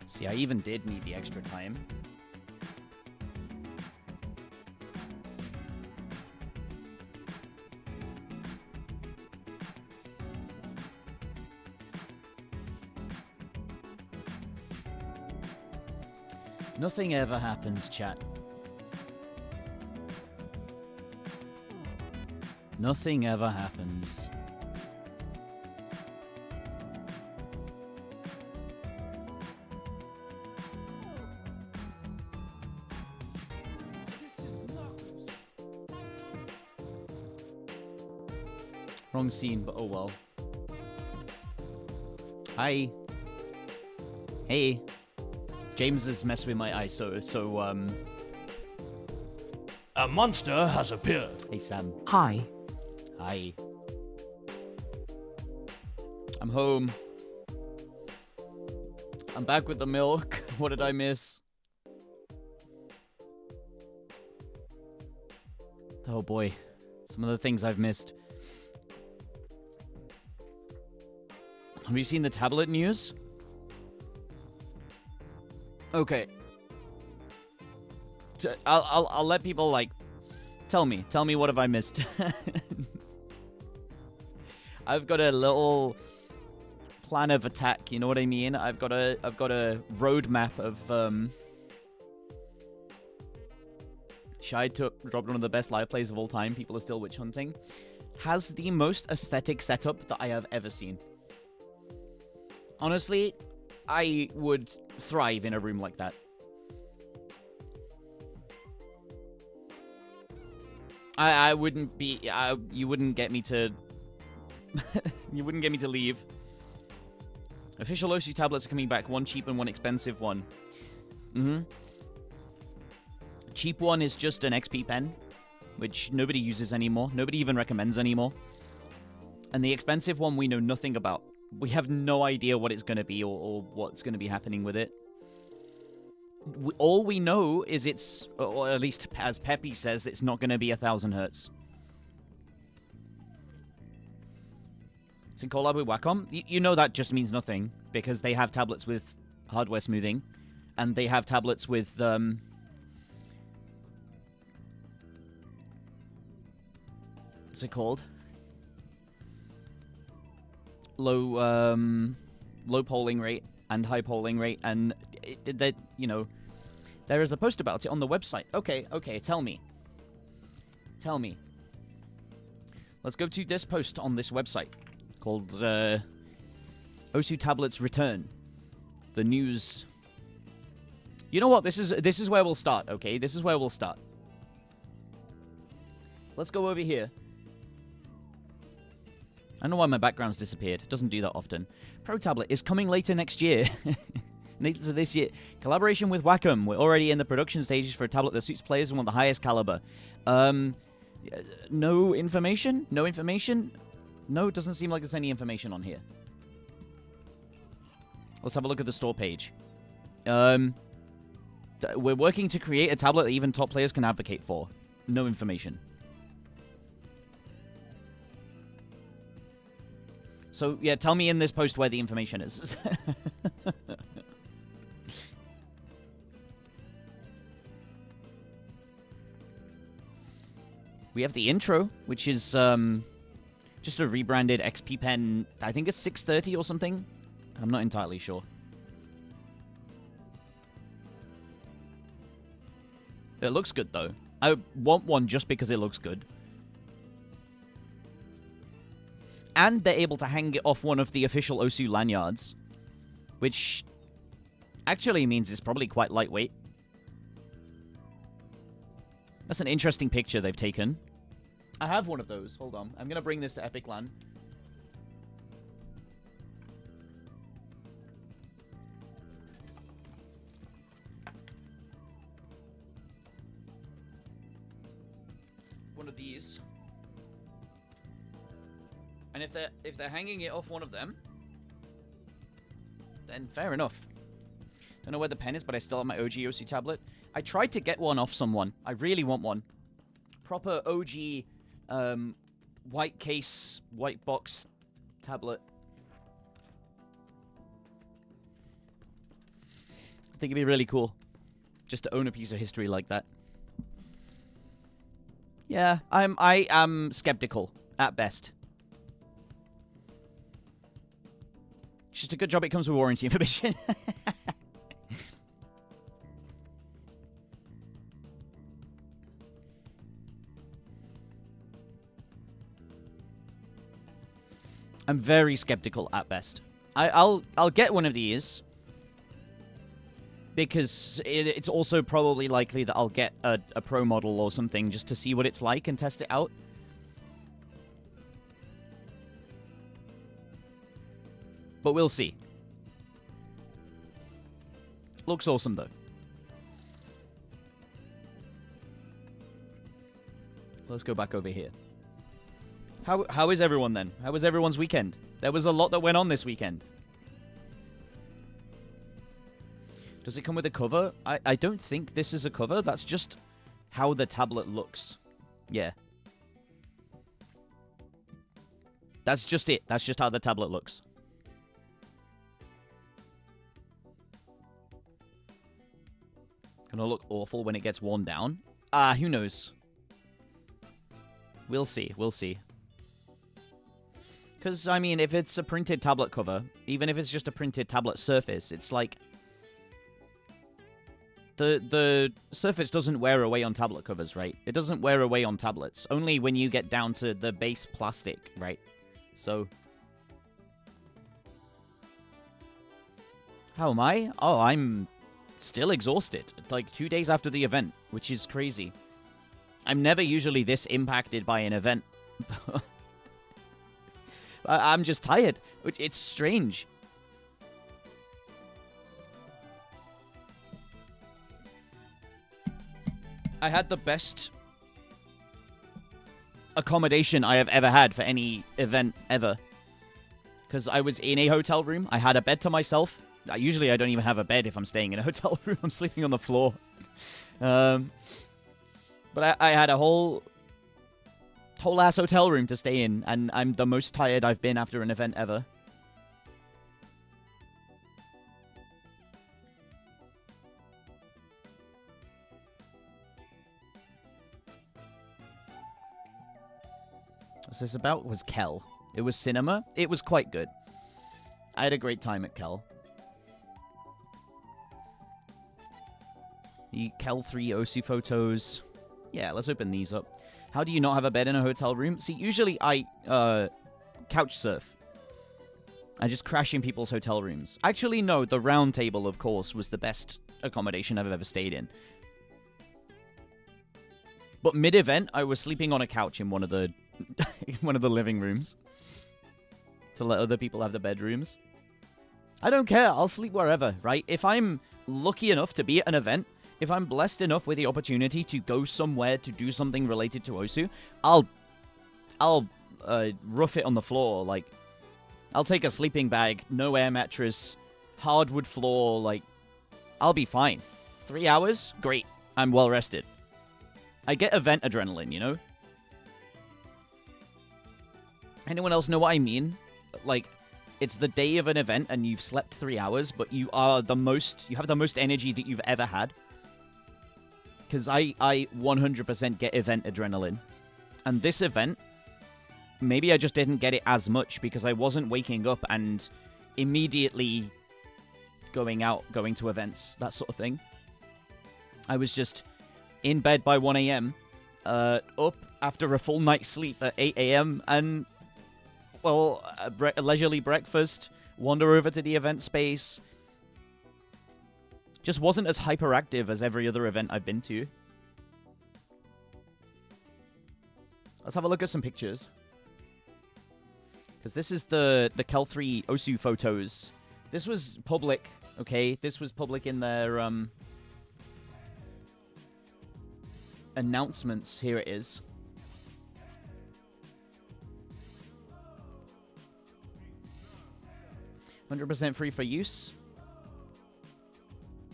See, I even did need the extra time. Nothing ever happens, chat. Nothing ever happens. Wrong scene, but oh well. Hi. Hey. James has messed with my eye, so A monster has appeared. Hey, Sam. Hi. Hi. I'm home. I'm back with the milk. What did I miss? Oh boy. Some of the things I've missed. Have you seen the tablet news? Okay. I'll let people, like, tell me what have I missed. I've got a little plan of attack, you know what I mean? I've got a roadmap of Shy dropped one of the best live plays of all time. People are still witch hunting. Has the most aesthetic setup that I have ever seen. Honestly, I would thrive in a room like that. I wouldn't be. You wouldn't get me to. You wouldn't get me to leave. Official Osu tablets are coming back. One cheap and one expensive one. Cheap one is just an XP pen, which nobody uses anymore. Nobody even recommends anymore. And the expensive one we know nothing about. We have no idea what it's going to be or what's going to be happening with it. All we know is it's, or at least as Peppy says, it's not going to be 1000 hertz. It's in collab with Wacom. You know that just means nothing, because they have tablets with hardware smoothing, and they have tablets with, what's it called? Low polling rate and high polling rate, and that, you know, there is a post about it on the website. Okay, tell me. Let's go to this post on this website called Osu Tablets Return. The news. You know what? This is where we'll start. Okay, this is where we'll start. Let's go over here. I don't know why my background's disappeared. It doesn't do that often. Pro Tablet is coming later next year. Later this year. Collaboration with Wacom. We're already in the production stages for a tablet that suits players and want the highest caliber. No information? No information? No, it doesn't seem like there's any information on here. Let's have a look at the store page. We're working to create a tablet that even top players can advocate for. No information. So, yeah, tell me in this post where the information is. We have the intro, which is just a rebranded XP pen. I think it's 630 or something. I'm not entirely sure. It looks good, though. I want one just because it looks good. And they're able to hang it off one of the official Osu lanyards, which actually means it's probably quite lightweight. That's an interesting picture they've taken. I have one of those. Hold on. I'm going to bring this to Epic LAN. One of these. And if they're hanging it off one of them, then fair enough. Don't know where the pen is, but I still have my OG Osu tablet. I tried to get one off someone. I really want one. Proper OG white case, white box tablet. I think it'd be really cool just to own a piece of history like that. Yeah, I am skeptical at best. It's just a good job it comes with warranty information. I'm very skeptical at best. I'll get one of these because it's also probably likely that I'll get a pro model or something just to see what it's like and test it out. But we'll see. Looks awesome though. Let's go back over here. How is everyone then? How was everyone's weekend? There was a lot that went on this weekend. Does it come with a cover? I don't think this is a cover. That's just how the tablet looks. Yeah. That's just it. That's just how the tablet looks. Gonna look awful when it gets worn down. Who knows? We'll see. We'll see. Because, I mean, if it's a printed tablet cover, even if it's just a printed tablet surface, it's like... The surface doesn't wear away on tablet covers, right? It doesn't wear away on tablets. Only when you get down to the base plastic, right? So... How am I? Oh, I'm still exhausted. Like 2 days after the event, which is crazy. I'm never usually this impacted by an event. I'm just tired. It's strange. I had the best accommodation I have ever had for any event ever. Because I was in a hotel room. I had a bed to myself. Usually I don't even have a bed if I'm staying in a hotel room. I'm sleeping on the floor. But I had a whole ass hotel room to stay in, and I'm the most tired I've been after an event ever. What's this about? It was Kel. It was cinema. It was quite good. I had a great time at Kel. The Kel 3 Osu photos. Yeah, let's open these up. How do you not have a bed in a hotel room? See, usually I couch surf. I just crash in people's hotel rooms. Actually, no, the round table, of course, was the best accommodation I've ever stayed in. But mid-event, I was sleeping on a couch in one of the one of the living rooms to let other people have the bedrooms. I don't care. I'll sleep wherever, right? If I'm lucky enough to be at an event, if I'm blessed enough with the opportunity to go somewhere to do something related to Osu, I'll rough it on the floor. Like, I'll take a sleeping bag, no air mattress, hardwood floor. Like, I'll be fine. 3 hours? Great. I'm well rested. I get event adrenaline, you know? Anyone else know what I mean? Like, it's the day of an event and you've slept 3 hours, but you have the most energy that you've ever had. Because I 100% get event adrenaline. And this event, maybe I just didn't get it as much because I wasn't waking up and immediately going to events, that sort of thing. I was just in bed by 1 a.m., up after a full night's sleep at 8 a.m., and, well, a leisurely breakfast, wander over to the event space. Just wasn't as hyperactive as every other event I've been to. Let's have a look at some pictures. Because this is the Kel 3 Osu photos. This was public, okay? This was public in their announcements. Here it is. %, free for use.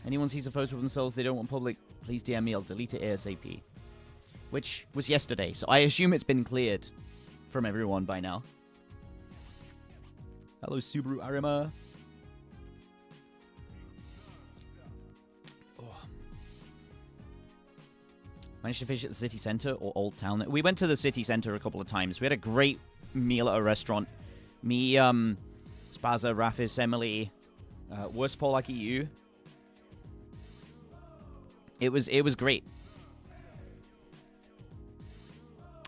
Anyone sees a photo of themselves they don't want public, please DM me, I'll delete it ASAP. Which was yesterday, so I assume it's been cleared from everyone by now. Hello, Subaru Arima. Managed to fish at the city center or Old Town. We went to the city center a couple of times. We had a great meal at a restaurant. Me, Spaza, Rafis, Emily, worst Paul like you. It was great.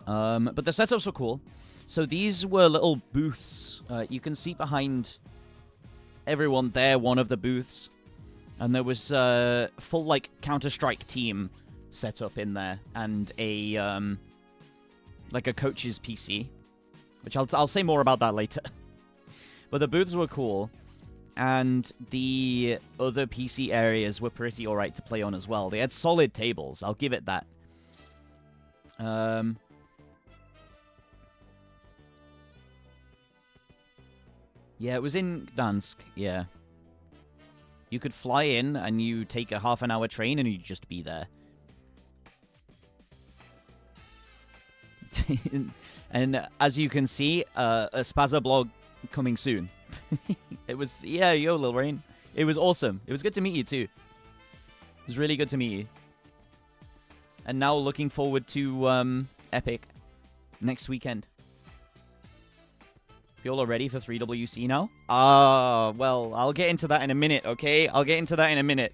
But the setups were cool. So these were little booths. You can see behind everyone there, one of the booths. And there was a full, like, Counter-Strike team set up in there. And a, like a coach's PC. Which I'll say more about that later. But the booths were cool. And the other PC areas were pretty alright to play on as well. They had solid tables. I'll give it that. Yeah, it was in Gdansk, yeah. You could fly in and you take a half-an-hour train and you'd just be there. And as you can see, a Spaza blog coming soon. It was, yeah, yo, Lil Rain. It was awesome. It was good to meet you, too. It was really good to meet you. And now looking forward to Epic next weekend. You all ready for 3WC now? Well, I'll get into that in a minute, okay? I'll get into that in a minute.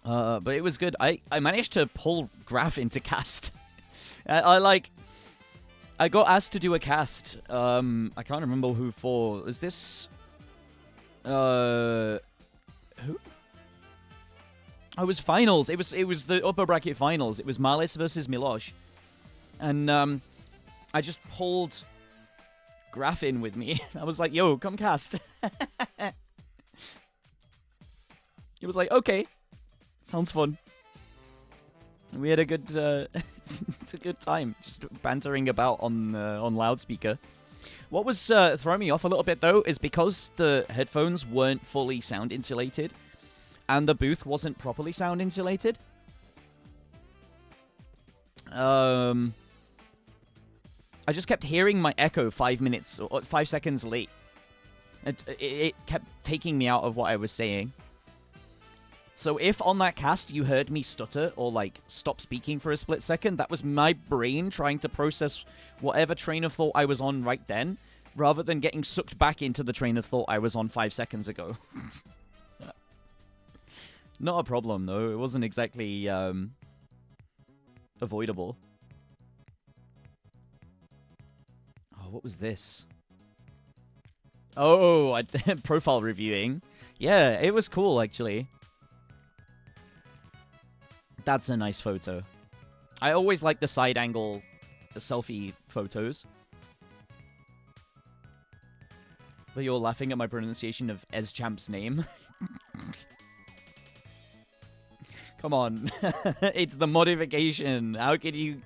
But it was good. I managed to pull Graf into cast. I got asked to do a cast. I can't remember who for. Is this... Who? Oh, it was finals. It was the upper bracket finals. It was Marlis versus Milosh. And I just pulled Graf in with me. I was like, yo, come cast. He was like, okay. Sounds fun. And we had a good it's a good time. Just bantering about on loudspeaker. What was throwing me off a little bit, though, is because the headphones weren't fully sound insulated. And the booth wasn't properly sound insulated. I just kept hearing my echo 5 minutes or 5 seconds late. It kept taking me out of what I was saying. So if on that cast you heard me stutter or like stop speaking for a split second, that was my brain trying to process whatever train of thought I was on right then, rather than getting sucked back into the train of thought I was on 5 seconds ago. Not a problem, though. It wasn't exactly, avoidable. Oh, what was this? Oh, profile reviewing. Yeah, it was cool, actually. That's a nice photo. I always like the side angle selfie photos. But you're laughing at my pronunciation of Eschamp's name. Come on. It's the modification. How could you...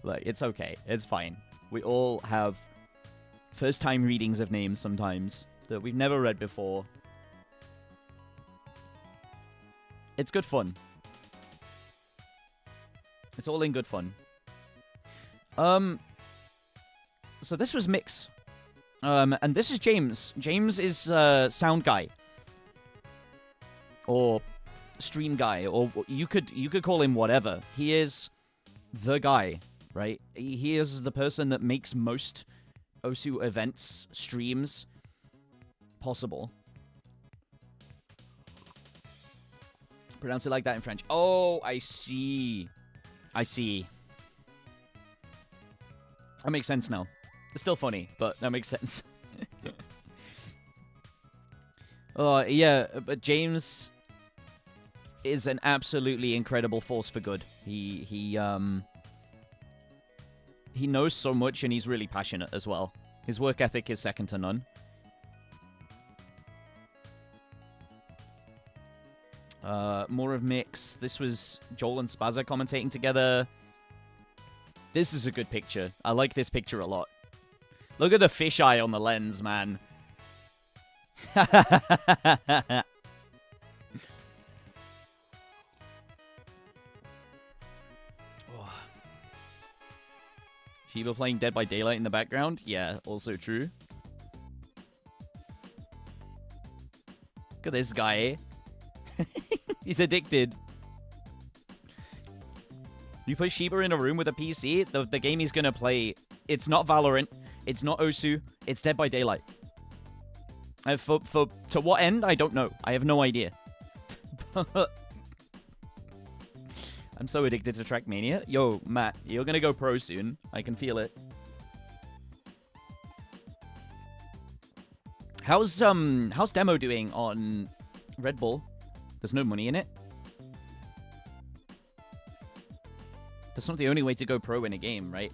Look, it's okay. It's fine. We all have first-time readings of names sometimes that we've never read before. It's good fun. It's all in good fun. So this was Mix. And this is James. James is sound guy. Or stream guy, or you could call him whatever. He is the guy, right? He is the person that makes most Osu events, streams possible. Pronounce it like that in French. Oh, I see. I see. That makes sense now. It's still funny, but that makes sense. Oh, yeah, but James is an absolutely incredible force for good. He knows so much and he's really passionate as well. His work ethic is second to none. More of Mix. This was Joel and Spaza commentating together. This is a good picture. I like this picture a lot. Look at the fisheye on the lens, man. Shiva playing Dead by Daylight in the background? Yeah, also true. Look at this guy. He's addicted. You put Shiba in a room with a PC, the game he's gonna play, it's not Valorant, it's not Osu, it's Dead by Daylight. To what end? I don't know. I have no idea. I'm so addicted to Trackmania. Yo, Matt, you're gonna go pro soon. I can feel it. How's demo doing on Red Bull? There's no money in it. That's not the only way to go pro in a game, right?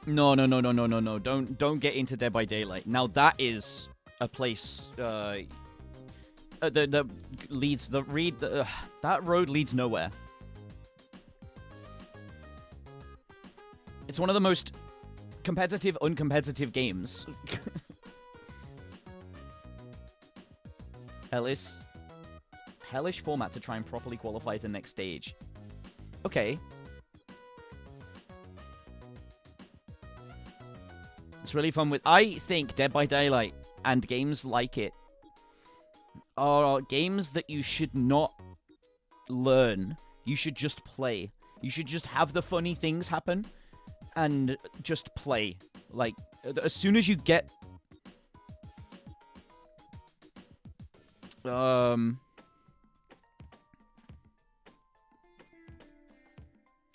No. Don't get into Dead by Daylight. Now that is a place that leads that road leads nowhere. It's one of the most competitive, uncompetitive games. Hellish format to try and properly qualify to next stage. Okay. It's really fun with... I think Dead by Daylight and games like it are games that you should not learn. You should just play. You should just have the funny things happen and just play. Like, as soon as you get...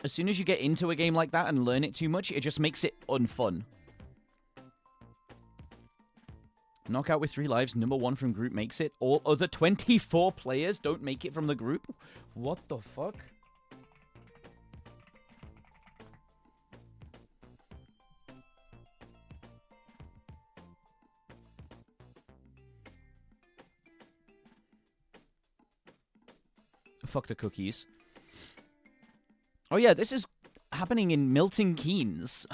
As soon as you get into a game like that and learn it too much, it just makes it unfun. Knockout with 3 lives, number 1 from group makes it. All other 24 players don't make it from the group? What the fuck? Fuck the cookies. Oh yeah, this is happening in Milton Keynes.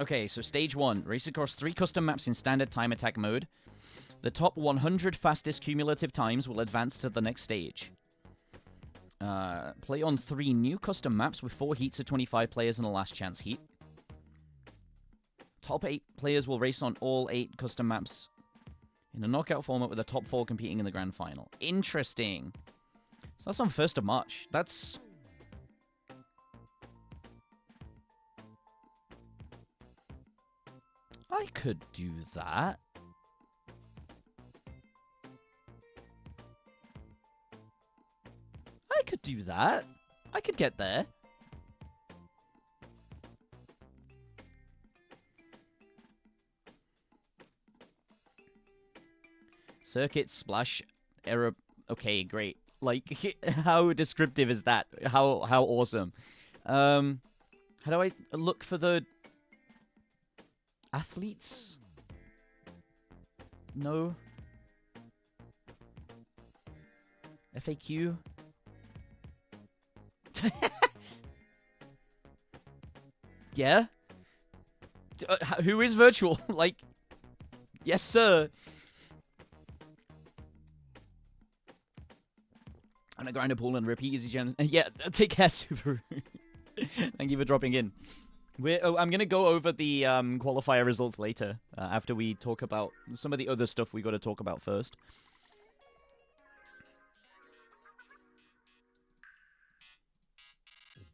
Okay, so stage 1. Race across 3 custom maps in standard time attack mode. The top 100 fastest cumulative times will advance to the next stage. Play on 3 new custom maps with 4 heats of 25 players in a last chance heat. Top 8 players will race on all 8 custom maps in a knockout format with the top 4 competing in the grand final. Interesting. So that's on 1st of March. That's... I could do that. I could do that. I could get there. Circuit, splash, error. Okay, great. Like, how descriptive is that? How awesome. How do I look for the athletes? No. FAQ. Yeah? Who is virtual? Like, yes, sir. I'm gonna grind a pool and repeat easy gems. Yeah, take care, Subaru. Thank you for dropping in. I'm gonna go over the qualifier results later, after we talk about some of the other stuff we gotta talk about first.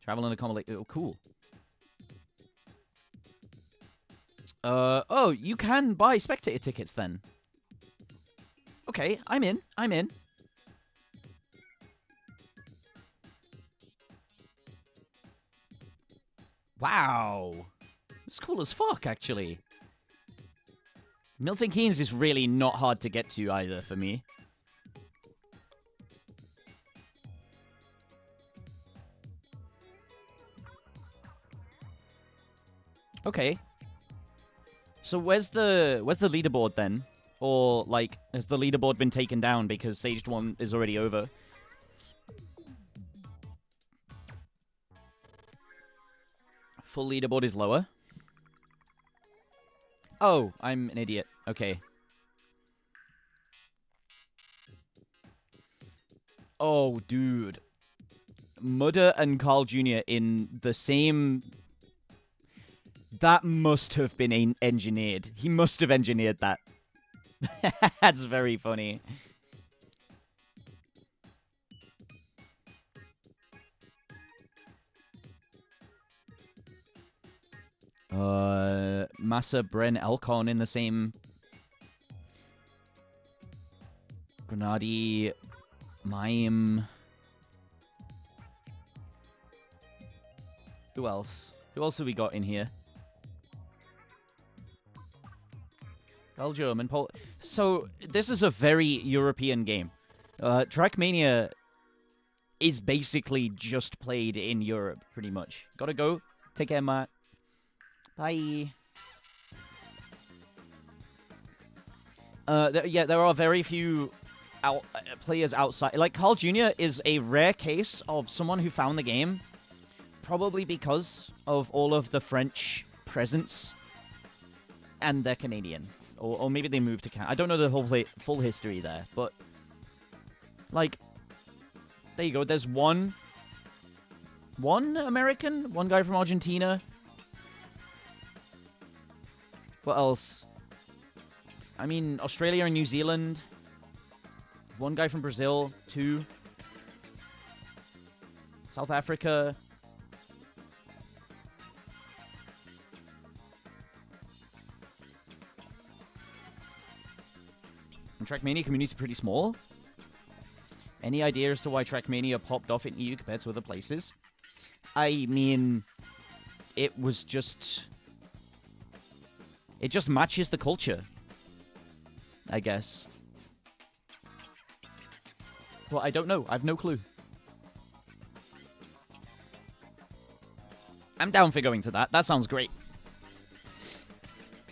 Travel and accommodate. Oh, cool. Oh, you can buy spectator tickets then. Okay, I'm in. I'm in. Wow. It's cool as fuck, actually. Milton Keynes is really not hard to get to either for me. Okay. So where's the leaderboard then? Or, like, has the leaderboard been taken down because Stage 1 is already over? Full leaderboard is lower. Oh, I'm an idiot. Okay. Oh, dude. Mudder and Carl Jr. in the same... That must have been engineered. He must have engineered that. That's very funny. Massa, Bren, Elcon in the same... Grenadi, Mime... Who else? Who else have we got in here? Belgium and Poland. So, this is a very European game. Trackmania is basically just played in Europe, pretty much. Gotta go. Take care, Matt. Bye. There are very few players outside. Like, Carl Jr. is a rare case of someone who found the game, probably because of all of the French presence, and they're Canadian. Or maybe they moved to Canada. I don't know the whole full history there, but... Like, there you go. There's one American, one guy from Argentina. What else? I mean, Australia and New Zealand. One guy from Brazil, 2. South Africa. And Trackmania community is pretty small. Any idea as to why Trackmania popped off in EU compared to other places? I mean, it was just... It just matches the culture, I guess. Well, I don't know. I have no clue. I'm down for going to that. That sounds great.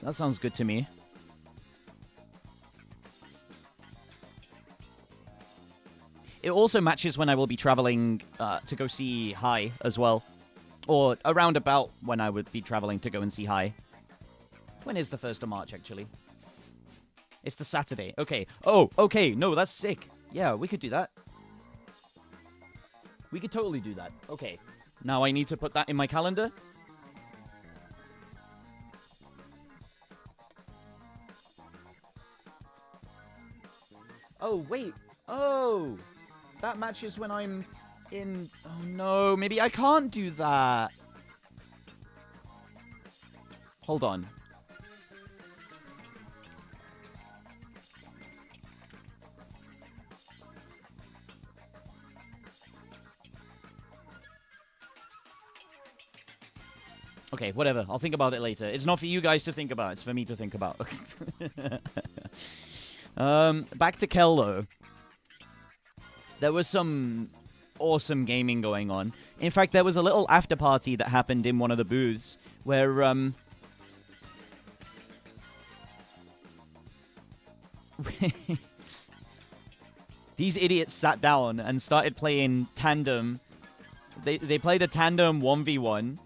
That sounds good to me. It also matches when I will be traveling to go see High as well. Or around about when I would be traveling to go and see High. When is the 1st of March, actually? It's the Saturday. Okay. Oh, okay. No, that's sick. Yeah, we could do that. We could totally do that. Okay. Now I need to put that in my calendar. Oh, wait. Oh! That matches when I'm in... Oh, no. Maybe I can't do that. Hold on. Okay, whatever. I'll think about it later. It's not for you guys to think about. It's for me to think about. Back to Kel, though. There was some awesome gaming going on. In fact, there was a little after party that happened in one of the booths where, these idiots sat down and started playing Tandem. They played a Tandem 1v1.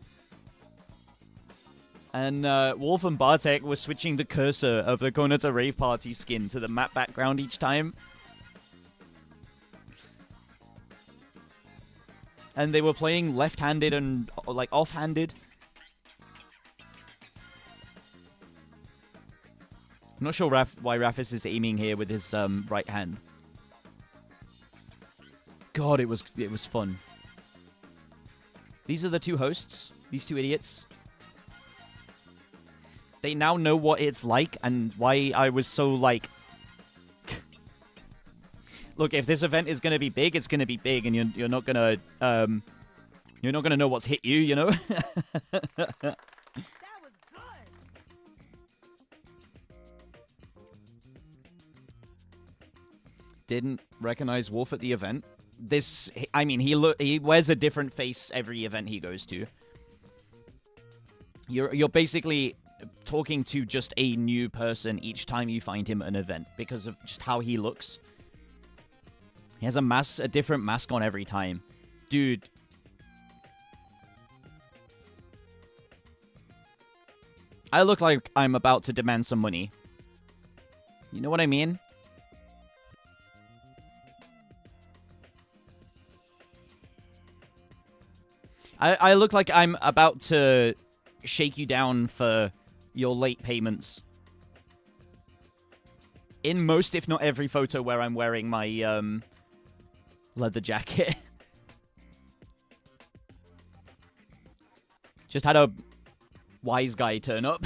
And Wolf and Bartek were switching the cursor of the Konata Rave Party skin to the map background each time. And they were playing left-handed and, like, off-handed. I'm not sure why Rafis is aiming here with his right hand. God, it was fun. These are the two hosts. These two idiots. They now know what it's like and why I was so, like... Look, if this event is going to be big, it's going to be big, and you're not going to... you're not going to know what's hit you, you know? That was good. Didn't recognize Wolf at the event. This... I mean, he wears a different face every event he goes to. You're basically... talking to just a new person each time you find him at an event because of just how he looks. He has a different mask on every time. Dude. I look like I'm about to demand some money. You know what I mean? I look like I'm about to shake you down for your late payments. In most, if not every photo where I'm wearing my leather jacket. Just had a wise guy turn up.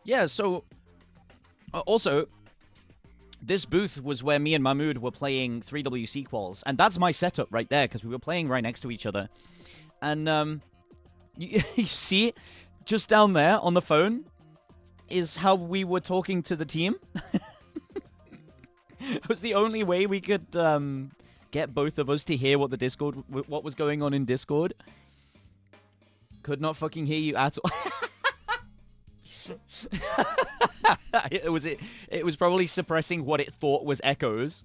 Yeah, so also, this booth was where me and Mahmood were playing 3WC quals, and that's my setup right there, because we were playing right next to each other. And, you see, just down there on the phone is how we were talking to the team. It was the only way we could, get both of us to hear what what was going on in Discord. Could not fucking hear you at all. It was probably suppressing what it thought was echoes.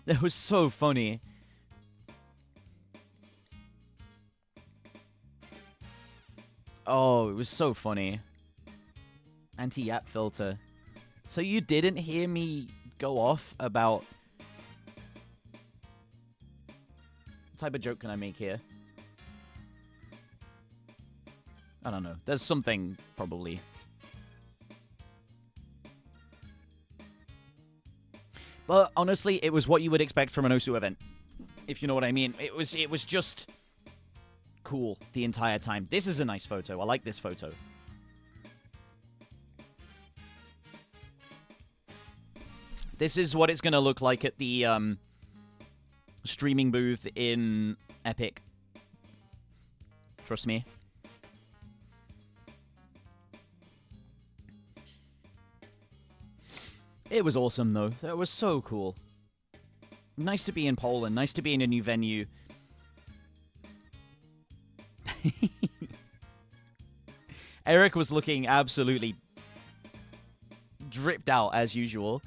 That was so funny. Oh, it was so funny. Anti-yap filter. So you didn't hear me go off about... What type of joke can I make here? I don't know. There's something, probably. But honestly, it was what you would expect from an Osu event. If you know what I mean. It was just cool the entire time. This is a nice photo. I like this photo. This is what it's going to look like at the streaming booth in Epic. Trust me. It was awesome, though. That was so cool. Nice to be in Poland. Nice to be in a new venue. Eric was looking absolutely dripped out, as usual.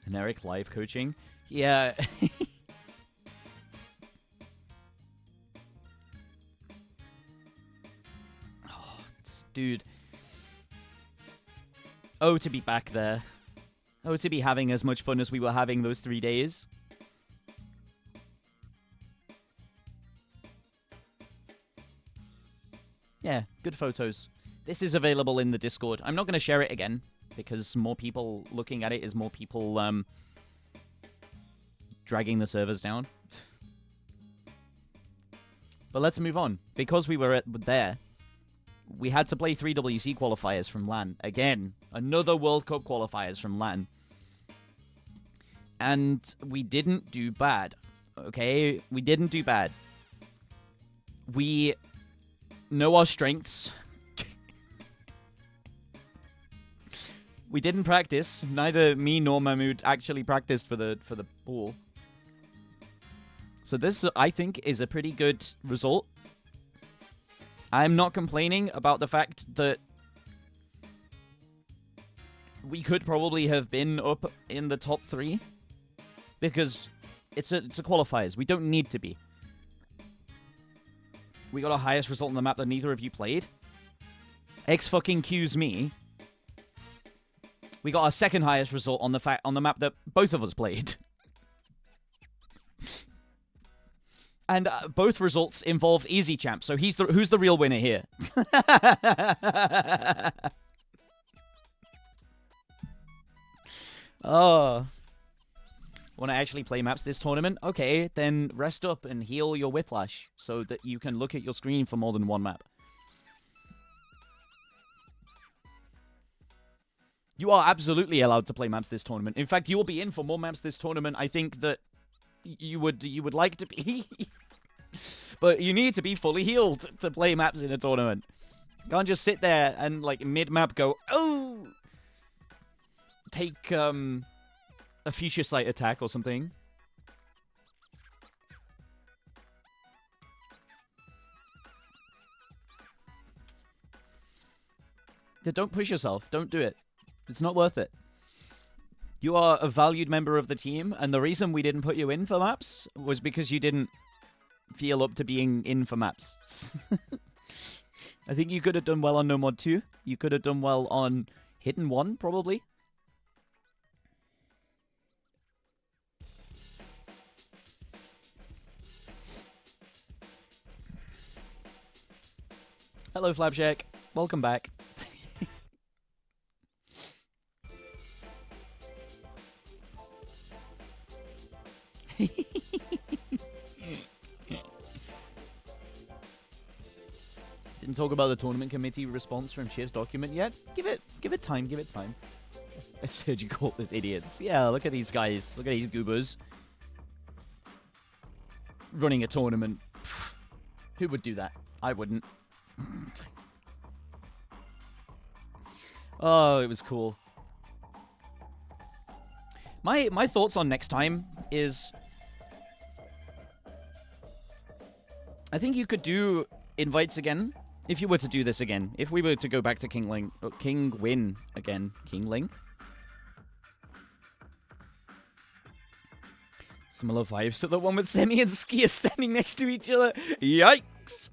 And Eric live coaching. Yeah. Dude. Oh, to be back there. Oh, to be having as much fun as we were having those 3 days. Yeah, good photos. This is available in the Discord. I'm not going to share it again, because more people looking at it is more people, dragging the servers down. But let's move on. Because we were there, we had to play 3WC qualifiers from LAN. Again, another World Cup qualifiers from LAN. And we didn't do bad. Okay? We didn't do bad. We know our strengths. We didn't practice. Neither me nor Mahmood actually practiced for the pool. So this, I think, is a pretty good result. I'm not complaining about the fact that we could probably have been up in the top 3, because it's a qualifiers. We don't need to be. We got our highest result on the map that neither of you played. X-fucking-Q's me. We got our second highest result on the map that both of us played. And both results involved Easy Champ, so who's the real winner here? Oh. Want to actually play maps this tournament? Okay, then rest up and heal your whiplash so that you can look at your screen for more than one map. You are absolutely allowed to play maps this tournament. In fact, you will be in for more maps this tournament. I think that you would like to be. But you need to be fully healed to play maps in a tournament. You can't just sit there and, like, mid-map go, oh! Take, a future sight attack or something. Don't push yourself. Don't do it. It's not worth it. You are a valued member of the team, and the reason we didn't put you in for maps was because you didn't feel up to being in for maps. I think you could have done well on No Mod 2. You could have done well on Hidden 1, probably. Hello, Flapjack. Welcome back. Didn't talk about the tournament committee response from Shiv's document yet. Give it time. Give it time. I heard you call this idiots. Yeah, look at these guys. Look at these goobers running a tournament. Pfft. Who would do that? I wouldn't. Oh, it was cool. My thoughts on next time is I think you could do invites again if you were to do this again. If we were to go back to King Win again. King Ling? Similar vibes to the one with Semi and Skier standing next to each other. Yikes!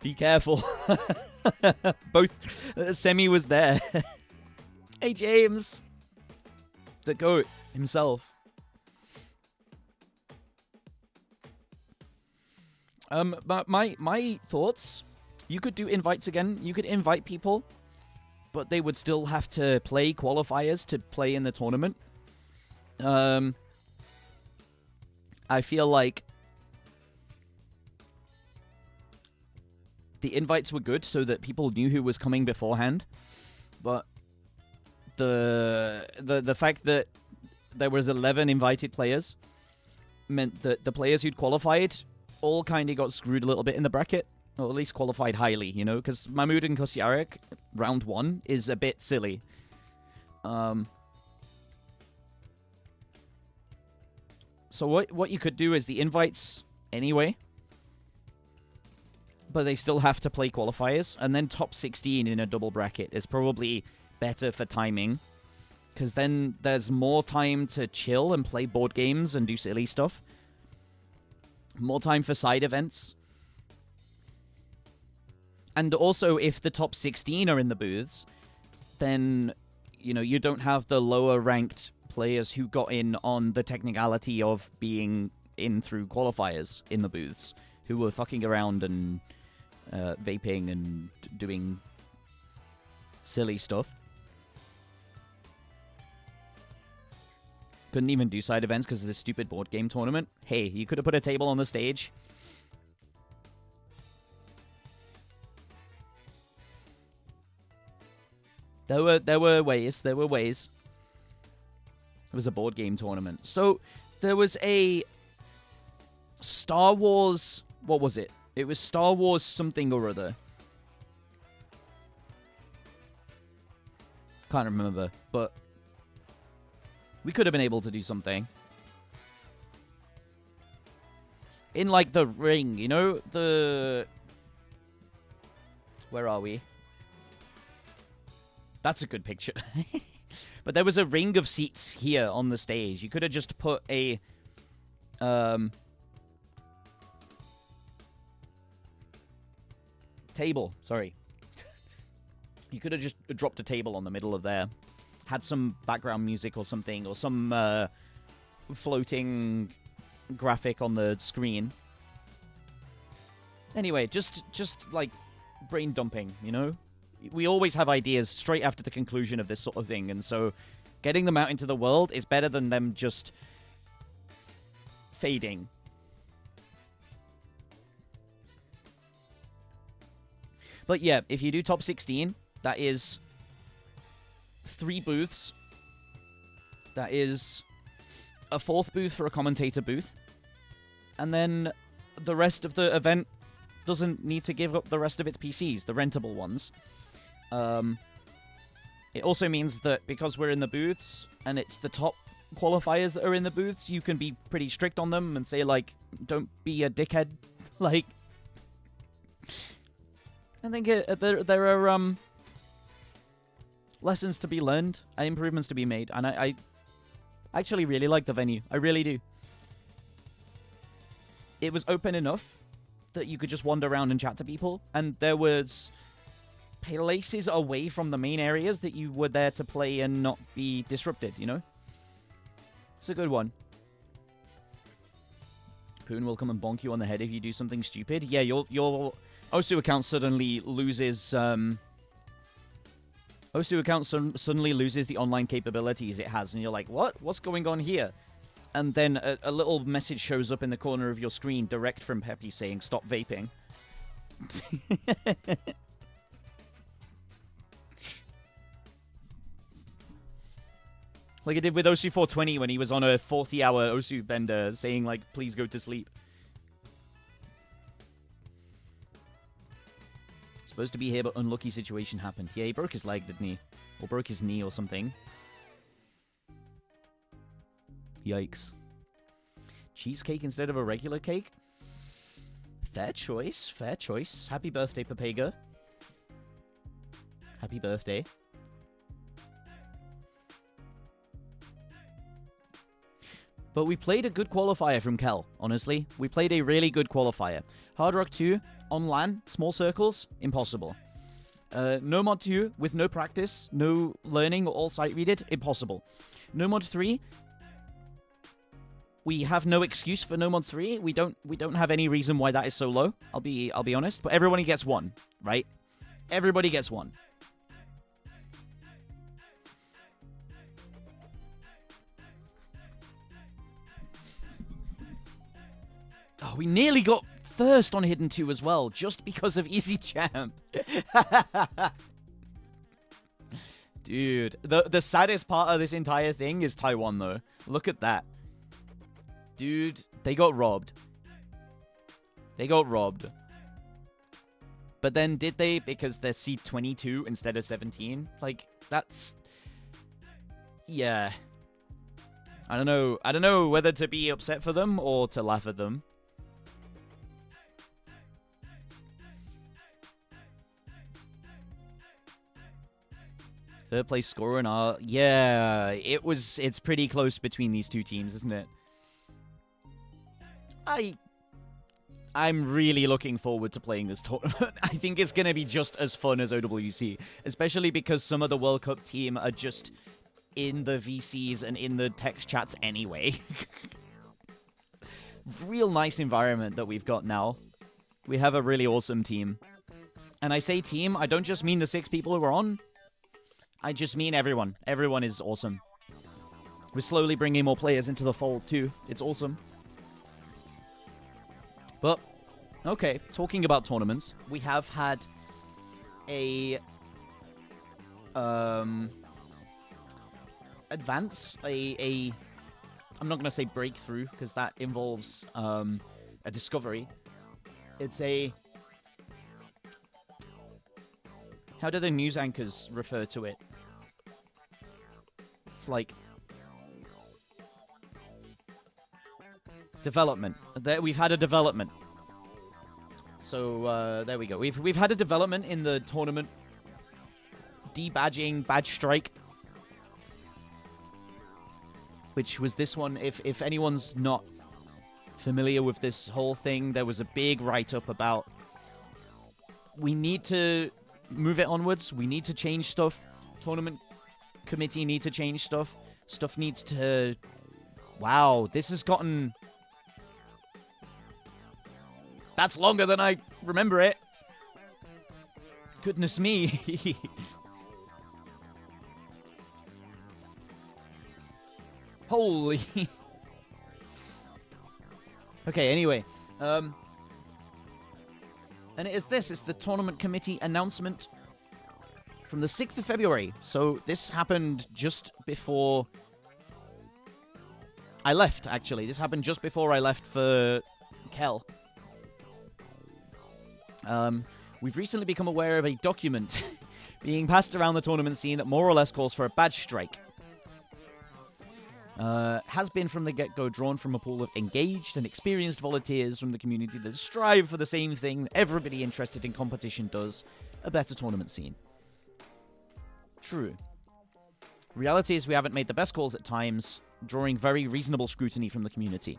Be careful. Both. Semi was there. Hey, James. The GOAT himself. But my thoughts, you could do invites again. You could invite people, but they would still have to play qualifiers to play in the tournament. I feel like the invites were good so that people knew who was coming beforehand, but the fact that there was 11 invited players meant that the players who'd qualified all kind of got screwed a little bit in the bracket, or at least qualified highly, you know, because Mahmoud and Kosciarek round 1 is a bit silly. So what you could do is the invites anyway, but they still have to play qualifiers, and then top 16 in a double bracket is probably better for timing, because then there's more time to chill and play board games and do silly stuff. More time for side events. And also, if the top 16 are in the booths, then, you know, you don't have the lower ranked players who got in on the technicality of being in through qualifiers in the booths, who were fucking around and vaping and doing silly stuff. Couldn't even do side events because of this stupid board game tournament. Hey, you could have put a table on the stage. There were ways. It was a board game tournament. So there was a Star Wars. What was it? It was Star Wars something or other. Can't remember, but we could have been able to do something. In, like, the ring, you know? Where are we? That's a good picture. But there was a ring of seats here on the stage. You could have just put a... table, sorry. You could have just dropped a table on the middle of there. Had some background music or something, or some floating graphic on the screen. Anyway, just like brain dumping, you know? We always have ideas straight after the conclusion of this sort of thing, and so getting them out into the world is better than them just fading. But yeah, if you do top 16, that is 3 booths. That is a 4th booth for a commentator booth. And then the rest of the event doesn't need to give up the rest of its PCs, the rentable ones. It also means that because we're in the booths and it's the top qualifiers that are in the booths, you can be pretty strict on them and say, like, don't be a dickhead. Like, I think there are lessons to be learned, improvements to be made, and I actually really like the venue. I really do. It was open enough that you could just wander around and chat to people, and there was places away from the main areas that you were there to play and not be disrupted, you know? It's a good one. Poon will come and bonk you on the head if you do something stupid. Yeah, your Osu account suddenly loses Osu account suddenly loses the online capabilities it has, and you're like, what? What's going on here? And then a little message shows up in the corner of your screen, direct from Peppy, saying, stop vaping. Like it did with Osu 420 when he was on a 40-hour Osu bender, saying, like, please go to sleep. Supposed to be here, but unlucky situation happened. Yeah, he broke his leg, didn't he? Or broke his knee or something. Yikes. Cheesecake instead of a regular cake? Fair choice, fair choice. Happy birthday, Papega. Happy birthday. But we played a good qualifier from Kel, honestly. We played a really good qualifier. Hard Rock 2, on LAN, small circles, impossible. No Mod 2, with no practice, no learning, or all sight readed, impossible. No Mod 3, we have no excuse for No Mod 3. We don't have any reason why that is so low. I'll be honest. But everybody gets one, right? Everybody gets one. Oh, we nearly got first on Hidden 2 as well, just because of Easy Champ. Dude, the saddest part of this entire thing is Taiwan, though. Look at that. Dude, they got robbed. They got robbed. But then did they? Because they're seed 22 instead of 17? Like, that's... Yeah. I don't know. I don't know whether to be upset for them or to laugh at them. Third place scorer in our... Yeah, it's pretty close between these two teams, isn't it? I'm really looking forward to playing this tournament. I think it's going to be just as fun as OWC, especially because some of the World Cup team are just in the VCs and in the text chats anyway. Real nice environment that we've got now. We have a really awesome team. And I say team, I don't just mean the 6 people who are on. I just mean everyone. Everyone is awesome. We're slowly bringing more players into the fold too. It's awesome. But, okay, talking about tournaments, we have had a advance, I'm not going to say breakthrough, because that involves a discovery. It's a... How do the news anchors refer to it? It's like... Development. We've had a development. So, there we go. We've had a development in the tournament. Debadging badge strike. Which was this one. If anyone's not familiar with this whole thing, there was a big write-up about... We need to move it onwards. We need to change stuff. Tournament committee need to change stuff. Stuff needs to... Wow, this has gotten... That's longer than I remember it. Goodness me. Holy. Okay, anyway. And it is this. It's the tournament committee announcement from the 6th of February. So this happened just before I left, actually. This happened just before I left for Kel. We've recently become aware of a document being passed around the tournament scene that more or less calls for a badge strike. Has been from the get-go drawn from a pool of engaged and experienced volunteers from the community that strive for the same thing that everybody interested in competition does, a better tournament scene. True. Reality is we haven't made the best calls at times, drawing very reasonable scrutiny from the community.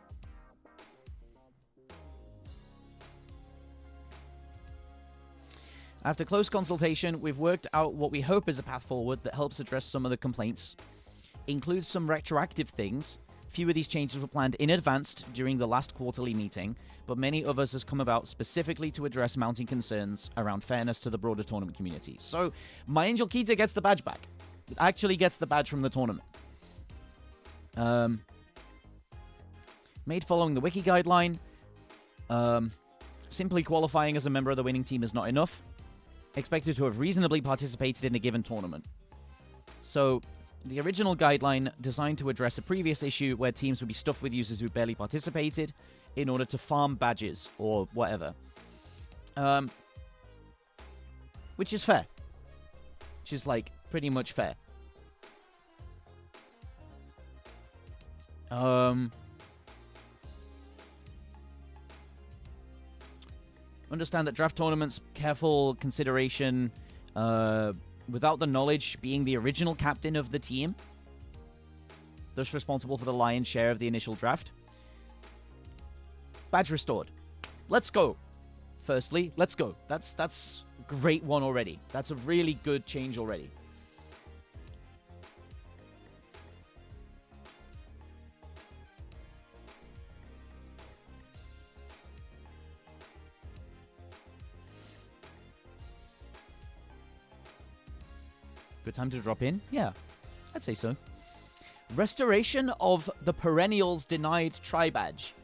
After close consultation, we've worked out what we hope is a path forward that helps address some of the complaints. Includes some retroactive things. Few of these changes were planned in advance during the last quarterly meeting, but many others has come about specifically to address mounting concerns around fairness to the broader tournament community. So, my Angel Kita gets the badge back. It actually gets the badge from the tournament. Made following the wiki guideline. Simply qualifying as a member of the winning team is not enough. Expected to have reasonably participated in a given tournament. So, the original guideline designed to address a previous issue where teams would be stuffed with users who barely participated in order to farm badges or whatever. Which is fair. Which is, like, pretty much fair. Understand that draft tournaments, careful consideration, without the knowledge being the original captain of the team, thus responsible for the lion's share of the initial draft. Badge restored. Let's go. Firstly, let's go. That's a great one already. That's a really good change already. Good time to drop in? Yeah, I'd say so. Restoration of the Perennials Denied Tri-Badge.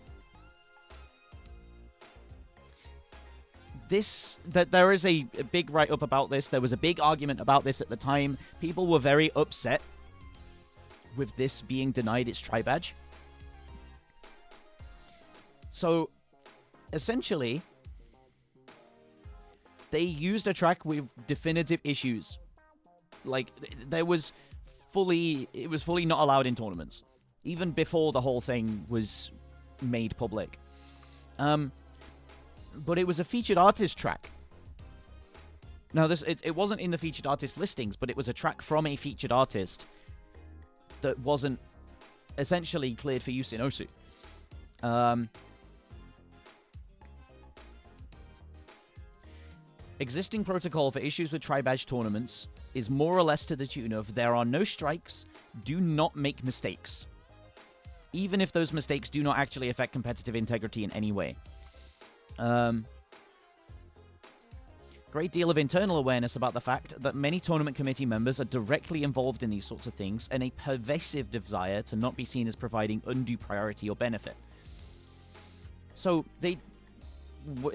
There is a big write-up about this. There was a big argument about this at the time. People were very upset with this being denied its Tri-Badge. So, essentially, they used a track with definitive issues. Like, it was fully not allowed in tournaments, even before the whole thing was made public. But it was a featured artist track. Now, it wasn't in the featured artist listings, but it was a track from a featured artist that wasn't essentially cleared for use in OSU. Existing protocol for issues with tri-badge tournaments is more or less to the tune of there are no strikes, do not make mistakes. Even if those mistakes do not actually affect competitive integrity in any way. Great deal of internal awareness about the fact that many tournament committee members are directly involved in these sorts of things, and a pervasive desire to not be seen as providing undue priority or benefit. So, it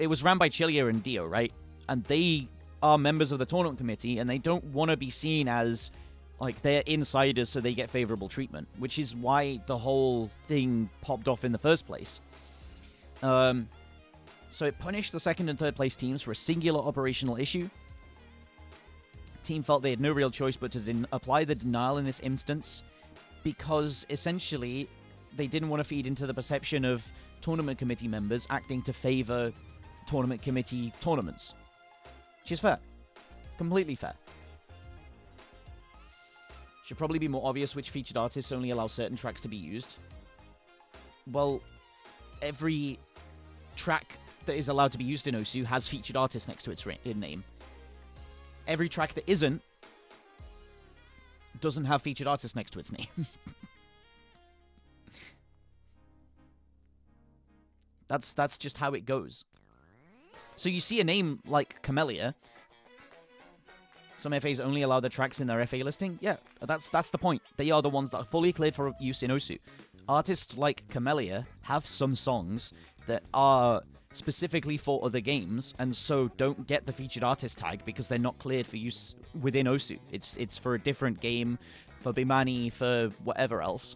was ran by Chilia and Dio, right? And they are members of the tournament committee, and they don't want to be seen as, like, they're insiders so they get favorable treatment, which is why the whole thing popped off in the first place. So it punished the second and third place teams for a singular operational issue. The team felt they had no real choice but to apply the denial in this instance because, essentially, they didn't want to feed into the perception of tournament committee members acting to favor tournament committee tournaments. Which is fair. Completely fair. Should probably be more obvious which featured artists only allow certain tracks to be used. Well, every track that is allowed to be used in OSU has featured artists next to its name. Every track that isn't doesn't have featured artists next to its name. That's just how it goes. So you see a name like Camellia. Some FAs only allow the tracks in their FA listing. Yeah, that's the point. They are the ones that are fully cleared for use in OSU. Artists like Camellia have some songs that are specifically for other games, and so don't get the featured artist tag because they're not cleared for use within OSU. It's for a different game, for Bimani, for whatever else.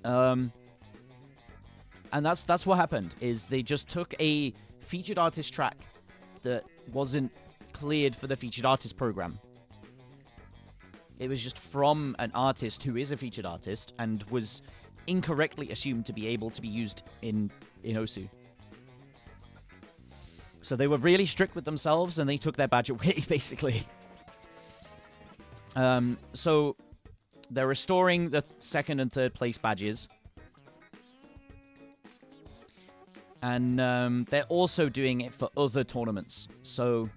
And that's what happened, is they just took a featured artist track that wasn't cleared for the featured artist program. It was just from an artist who is a featured artist and was incorrectly assumed to be able to be used in OSU. So they were really strict with themselves and they took their badge away, basically. So they're restoring the second and third place badges. And they're also doing it for other tournaments. So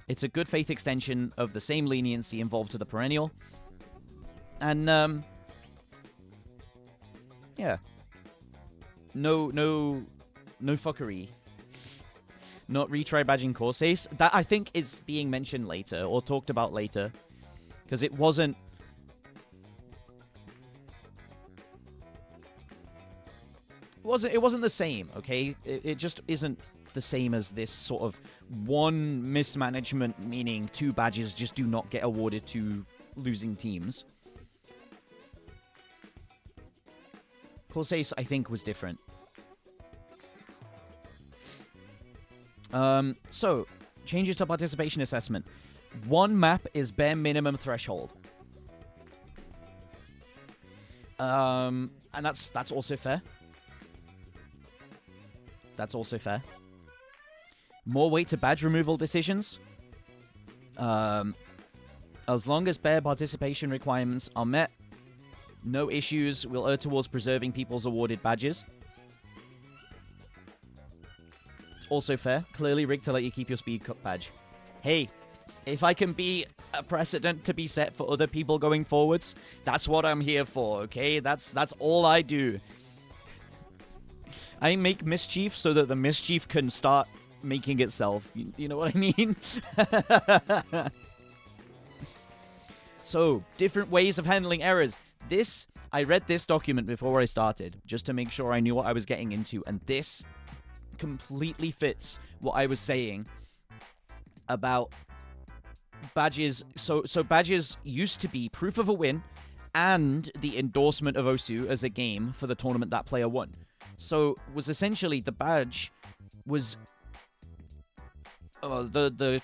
it's a good faith extension of the same leniency involved to the perennial. And, yeah. No fuckery. Not retry badging Corsace. That, I think, is being mentioned later, or talked about later. Because it wasn't... It wasn't the same, okay? It just isn't the same as this sort of one mismanagement, meaning 2 badges just do not get awarded to losing teams. Corsace, I think, was different. So, changes to participation assessment. 1 map is bare minimum threshold. And that's also fair. That's also fair. More weight to badge removal decisions. As long as bare participation requirements are met, no issues will err towards preserving people's awarded badges. Also fair. Clearly rigged to let you keep your speed cup badge. Hey, if I can be a precedent to be set for other people going forwards, that's what I'm here for, okay? That's all I do. I make mischief so that the mischief can start making itself. You know what I mean? So, different ways of handling errors. I read this document before I started, just to make sure I knew what I was getting into, and this completely fits what I was saying about badges. So badges used to be proof of a win and the endorsement of Osu as a game for the tournament that player won. So was essentially the badge was the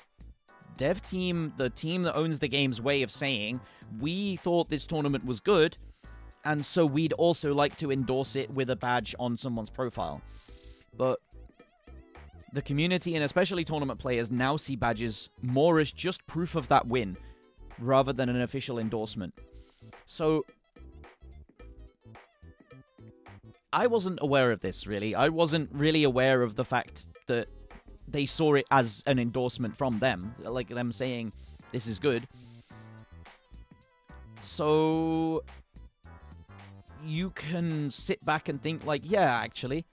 dev team, the team that owns the game's way of saying, we thought this tournament was good, and so we'd also like to endorse it with a badge on someone's profile. But the community, and especially tournament players, now see badges more as just proof of that win, rather than an official endorsement. So I wasn't aware of this, really. I wasn't really aware of the fact that they saw it as an endorsement from them, like them saying, this is good. So you can sit back and think, like, yeah, actually,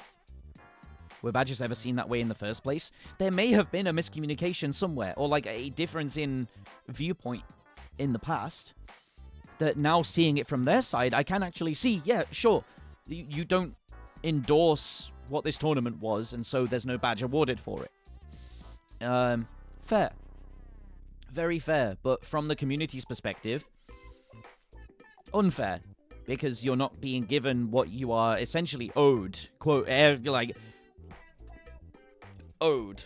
were badges ever seen that way in the first place? There may have been a miscommunication somewhere, or like a difference in viewpoint in the past, that now seeing it from their side, I can actually see, yeah, sure, you don't endorse what this tournament was, and so there's no badge awarded for it. Fair. Very fair, but from the community's perspective, unfair, because you're not being given what you are essentially owed. Quote, like, owed.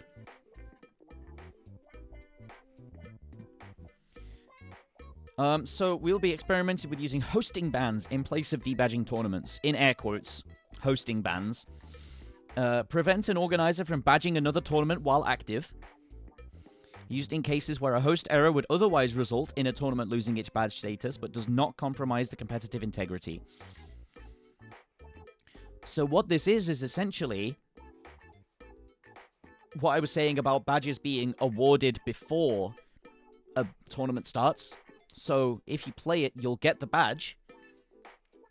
So we'll be experimenting with using hosting bans in place of debadging tournaments. In air quotes, hosting bans. Prevent an organizer from badging another tournament while active. Used in cases where a host error would otherwise result in a tournament losing its badge status, but does not compromise the competitive integrity. So what this is essentially what I was saying about badges being awarded before a tournament starts. So if you play it, you'll get the badge,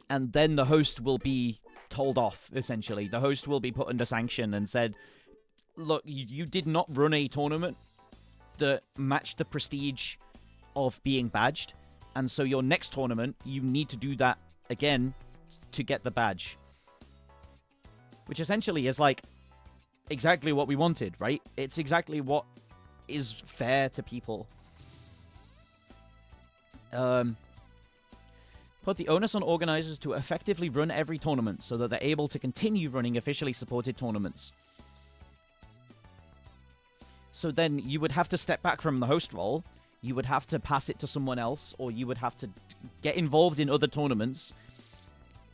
and then the host will be told off, essentially. The host will be put under sanction and said, look, you did not run a tournament that matched the prestige of being badged, and so your next tournament, you need to do that again to get the badge. Which essentially is like exactly what we wanted, right? It's exactly what is fair to people. Put the onus on organizers to effectively run every tournament so that they're able to continue running officially supported tournaments. So then you would have to step back from the host role, you would have to pass it to someone else, or you would have to get involved in other tournaments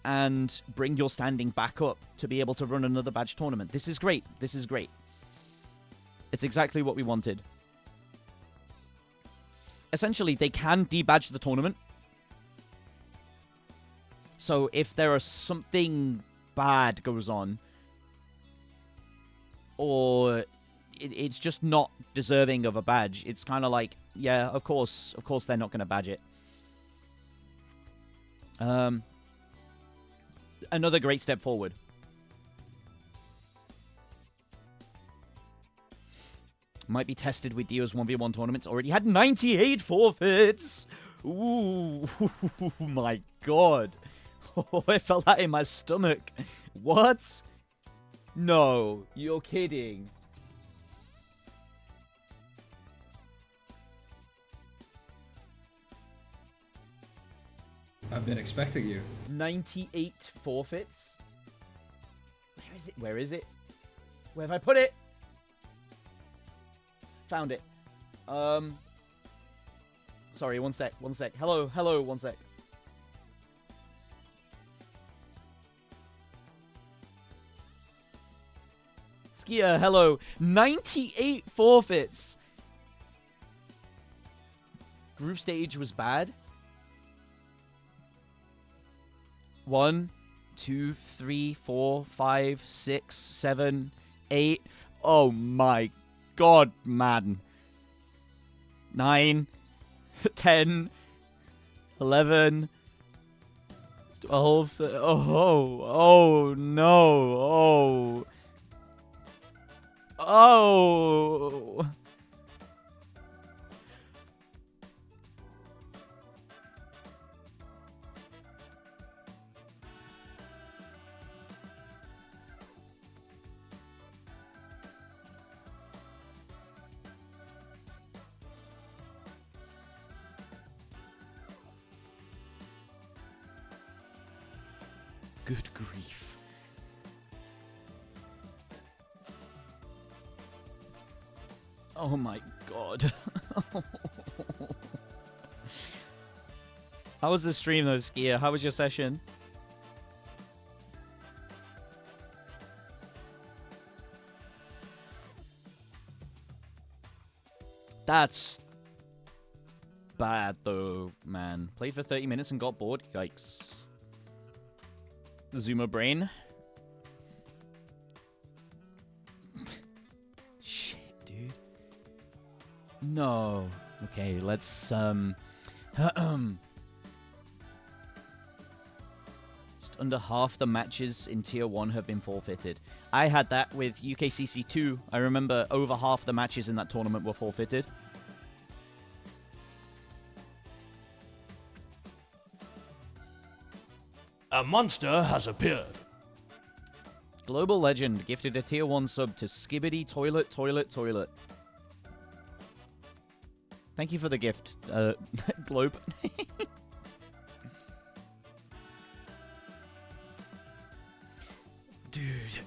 and bring your standing back up to be able to run another badge tournament. This is great. This is great. It's exactly what we wanted. essentially, they can debadge the tournament. So if there is something bad goes on, or it's just not deserving of a badge, it's kind of like, yeah, of course they're not going to badge it. Another great step forward. Might be tested with Dio's 1v1 tournaments. Already had 98 forfeits. Ooh, my God. Oh, I felt that in my stomach. What? No, you're kidding. I've been expecting you. 98 forfeits? Where is it? Where is it? Where have I put it? Found it. Sorry, one sec. Hello, one sec. Skier, hello. 98 forfeits. Group stage was bad. 1, 2, 3, 4, 5, 6, 7, 8. Oh my God, man. 9, 10, 11, 12. Oh no. Oh. Good grief. Oh my God. How was the stream though, Skier? How was your session? That's bad though, man. Played for 30 minutes and got bored? Yikes. Zuma brain. Shit, dude. No. Okay, let's just under half the matches in Tier 1 have been forfeited. I had that with UKCC 2. I remember over half the matches in that tournament were forfeited. A monster has appeared. Global Legend gifted a Tier 1 sub to Skibbity Toilet. Thank you for the gift, Globe. Dude.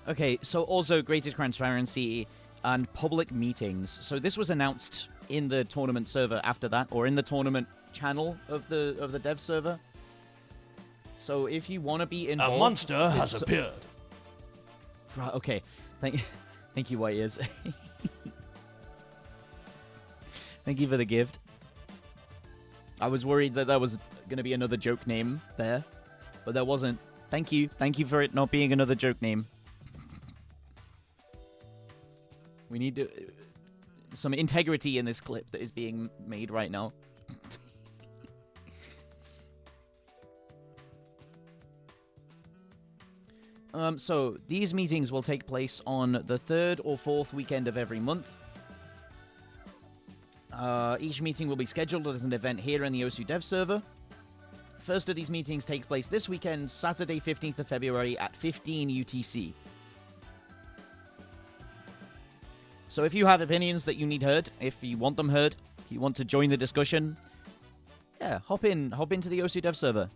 Okay, so also greater transparency and public meetings. So this was announced in the tournament server after that, or in the tournament channel of the dev server. So if you want to be involved, a monster has appeared. Right, okay. Thank you, White Ears. Thank you for the gift. I was worried that there was going to be another joke name there, but there wasn't. Thank you. Thank you for it not being another joke name. We need some integrity in this clip that is being made right now. So these meetings will take place on the 3rd or 4th weekend of every month. Each meeting will be scheduled as an event here in the Osu Dev server. First of these meetings takes place this weekend, Saturday 15th of February at 15 UTC. So if you have opinions that you need heard, if you want them heard, if you want to join the discussion, yeah, hop into the Osu Dev server.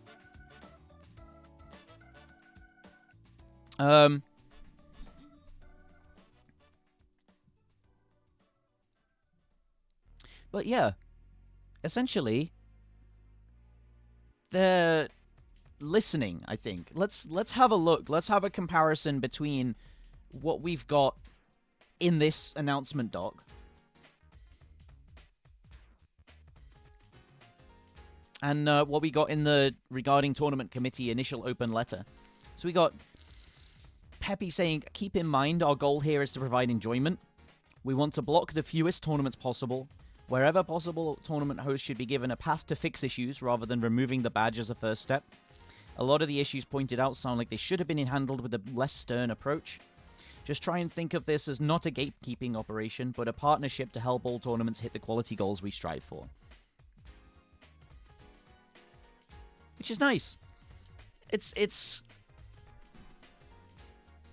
But yeah, essentially, they're listening, I think. Let's have a look. Let's have a comparison between what we've got in this announcement doc And what we got in the regarding tournament committee initial open letter. So we got Peppy saying, keep in mind our goal here is to provide enjoyment. We want to block the fewest tournaments possible. Wherever possible, tournament hosts should be given a path to fix issues rather than removing the badge as a first step. A lot of the issues pointed out sound like they should have been handled with a less stern approach. Just try and think of this as not a gatekeeping operation, but a partnership to help all tournaments hit the quality goals we strive for. Which is nice. It's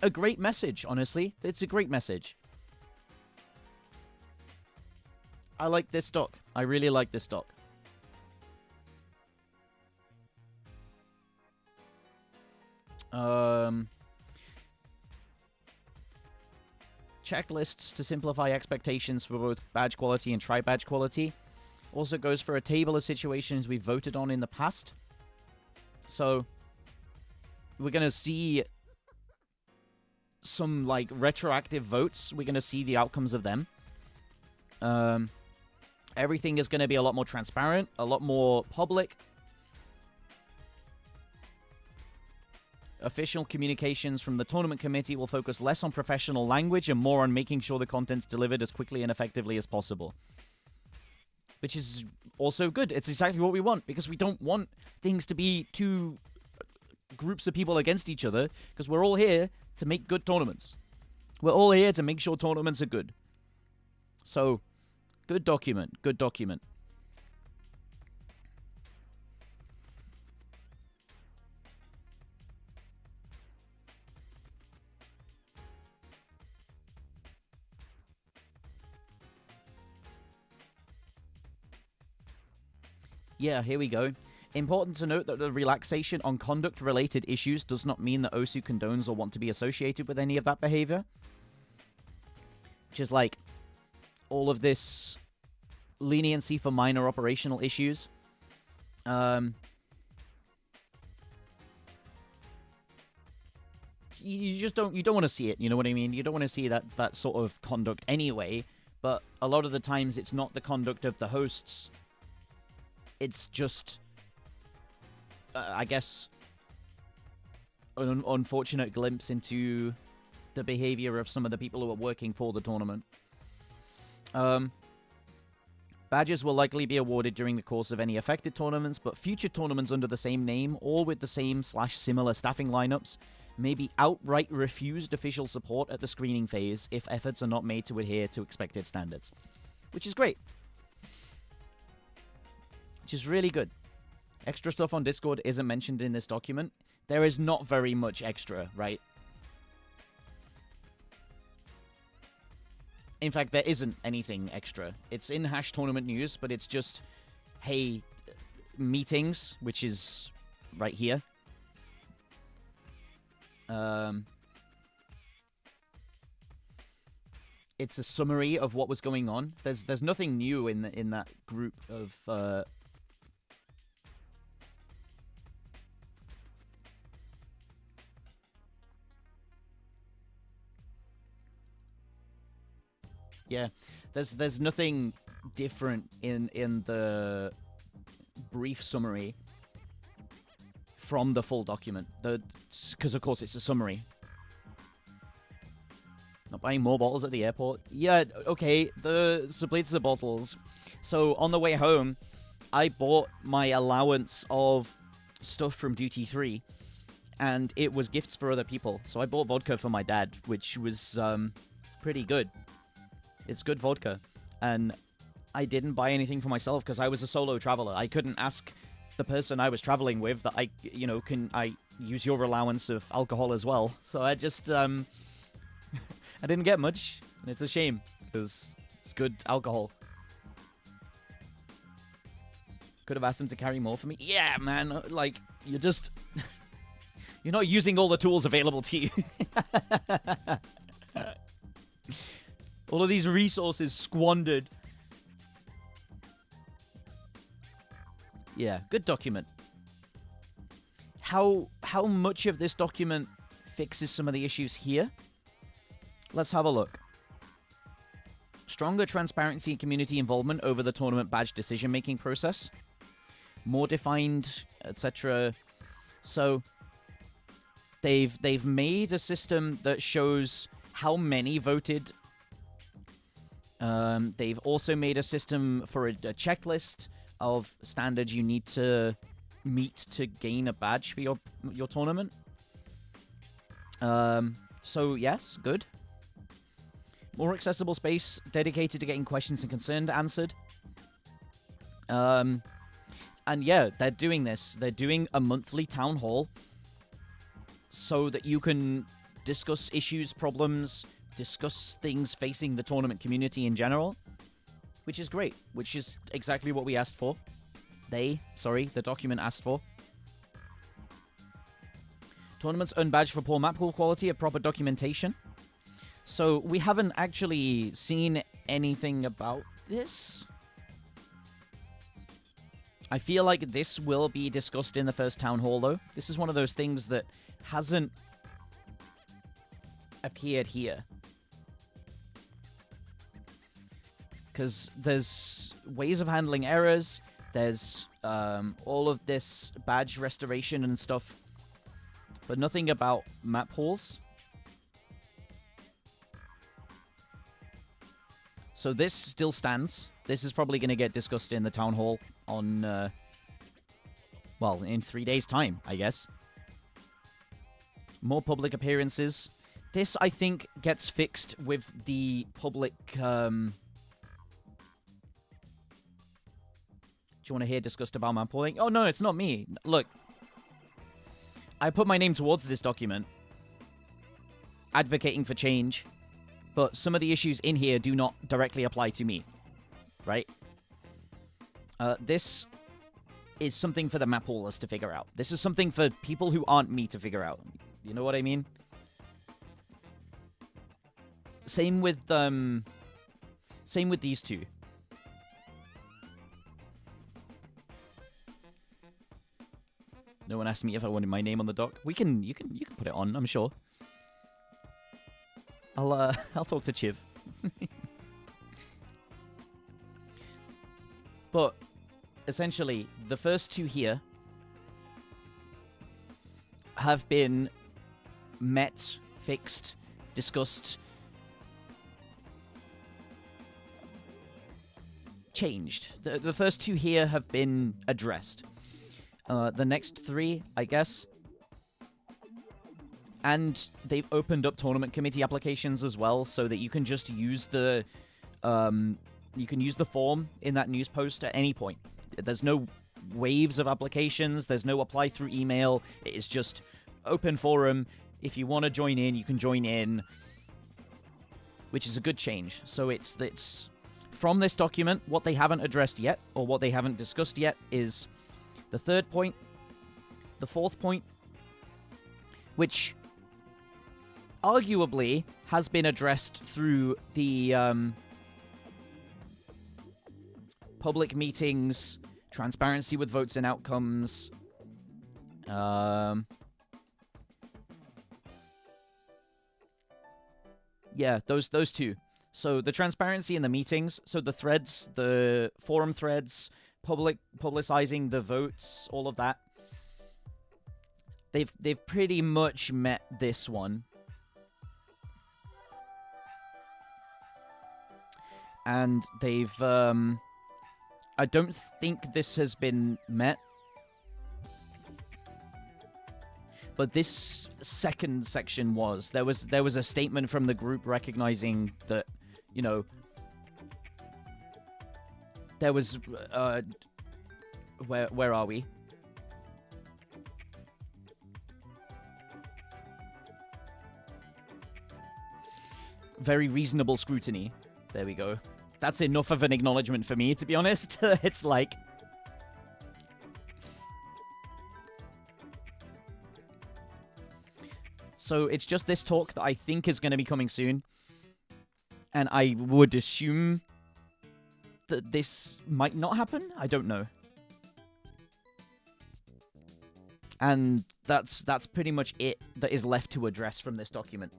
a great message, honestly. It's a great message. I like this doc. I really like this doc. Checklists to simplify expectations for both badge quality and tri-badge quality. Also goes for a table of situations we voted on in the past. So, we're going to see some, like, retroactive votes. We're going to see the outcomes of them. Everything is going to be a lot more transparent, a lot more public. Official communications from the tournament committee will focus less on professional language and more on making sure the content's delivered as quickly and effectively as possible. Which is also good. It's exactly what we want, because we don't want things to be two groups of people against each other, because we're all here to make good tournaments. We're all here to make sure tournaments are good. So, good document. Good document. Yeah, here we go. Important to note that the relaxation on conduct-related issues does not mean that OSU condones or want to be associated with any of that behavior. Which is like all of this leniency for minor operational issues. You just don't want to see it, you know what I mean? You don't want to see that sort of conduct anyway, but a lot of the times it's not the conduct of the hosts. It's just, I guess, an unfortunate glimpse into the behavior of some of the people who are working for the tournament. Badges will likely be awarded during the course of any affected tournaments, but future tournaments under the same name or with the same/similar staffing lineups may be outright refused official support at the screening phase if efforts are not made to adhere to expected standards. Which is great. Which is really good. Extra stuff on Discord isn't mentioned in this document. There is not very much extra, right? In fact, there isn't anything extra. It's in Hash Tournament News, but it's just, hey, meetings, which is right here. It's a summary of what was going on. There's nothing new in that group of yeah, there's nothing different in the brief summary from the full document. Because of course it's a summary. Not buying more bottles at the airport. Yeah, okay, the Suplitzer bottles. So on the way home, I bought my allowance of stuff from duty free, and it was gifts for other people. So I bought vodka for my dad, which was pretty good. It's good vodka. And I didn't buy anything for myself because I was a solo traveler. I couldn't ask the person I was traveling with that can I use your allowance of alcohol as well. So I just, I didn't get much. And it's a shame because it's good alcohol. Could have asked them to carry more for me. Yeah, man. Like, you're just, you're not using all the tools available to you. All of these resources squandered. Yeah, good document. How much of this document fixes some of the issues here? Let's have a look. Stronger transparency and community involvement over the tournament badge decision-making process. more defined, etc. So they've made a system that shows how many voted. They've also made a system for a checklist of standards you need to meet to gain a badge for your tournament. So yes, good. More accessible space dedicated to getting questions and concerns answered. And yeah, they're doing this. They're doing a monthly town hall so that you can discuss issues, problems, discuss things facing the tournament community in general, which is great, which is exactly what we asked for. The document asked for. Tournaments earn badge for poor map pool quality of proper documentation. So we haven't actually seen anything about this. I feel like this will be discussed in the first town hall, though. This is one of those things that hasn't appeared here. Because there's ways of handling errors. There's all of this badge restoration and stuff. But nothing about map pools. So this still stands. This is probably going to get discussed in the town hall on, well, in 3 days' time, I guess. More public appearances. This, I think, gets fixed with the public, Do you want to hear discussed about map pooling? Oh, no, it's not me. Look. I put my name towards this document. Advocating for change. But some of the issues in here do not directly apply to me. Right? This is something for the map poolers to figure out. This is something for people who aren't me to figure out. You know what I mean? Same with these two. No one asked me if I wanted my name on the doc. You can put it on, I'm sure. I'll talk to Chiv. But essentially, the first two here have been met, fixed, discussed, changed. The first two here have been addressed. The next three, I guess. And they've opened up tournament committee applications as well, so that you can just use the form in that news post at any point. There's no waves of applications. There's no apply through email. It is just open forum. If you want to join in, you can join in, which is a good change. So it's from this document. What they haven't addressed yet, or what they haven't discussed yet, is the third point, the fourth point, which arguably has been addressed through the public meetings, transparency with votes and outcomes. Yeah, those two. So the transparency in the meetings, so the threads, the forum threads, publicizing the votes, all of that. They've pretty much met this one. And they've I don't think this has been met. But this second section was. There was a statement from the group recognizing that, you know, there was where are we? Very reasonable scrutiny. There we go. That's enough of an acknowledgement for me, to be honest. It's like... So it's just this talk that I think is going to be coming soon. And I would assume that this might not happen. I don't know. And that's pretty much it that is left to address from this document.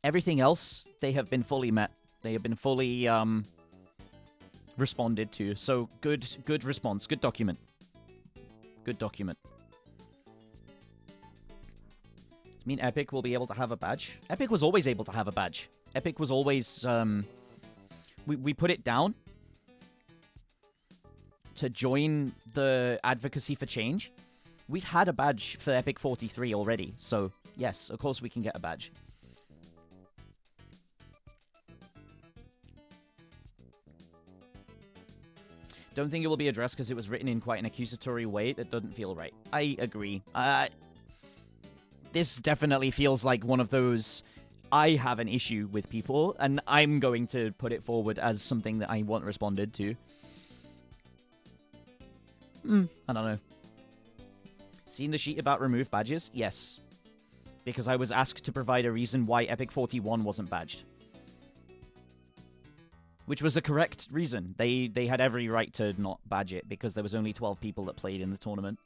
Everything else, they have been fully met. They have been fully responded to. So good response, good document. Good document. I mean, Epic will be able to have a badge. Epic was always able to have a badge. Epic was always, we put it down to join the advocacy for change. We've had a badge for Epic 43 already, so yes, of course we can get a badge. Don't think it will be addressed because it was written in quite an accusatory way. It doesn't feel right. I agree. This definitely feels like one of those, I have an issue with people, and I'm going to put it forward as something that I want responded to. I don't know. Seen the sheet about removed badges? Yes. Because I was asked to provide a reason why Epic 41 wasn't badged. Which was the correct reason. They had every right to not badge it because there was only 12 people that played in the tournament.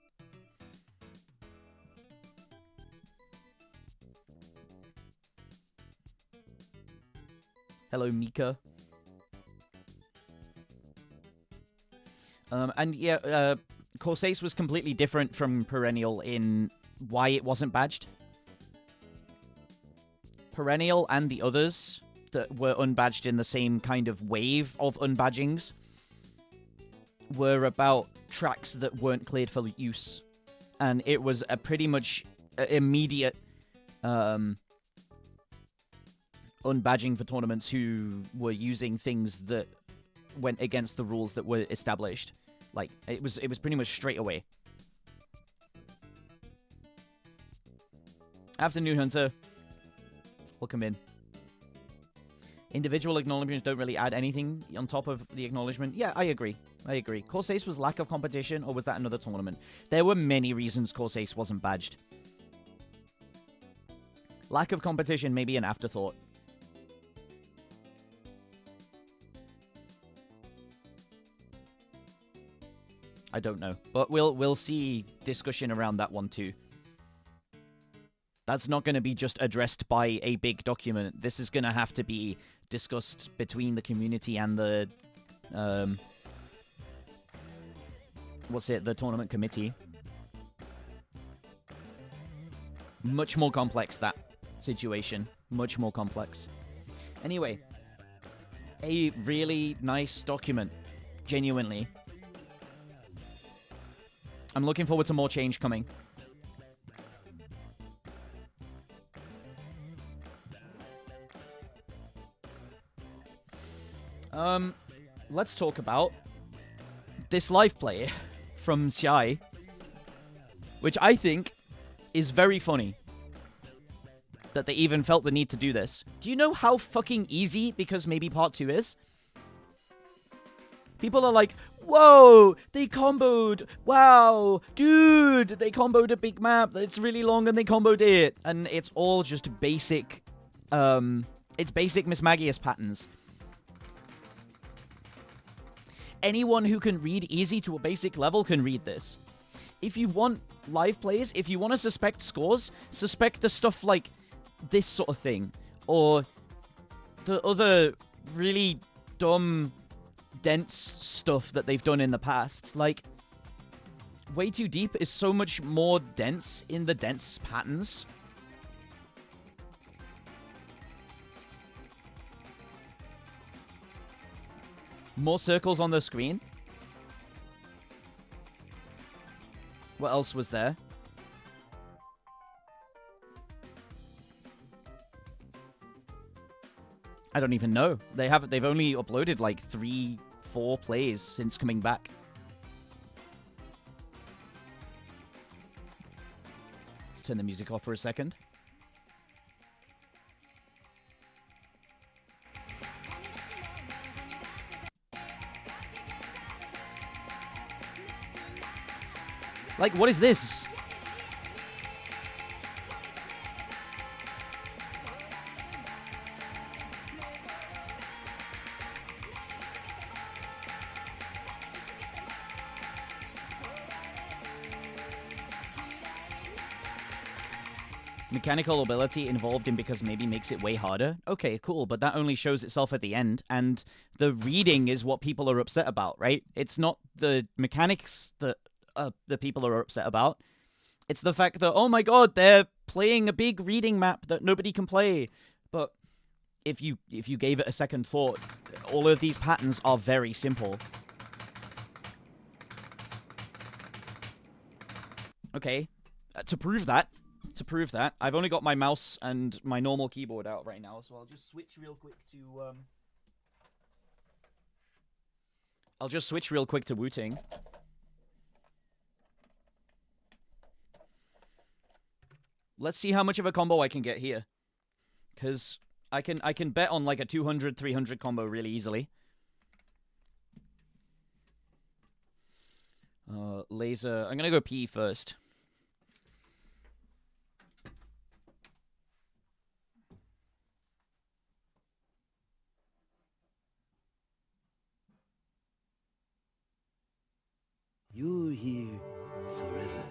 Hello, Mika. And yeah, Corsace was completely different from Perennial in why it wasn't badged. Perennial and the others that were unbadged in the same kind of wave of unbadgings were about tracks that weren't cleared for use. And it was a pretty much immediate unbadging for tournaments who were using things that went against the rules that were established. Like, it was pretty much straight away. Afternoon, Hunter. Welcome in. Individual acknowledgements don't really add anything on top of the acknowledgement. Yeah, I agree. I agree. Corsace was lack of competition, or was that another tournament? There were many reasons Corsace wasn't badged. Lack of competition may be an afterthought. I don't know, but we'll see discussion around that one too. That's not going to be just addressed by a big document. This is going to have to be discussed between the community and the the tournament committee. Much more complex, that situation. Much more complex. Anyway, a really nice document. Genuinely. I'm looking forward to more change coming. Let's talk about this live play from Xiai, which I think is very funny that they even felt the need to do this. Do you know how fucking easy, because maybe part 2 is? People are like, whoa, they comboed. Wow, dude, they comboed a big map. It's really long and they comboed it. And it's all just basic, it's basic Miss Magius patterns. Anyone who can read easy to a basic level can read this. If you want live plays, if you want to suspect scores, suspect the stuff like this sort of thing. Or the other really dumb, dense stuff that they've done in the past. Like, Way Too Deep is so much more dense in the dense patterns. More circles on the screen. What else was there? I don't even know. They've only uploaded like 3-4 plays since coming back. Let's turn the music off for a second. Like, what is this? mechanical ability involved in because maybe makes it way harder. Okay, cool, but that only shows itself at the end, and the reading is what people are upset about, right? It's not the mechanics that the people are upset about. It's the fact that, oh my god, they're playing a big reading map that nobody can play. But if you gave it a second thought, all of these patterns are very simple. Okay, to prove that, I've only got my mouse and my normal keyboard out right now, so I'll just switch real quick to Wu-Tang. Let's see how much of a combo I can get here, because I can bet on like a 200, 300 combo really easily. Laser. I'm gonna go P first. You're here forever.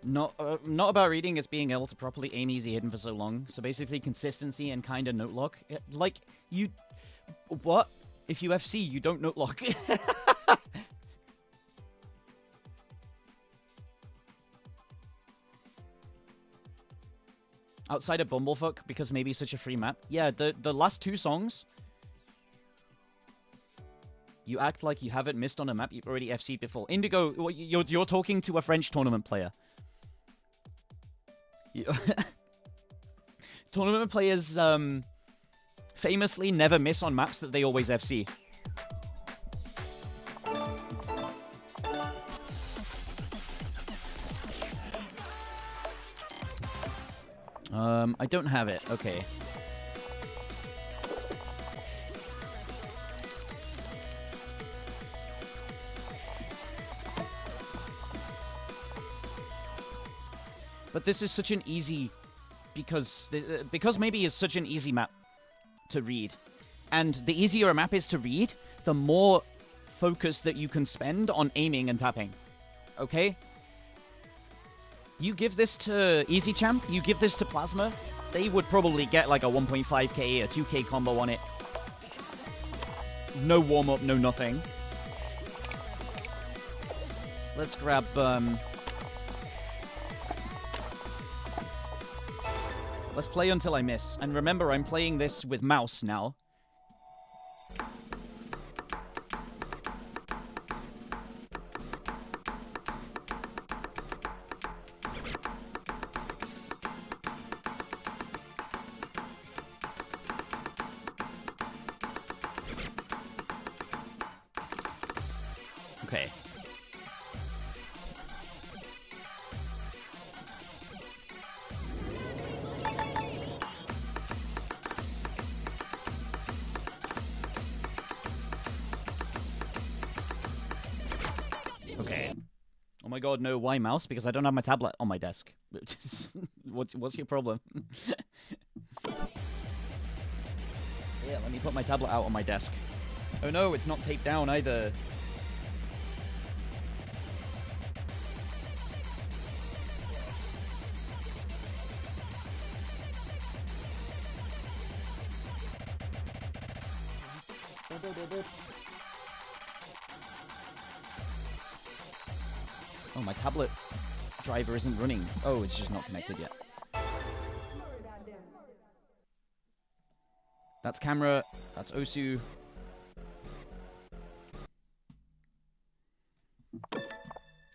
Not about reading, it's being able to properly aim easy hidden for so long. So basically consistency and kind of note lock. Like, you... What? If you FC, you don't note lock. Outside of Bumblefuck, because maybe such a free map. Yeah, the last two songs... You act like you haven't missed on a map you've already FC'd before. Indigo, you're talking to a French tournament player. Tournament players famously never miss on maps that they always FC. I don't have it. Okay. But this is such an easy... Because maybe it's such an easy map to read. And the easier a map is to read, the more focus that you can spend on aiming and tapping. Okay? You give this to Easy Champ, you give this to Plasma, they would probably get like a 1.5k, a 2k combo on it. No warm-up, no nothing. Let's grab... Let's play until I miss. And remember, I'm playing this with mouse now. Okay. Oh my god, no, why mouse? Because I don't have my tablet on my desk. What's your problem? Yeah, let me put my tablet out on my desk. Oh no, it's not taped down either. Oh, my tablet driver isn't running. Oh, it's just not connected yet. That's camera. That's Osu.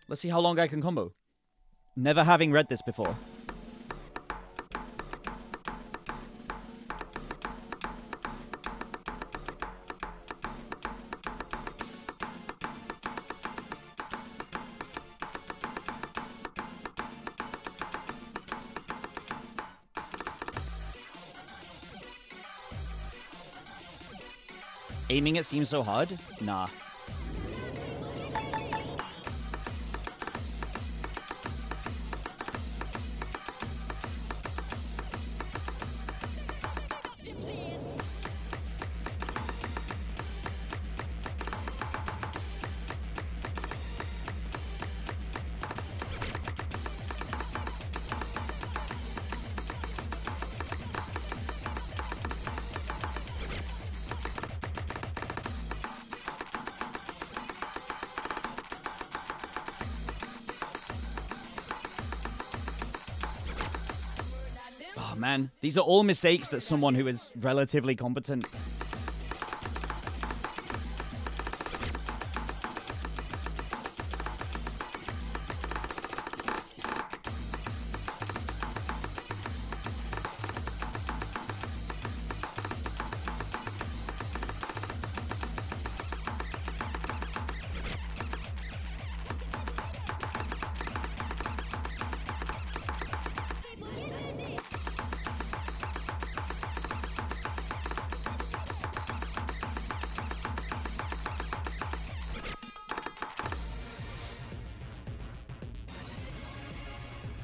Let's see how long I can combo. Never having read this before. Aiming it seems so hard? Nah. Oh, man. These are all mistakes that someone who is relatively competent...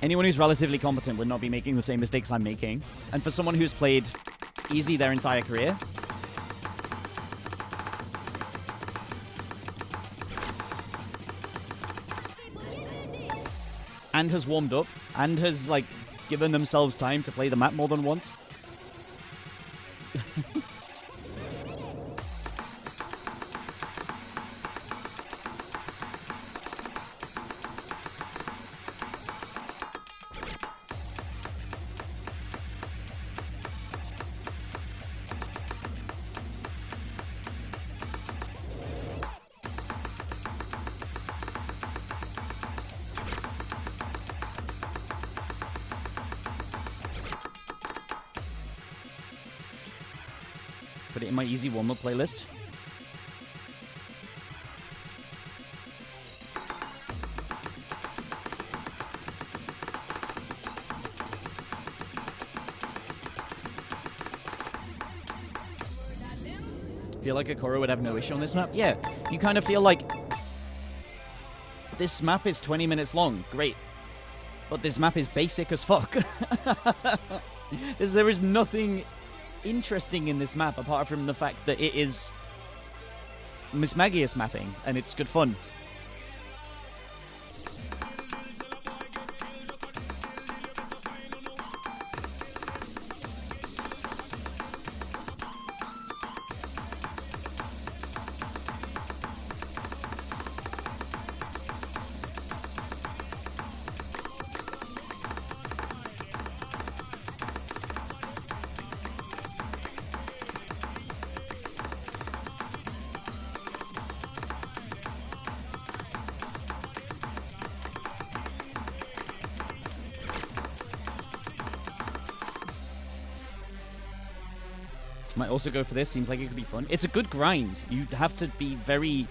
Anyone who's relatively competent would not be making the same mistakes I'm making. And for someone who's played easy their entire career... and has warmed up, and has, like, given themselves time to play the map more than once... Put it in my easy warm-up playlist. Feel like Akora would have no issue on this map? Yeah, you kind of feel like this map is 20 minutes long. Great. But this map is basic as fuck. There is nothing interesting in this map apart from the fact that it is Miss Magius mapping and it's good fun. Might also go for this. Seems like it could be fun. It's a good grind. You have to be very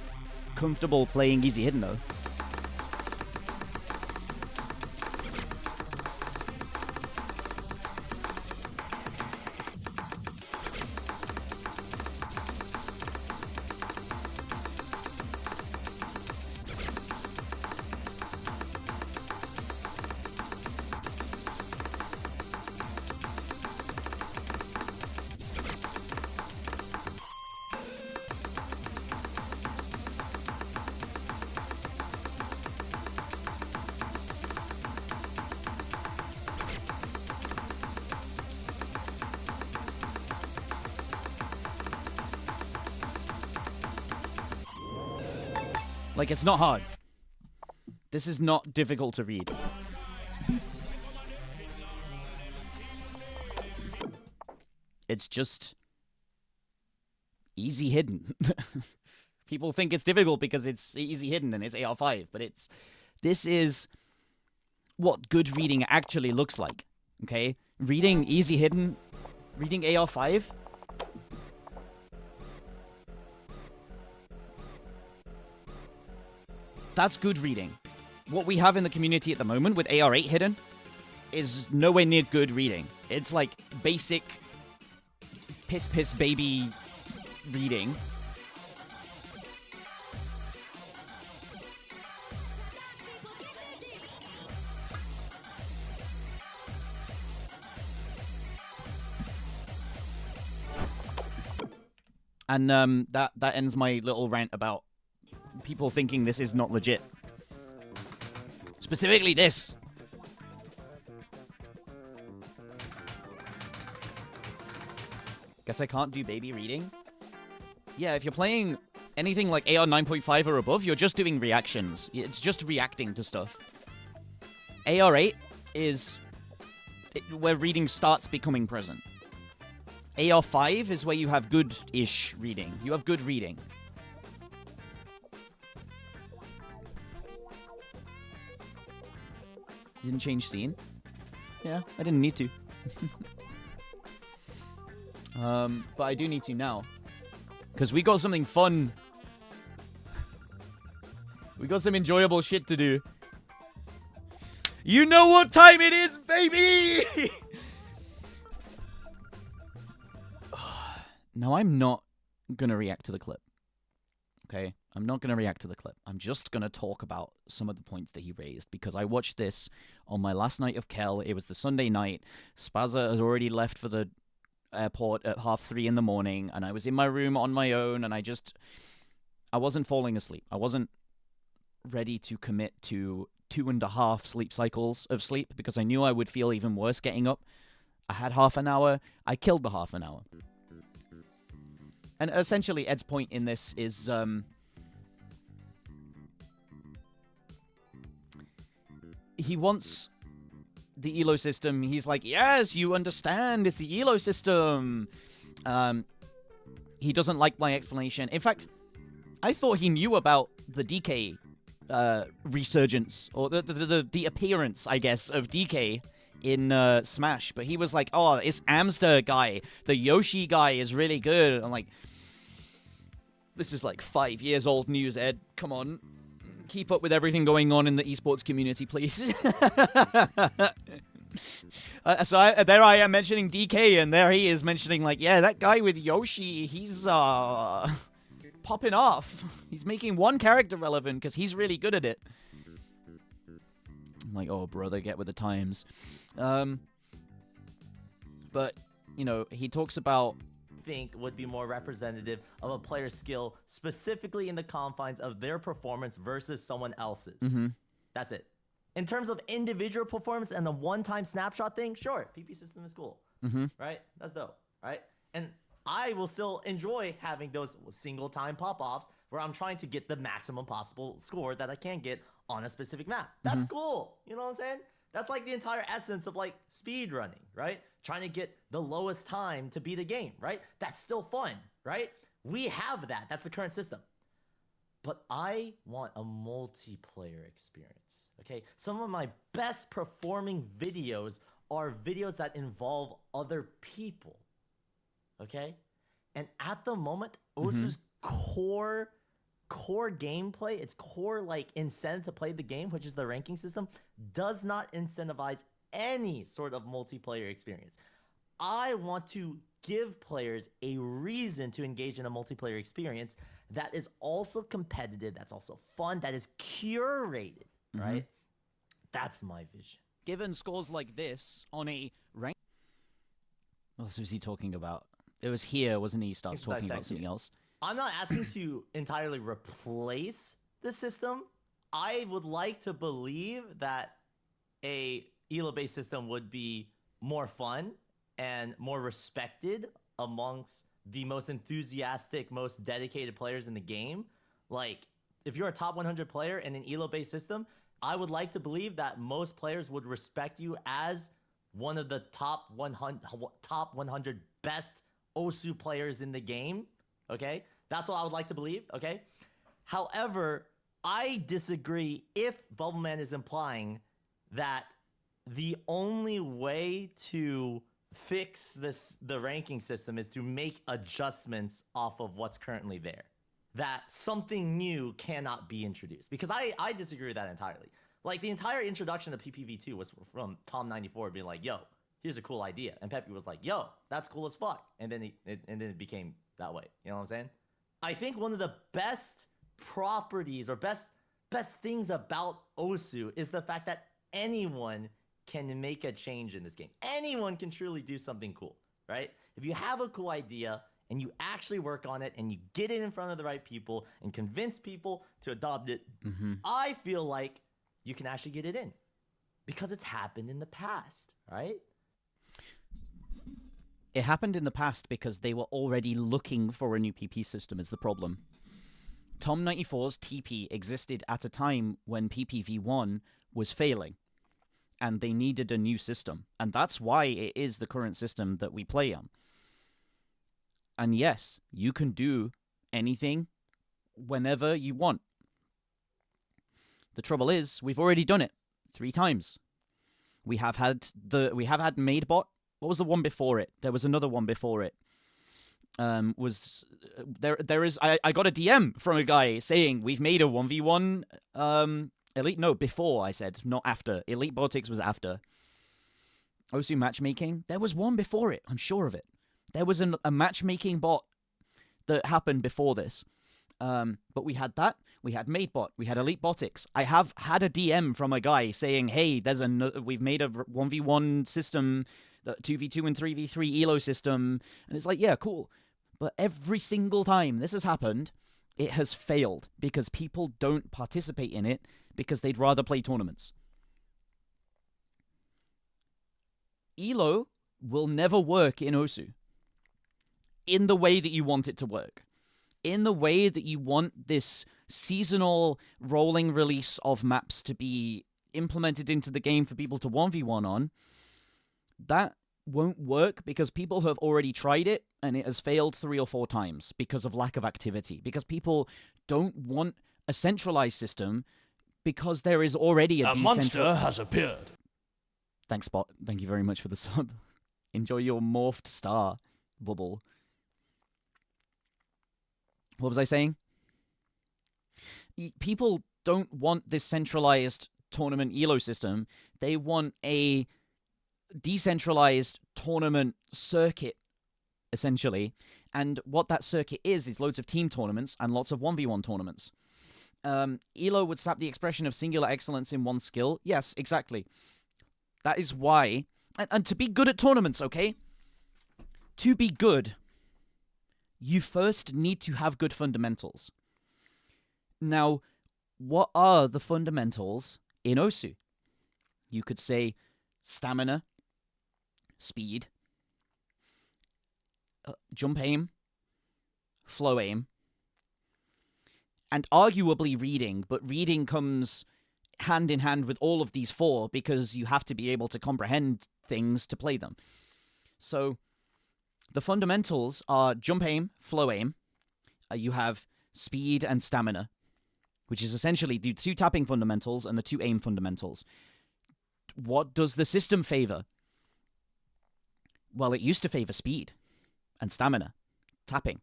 comfortable playing easy hidden, though. Like, it's not hard. This is not difficult to read. It's just easy hidden. People think it's difficult because it's easy hidden and it's AR5, but this is what good reading actually looks like. Okay? Reading easy hidden, reading AR5. That's good reading. What we have in the community at the moment with AR8 hidden is nowhere near good reading. It's like basic piss baby reading. And that ends my little rant about people thinking this is not legit. Specifically this. Guess I can't do baby reading? Yeah, if you're playing anything like AR 9.5 or above, you're just doing reactions. It's just reacting to stuff. AR 8 is where reading starts becoming present. AR 5 is where you have good-ish reading. You have good reading. Didn't change scene? Yeah, I didn't need to. But I do need to now. Because we got something fun. We got some enjoyable shit to do. You know what time it is, baby! Now, I'm not gonna react to the clip. Okay? I'm not gonna react to the clip. I'm just gonna talk about some of the points that he raised, because I watched this on my last night of Kel. It was the Sunday night. Spaza has already left for the airport at 3:30 in the morning, and I was in my room on my own, and I wasn't falling asleep. I wasn't ready to commit to 2.5 sleep cycles of sleep, because I knew I would feel even worse getting up. I had half an hour. I killed the half an hour. And essentially, Ed's point in this is, he wants the ELO system. He's like, yes, you understand, it's the ELO system. He doesn't like my explanation. In fact, I thought he knew about the DK resurgence, or the appearance, I guess, of DK in Smash. But he was like, oh, it's Amster guy. The Yoshi guy is really good. I'm like, this is like 5 years old news, Ed. Come on. Keep up with everything going on in the esports community, please. There I am mentioning DK, and there he is mentioning, like, yeah, that guy with Yoshi, he's popping off. He's making one character relevant because he's really good at it. I'm like, oh, brother, get with the times. But, you know, he talks about... think would be more representative of a player's skill, specifically in the confines of their performance versus someone else's. That's it. In terms of individual performance and the one-time snapshot thing, sure, PP system is cool, right? That's dope, right? And I will still enjoy having those single-time pop-offs where I'm trying to get the maximum possible score that I can get on a specific map. That's cool. You know what I'm saying? That's like the entire essence of like speed running, right? Trying to get the lowest time to beat a game, right? That's still fun, right? We have that. That's the current system. But I want a multiplayer experience, okay? Some of my best performing videos are videos that involve other people, okay? And at the moment, Osu's core gameplay, its core like incentive to play the game, which is the ranking system, does not incentivize any sort of multiplayer experience. I want to give players a reason to engage in a multiplayer experience that is also competitive, that's also fun, that is curated, right? That's my vision. Given scores like this on a rank... What else was he talking about? It was here, wasn't he? He starts talking about something else. I'm not asking to entirely replace the system. I would like to believe that a ELO-based system would be more fun and more respected amongst the most enthusiastic, most dedicated players in the game. Like, if you're a top 100 player in an elo-based system, I would like to believe that most players would respect you as one of the top 100 best Osu players in the game. Okay, that's what I would like to believe. Okay, however, I disagree if Bubbleman is implying that the only way to fix the ranking system is to make adjustments off of what's currently there. That something new cannot be introduced. Because I disagree with that entirely. Like, the entire introduction to PPV2 was from Tom94 being like, yo, here's a cool idea. And Peppy was like, yo, that's cool as fuck. And then it became that way. You know what I'm saying? I think one of the best properties or best things about Osu is the fact that anyone can make a change in this game. Anyone can truly do something cool, right? If you have a cool idea and you actually work on it and you get it in front of the right people and convince people to adopt it, I feel like you can actually get it in because it's happened in the past, right? It happened in the past because they were already looking for a new PP system is the problem. Tom94's TP existed at a time when PPV1 was failing, and they needed a new system. And that's why it is the current system that we play on. And yes, you can do anything whenever you want. The trouble is, we've already done it 3 times. We have had MadeBot. What was the one before it? There was another one before it. I got a DM from a guy saying we've made a 1v1 Elite. No, before I said, not after. Elite Baltics was after. Osu matchmaking. There was one before it. I'm sure of it. There was a matchmaking bot that happened before this. But we had that. We had MadeBot. We had Elite Baltics. I have had a DM from a guy saying, hey, we've made a 1v1 system, 2v2 and 3v3 elo system. And it's like, yeah, cool. But every single time this has happened, it has failed because people don't participate in it because they'd rather play tournaments. Elo will never work in Osu in the way that you want it to work. In the way that you want this seasonal rolling release of maps to be implemented into the game for people to 1v1 on, that won't work because people have already tried it and it has failed 3 or 4 times because of lack of activity. Because people don't want a centralized system because there is already a monster has appeared. Thanks, Spot. Thank you very much for the sub. Enjoy your morphed star, Bubble. What was I saying? People don't want this centralized tournament elo system. They want a decentralized tournament circuit, essentially. And what that circuit is loads of team tournaments and lots of 1v1 tournaments. Elo would sap the expression of singular excellence in one skill. Yes, exactly. That is why... And to be good at tournaments, okay? To be good, you first need to have good fundamentals. Now, what are the fundamentals in Osu? You could say stamina, speed, jump aim, flow aim, and arguably reading, but reading comes hand in hand with all of these 4 because you have to be able to comprehend things to play them. So the fundamentals are jump aim, flow aim. You have speed and stamina, which is essentially the 2 tapping fundamentals and the 2 aim fundamentals. What does the system favor? Well, it used to favor speed and stamina, tapping.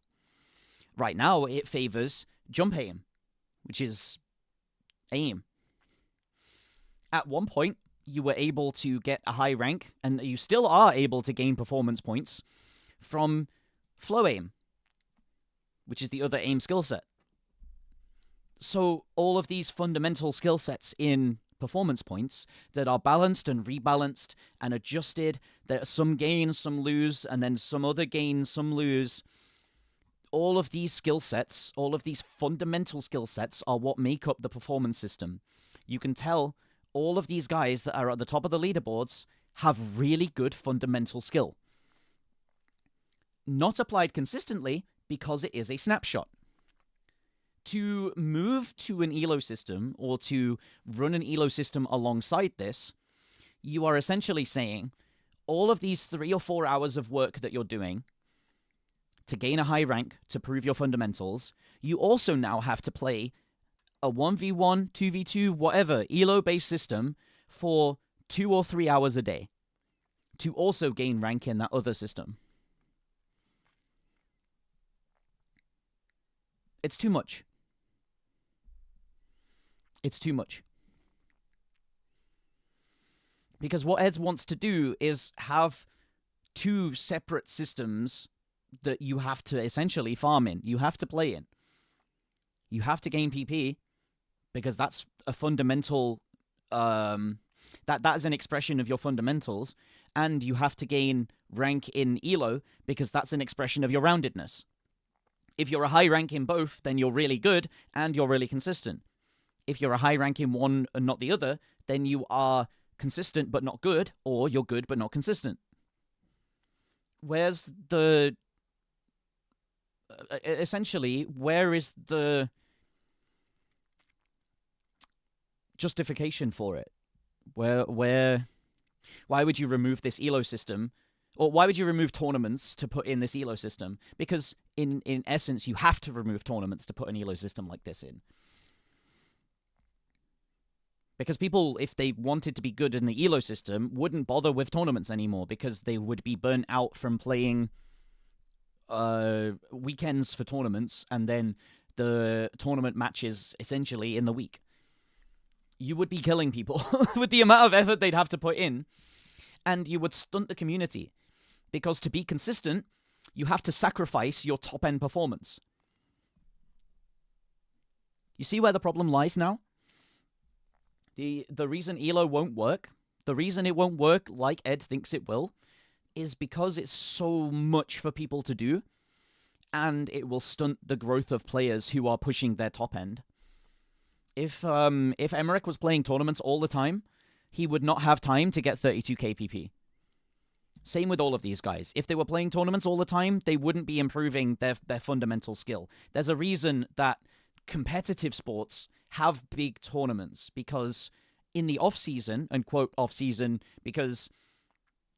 Right now, it favors jump aim, which is aim. At one point, you were able to get a high rank, and you still are able to gain performance points from flow aim, which is the other aim skill set. So all of these fundamental skill sets in performance points that are balanced and rebalanced and adjusted, there are some gain, some lose, and then some other gain, some lose. All of these skill sets, all of these fundamental skill sets are what make up the performance system. You can tell all of these guys that are at the top of the leaderboards have really good fundamental skill. Not applied consistently because it is a snapshot. To move to an elo system or to run an elo system alongside this, you are essentially saying all of these 3 or 4 hours of work that you're doing to gain a high rank, to prove your fundamentals, you also now have to play a 1v1, 2v2, whatever, elo-based system for 2 or 3 hours a day to also gain rank in that other system. It's too much. It's too much. Because what Eds wants to do is have 2 separate systems that you have to essentially farm in. You have to play in. You have to gain PP because that's a fundamental... that is an expression of your fundamentals. And you have to gain rank in Elo because that's an expression of your roundedness. If you're a high rank in both, then you're really good and you're really consistent. If you're a high rank in one and not the other, then you are consistent but not good, or you're good but not consistent. Where's the... essentially, where is the justification for it? Where... Why would you remove this elo system? Or why would you remove tournaments to put in this elo system? Because in essence, you have to remove tournaments to put an elo system like this in. Because people, if they wanted to be good in the elo system, wouldn't bother with tournaments anymore because they would be burnt out from playing weekends for tournaments and then the tournament matches essentially in the week. You would be killing people with the amount of effort they'd have to put in, and you would stunt the community. Because to be consistent, you have to sacrifice your top-end performance. You see where the problem lies now? The reason elo won't work, the reason it won't work like Ed thinks it will, is because it's so much for people to do, and it will stunt the growth of players who are pushing their top end. If Emmerich was playing tournaments all the time, he would not have time to get 32 KPP. Same with all of these guys. If they were playing tournaments all the time, they wouldn't be improving their fundamental skill. There's a reason that competitive sports have big tournaments, because in the off-season, and quote off-season because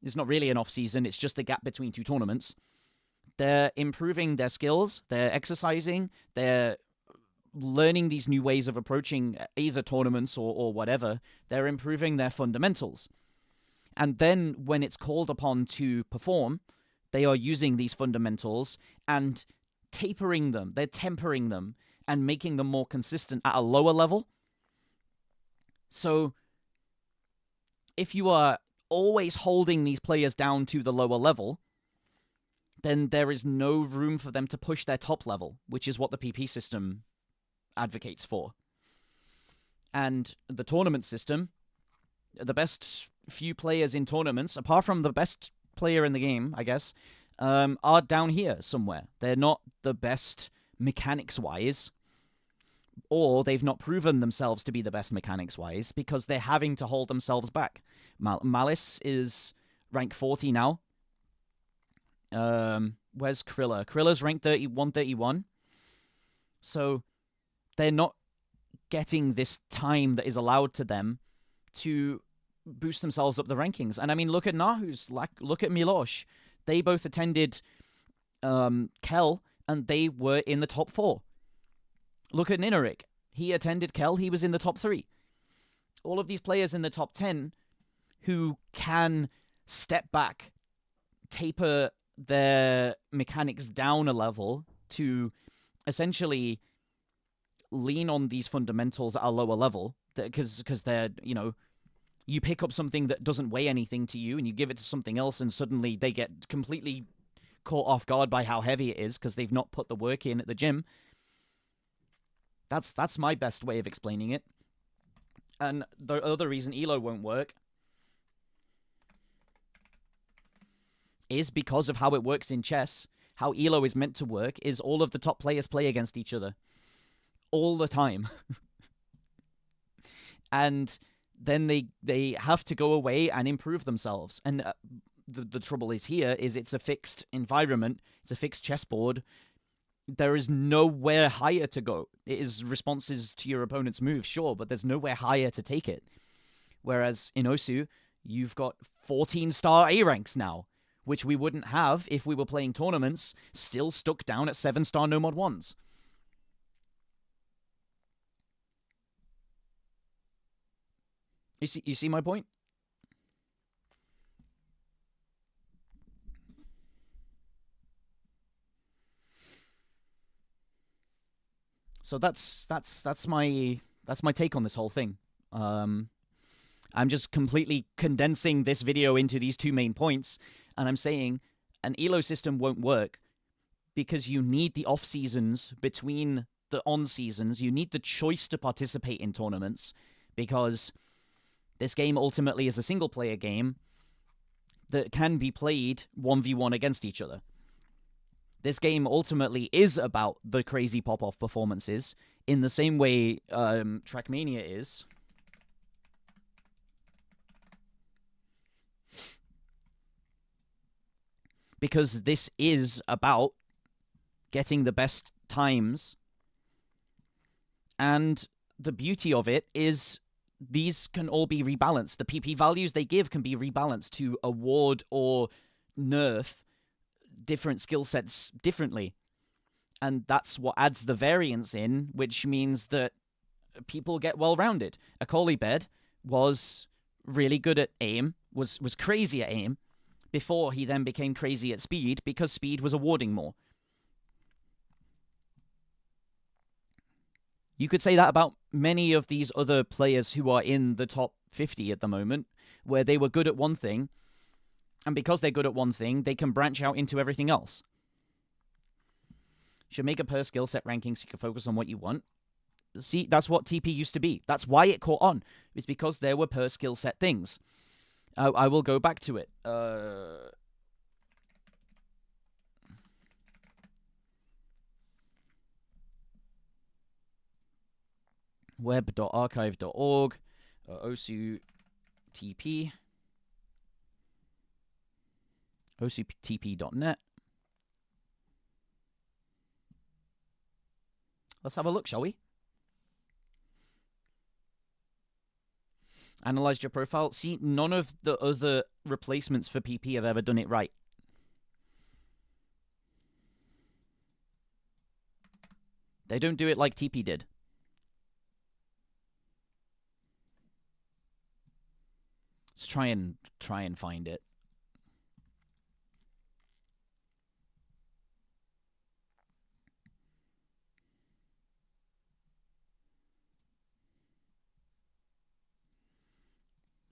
it's not really an off-season, it's just the gap between 2 tournaments, they're improving their skills, they're exercising, they're learning these new ways of approaching either tournaments or whatever. They're improving their fundamentals. And then when it's called upon to perform, they are using these fundamentals and tapering them. They're tempering them and making them more consistent at a lower level. So if you are always holding these players down to the lower level, then there is no room for them to push their top level, which is what the PP system advocates for. And the tournament system, the best few players in tournaments, apart from the best player in the game, I guess, are down here somewhere. They're not the best mechanics-wise, or they've not proven themselves to be the best mechanics-wise because they're having to hold themselves back. Malice is rank 40 now. Where's Krilla? Krilla's rank 131. So they're not getting this time that is allowed to them to boost themselves up the rankings. And I mean, look at Nahus, look at Milosh. They both attended Kel, and they were in the top 4. Look at Ninarik. He attended Kel, he was in the top 3. All of these players in the top 10 who can step back, taper their mechanics down a level to essentially lean on these fundamentals at a lower level, because they're, you know, you pick up something that doesn't weigh anything to you and you give it to something else and suddenly they get completely caught off guard by how heavy it is because they've not put the work in at the gym. That's my best way of explaining it. And the other reason Elo won't work is because of how it works in chess. How Elo is meant to work is all of the top players play against each other. All the time. And then they have to go away and improve themselves. And the trouble is here is it's a fixed environment. It's a fixed chessboard. there is nowhere higher to go. It is responses to your opponent's move, sure, but there's nowhere higher to take it. Whereas in Osu, you've got 14-star A ranks now, which we wouldn't have if we were playing tournaments, still stuck down at 7-star no mod 1s. You see my point? So that's my take on this whole thing. I'm just completely condensing this video into these two main points, and I'm saying an elo system won't work because you need the off seasons between the on seasons. You need the choice to participate in tournaments, because this game ultimately is a single player game that can be played 1v1 against each other. This game ultimately is about the crazy pop-off performances in the same way Trackmania is. Because this is about getting the best times. And the beauty of it is these can all be rebalanced. The PP values they give can be rebalanced to award or nerf different skill sets differently. And that's what adds the variance in, which means that people get well-rounded. Akoli Bed was really good at aim, was crazy at aim, before he then became crazy at speed, because speed was awarding more. You could say that about many of these other players who are in the top 50 at the moment, where they were good at one thing, and because they're good at one thing, they can branch out into everything else. You should make a per skill set ranking so you can focus on what you want. See, that's what TP used to be. That's why it caught on. It's because there were per skill set things. I will go back to it. Web.archive.org, Osu TP, osutp.net. Let's have a look, shall we? Analyzed your profile. See, none of the other replacements for PP have ever done it right. They don't do it like TP did. Let's try and find it.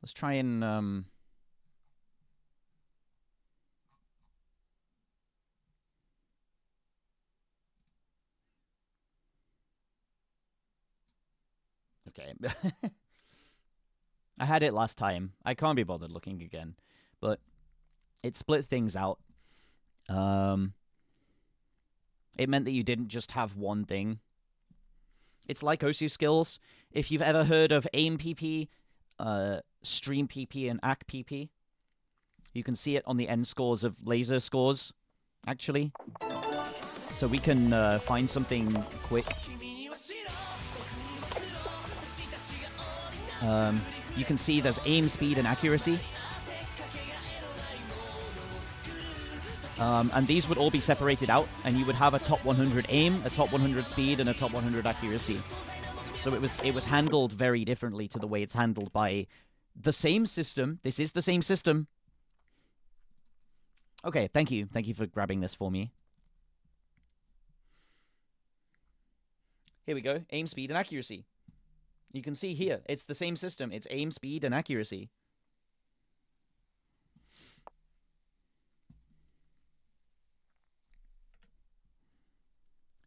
Let's try and okay. I had it last time. I can't be bothered looking again, but it split things out. It meant that you didn't just have one thing. It's like Osu skills. If you've ever heard of aim PP, stream PP, and AC PP, you can see it on the end scores of laser scores, actually. So we can find something quick. You can see there's aim, speed, and accuracy. And these would all be separated out, and you would have a top 100 aim, a top 100 speed, and a top 100 accuracy. So it was handled very differently to the way it's handled by the same system. This is the same system. Okay, thank you. Thank you for grabbing this for me. Here we go. Aim, speed, and accuracy. You can see here, it's the same system. It's aim, speed, and accuracy.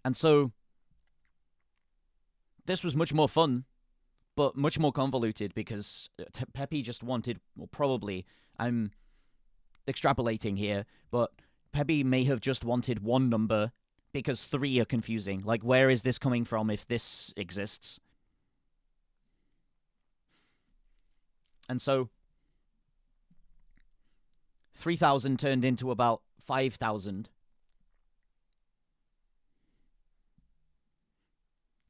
And so, this was much more fun, but much more convoluted, because Peppy just wanted, well, probably, I'm extrapolating here, but Peppy may have just wanted one number, because 3 are confusing. Like, where is this coming from if this exists? And so, 3,000 turned into about 5,000.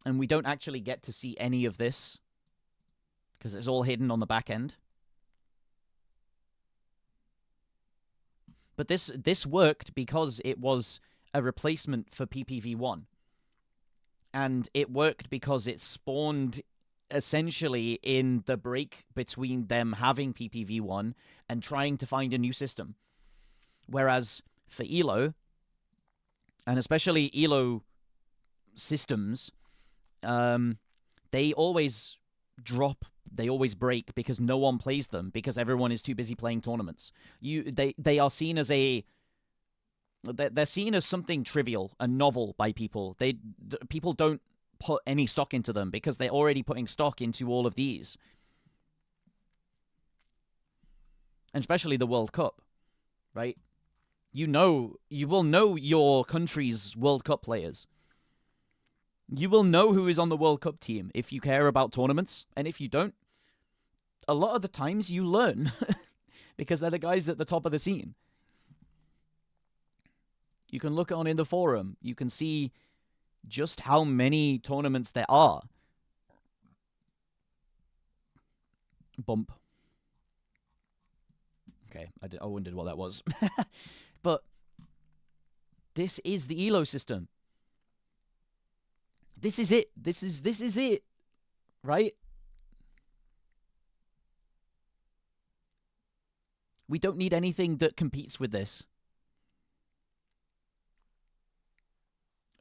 And we don't actually get to see any of this because it's all hidden on the back end. But this worked because it was a replacement for PPV1. And it worked because it spawned essentially in the break between them having PPV1 and trying to find a new system. Whereas for ELO, and especially ELO systems, they always drop, they always break because no one plays them because everyone is too busy playing tournaments. They are seen as they're seen as something trivial and novel by people. People don't put any stock into them because they're already putting stock into all of these. And especially the World Cup, right? You will know your country's World Cup players. You will know who is on the World Cup team if you care about tournaments. And if you don't, a lot of the times you learn because they're the guys at the top of the scene. You can look on in the forum. You can see just how many tournaments there are. Bump. Okay, I wondered what that was. But this is the ELO system. This is it. This is it. Right? We don't need anything that competes with this.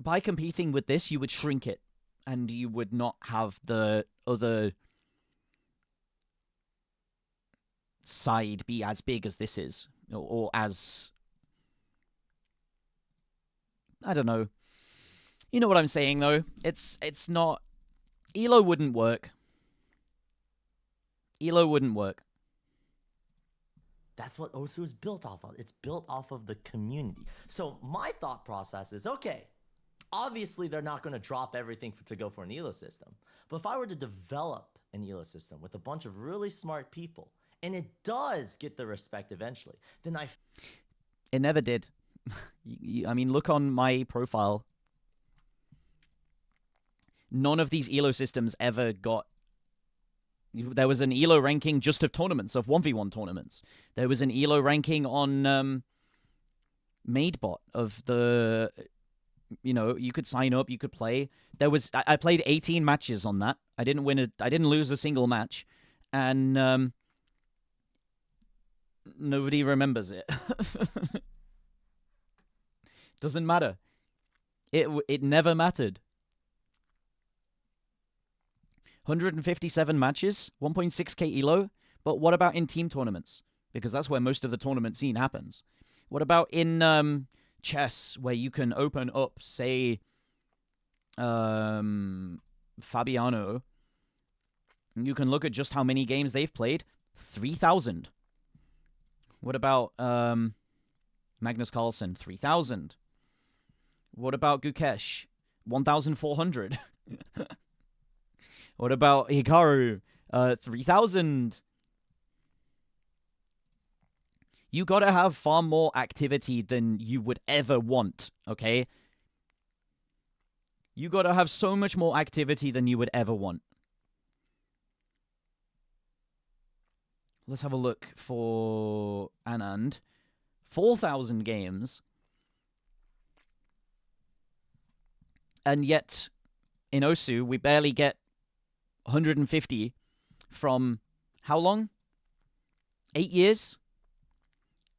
By competing with this, you would shrink it. And you would not have the other side be as big as this is. Or as... I don't know. You know what I'm saying, though? It's not... ELO wouldn't work. ELO wouldn't work. That's what Osu is built off of. It's built off of the community. So my thought process is, okay, obviously they're not going to drop everything to go for an ELO system. But if I were to develop an ELO system with a bunch of really smart people, and it does get the respect eventually, then It never did. I mean, look on my profile. None of these ELO systems ever got... There was an ELO ranking just of tournaments, of 1v1 tournaments. There was an ELO ranking on MadeBot of the... You know, you could sign up, you could play. There was... I played 18 matches on that. I didn't lose a single match. And nobody remembers it. Doesn't matter. It never mattered. 157 matches, 1.6k elo, but what about in team tournaments? Because that's where most of the tournament scene happens. What about in chess, where you can open up, say, Fabiano, and you can look at just how many games they've played? 3,000. What about Magnus Carlsen? 3,000. What about Gukesh? 1,400. What about Hikaru? 3,000. You gotta have far more activity than you would ever want, okay? You gotta have so much more activity than you would ever want. Let's have a look for Anand. 4,000 games. And yet, in Osu, we barely get 150 from how long? 8 years?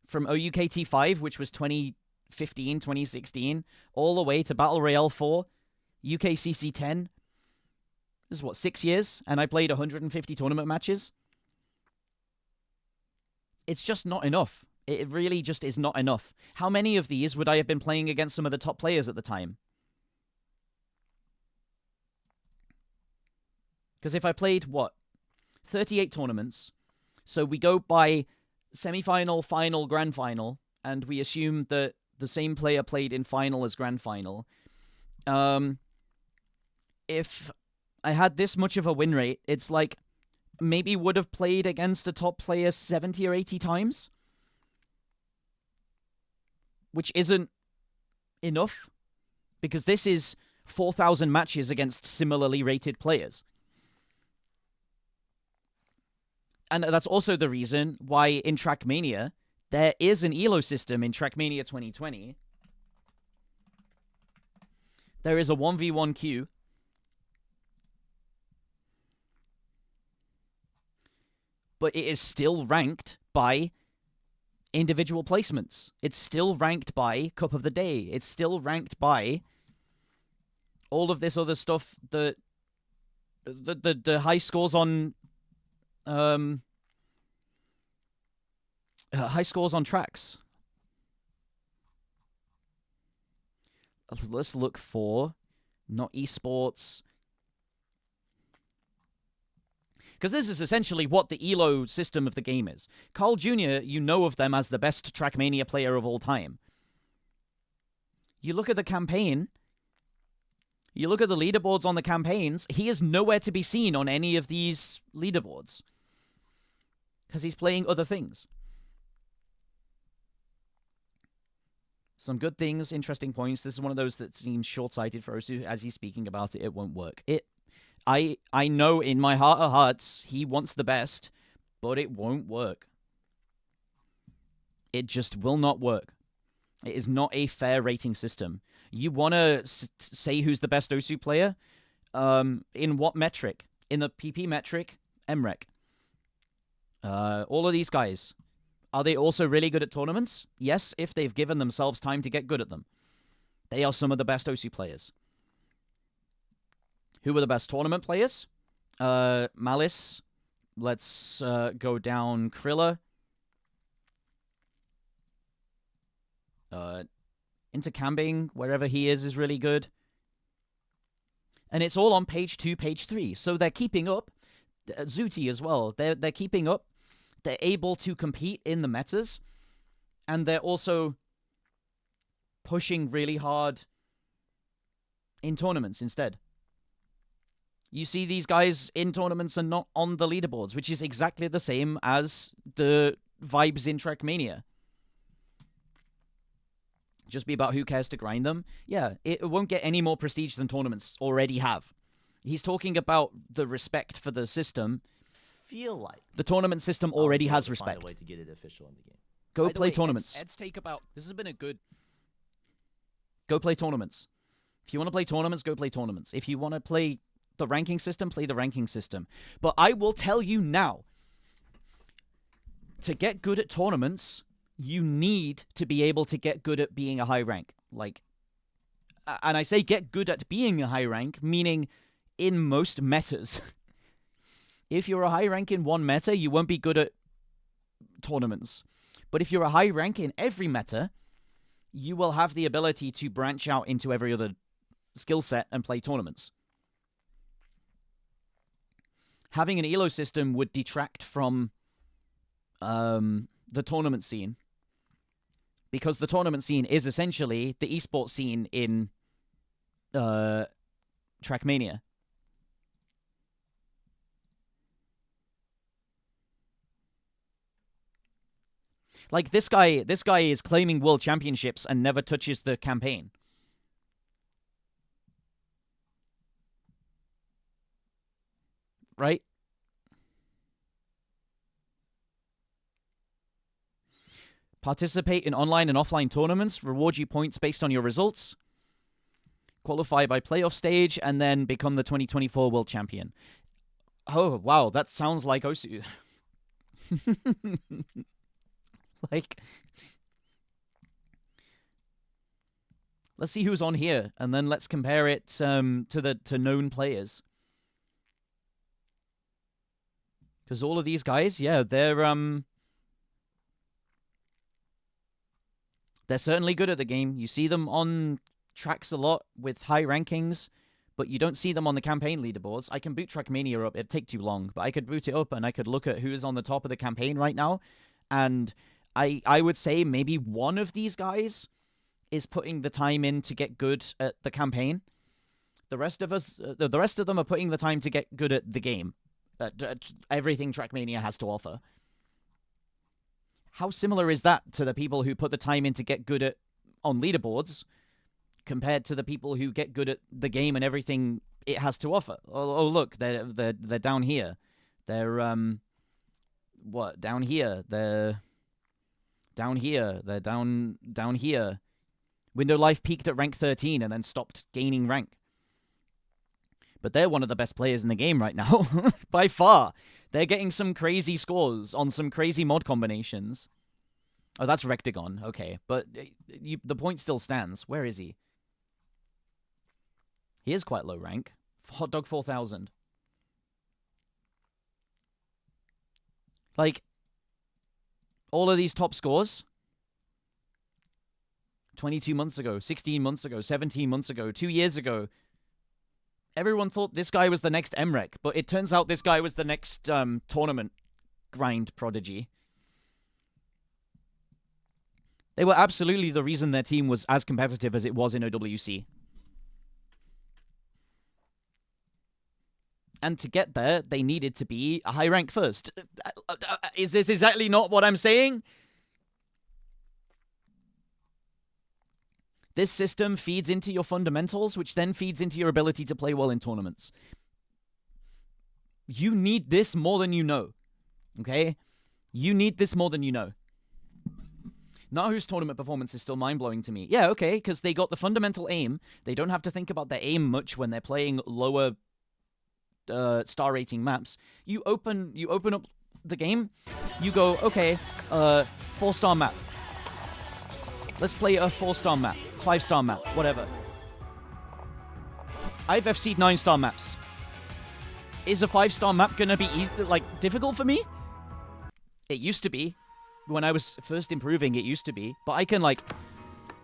From OUKT5, which was 2015, 2016, all the way to Battle Royale 4, UKCC 10. This is what, 6 years? And I played 150 tournament matches? It's just not enough. It really just is not enough. How many of these would I have been playing against some of the top players at the time? Because if I played, 38 tournaments, so we go by semi-final, final, grand final, and we assume that the same player played in final as grand final. If I had this much of a win rate, it's like maybe would have played against a top player 70 or 80 times, which isn't enough, because this is 4,000 matches against similarly rated players. And that's also the reason why in Trackmania, there is an ELO system in Trackmania 2020. There is a 1v1 queue. But it is still ranked by individual placements. It's still ranked by Cup of the Day. It's still ranked by all of this other stuff that the high scores on high scores on tracks. Let's look for not esports. Because this is essentially what the ELO system of the game is. Carl Jr., you know of them as the best Trackmania player of all time. You look at the campaign, you look at the leaderboards on the campaigns, he is nowhere to be seen on any of these leaderboards. Because he's playing other things. Some good things, interesting points. This is one of those that seems short-sighted for Osu. As he's speaking about it, it won't work. I know in my heart of hearts he wants the best, but it won't work. It just will not work. It is not a fair rating system. You want to say who's the best Osu player? In what metric? In the PP metric, MREC. All of these guys. Are they also really good at tournaments? Yes, if they've given themselves time to get good at them. They are some of the best Osu players. Who were the best tournament players? Malice. Let's go down Krilla. Intercambing, wherever he is really good. And it's all on page 2, page 3. So they're keeping up. Zuti as well. They're keeping up. They're able to compete in the metas. And they're also pushing really hard in tournaments instead. You see these guys in tournaments and not on the leaderboards, which is exactly the same as the vibes in Trackmania. Just be about who cares to grind them. Yeah, it won't get any more prestige than tournaments already have. He's talking about the respect for the system. Feel like the tournament system already has find respect. a way to get it official in the game. Go By the play way, tournaments. Ed's take about... This has been a good... Go play tournaments. If you want to play tournaments, go play tournaments. If you want to play the ranking system, play the ranking system. But I will tell you now, to get good at tournaments, you need to be able to get good at being a high rank. Like, and I say get good at being a high rank, meaning in most metas. If you're a high rank in one meta, you won't be good at tournaments. But if you're a high rank in every meta, you will have the ability to branch out into every other skill set and play tournaments. Having an ELO system would detract from the tournament scene. Because the tournament scene is essentially the esports scene in Trackmania. Like, this guy is claiming world championships and never touches the campaign. Right? Participate in online and offline tournaments, reward you points based on your results, qualify by playoff stage, and then become the 2024 world champion. Oh, wow, that sounds like Osu. Like, let's see who's on here, and then let's compare it to known players. Because all of these guys, yeah, they're certainly good at the game. You see them on tracks a lot with high rankings, but you don't see them on the campaign leaderboards. I can boot Trackmania up. It'd take too long, but I could boot it up and I could look at who's on the top of the campaign right now, and I would say maybe one of these guys is putting the time in to get good at the campaign. The rest of them are putting the time to get good at the game. Everything Trackmania has to offer. How similar is that to the people who put the time in to get good at on leaderboards, compared to the people who get good at the game and everything it has to offer. Oh look, they're down here. They're what? Down here. They're down here. They're down here. Window Life peaked at rank 13 and then stopped gaining rank. But they're one of the best players in the game right now, by far. They're getting some crazy scores on some crazy mod combinations. Oh, that's Rectagon. Okay, but the point still stands. Where is he? He is quite low rank. Hot Dog 4000. Like, all of these top scores 22 months ago, 16 months ago, 17 months ago, 2 years ago. Everyone thought this guy was the next MREC, but it turns out this guy was the next tournament grind prodigy. They were absolutely the reason their team was as competitive as it was in OWC. And to get there, they needed to be a high rank first. Is this exactly not what I'm saying? This system feeds into your fundamentals, which then feeds into your ability to play well in tournaments. You need this more than you know. Okay? You need this more than you know. Nahu's tournament performance is still mind-blowing to me. Yeah, okay, because they got the fundamental aim. They don't have to think about their aim much when they're playing lower star rating maps. You open up the game. You go, okay, 4-star map. Let's play a 4-star map. 5-star map, whatever. I've FC'd 9-star maps. Is a 5-star map gonna be difficult for me? It used to be. When I was first improving, it used to be. But I can,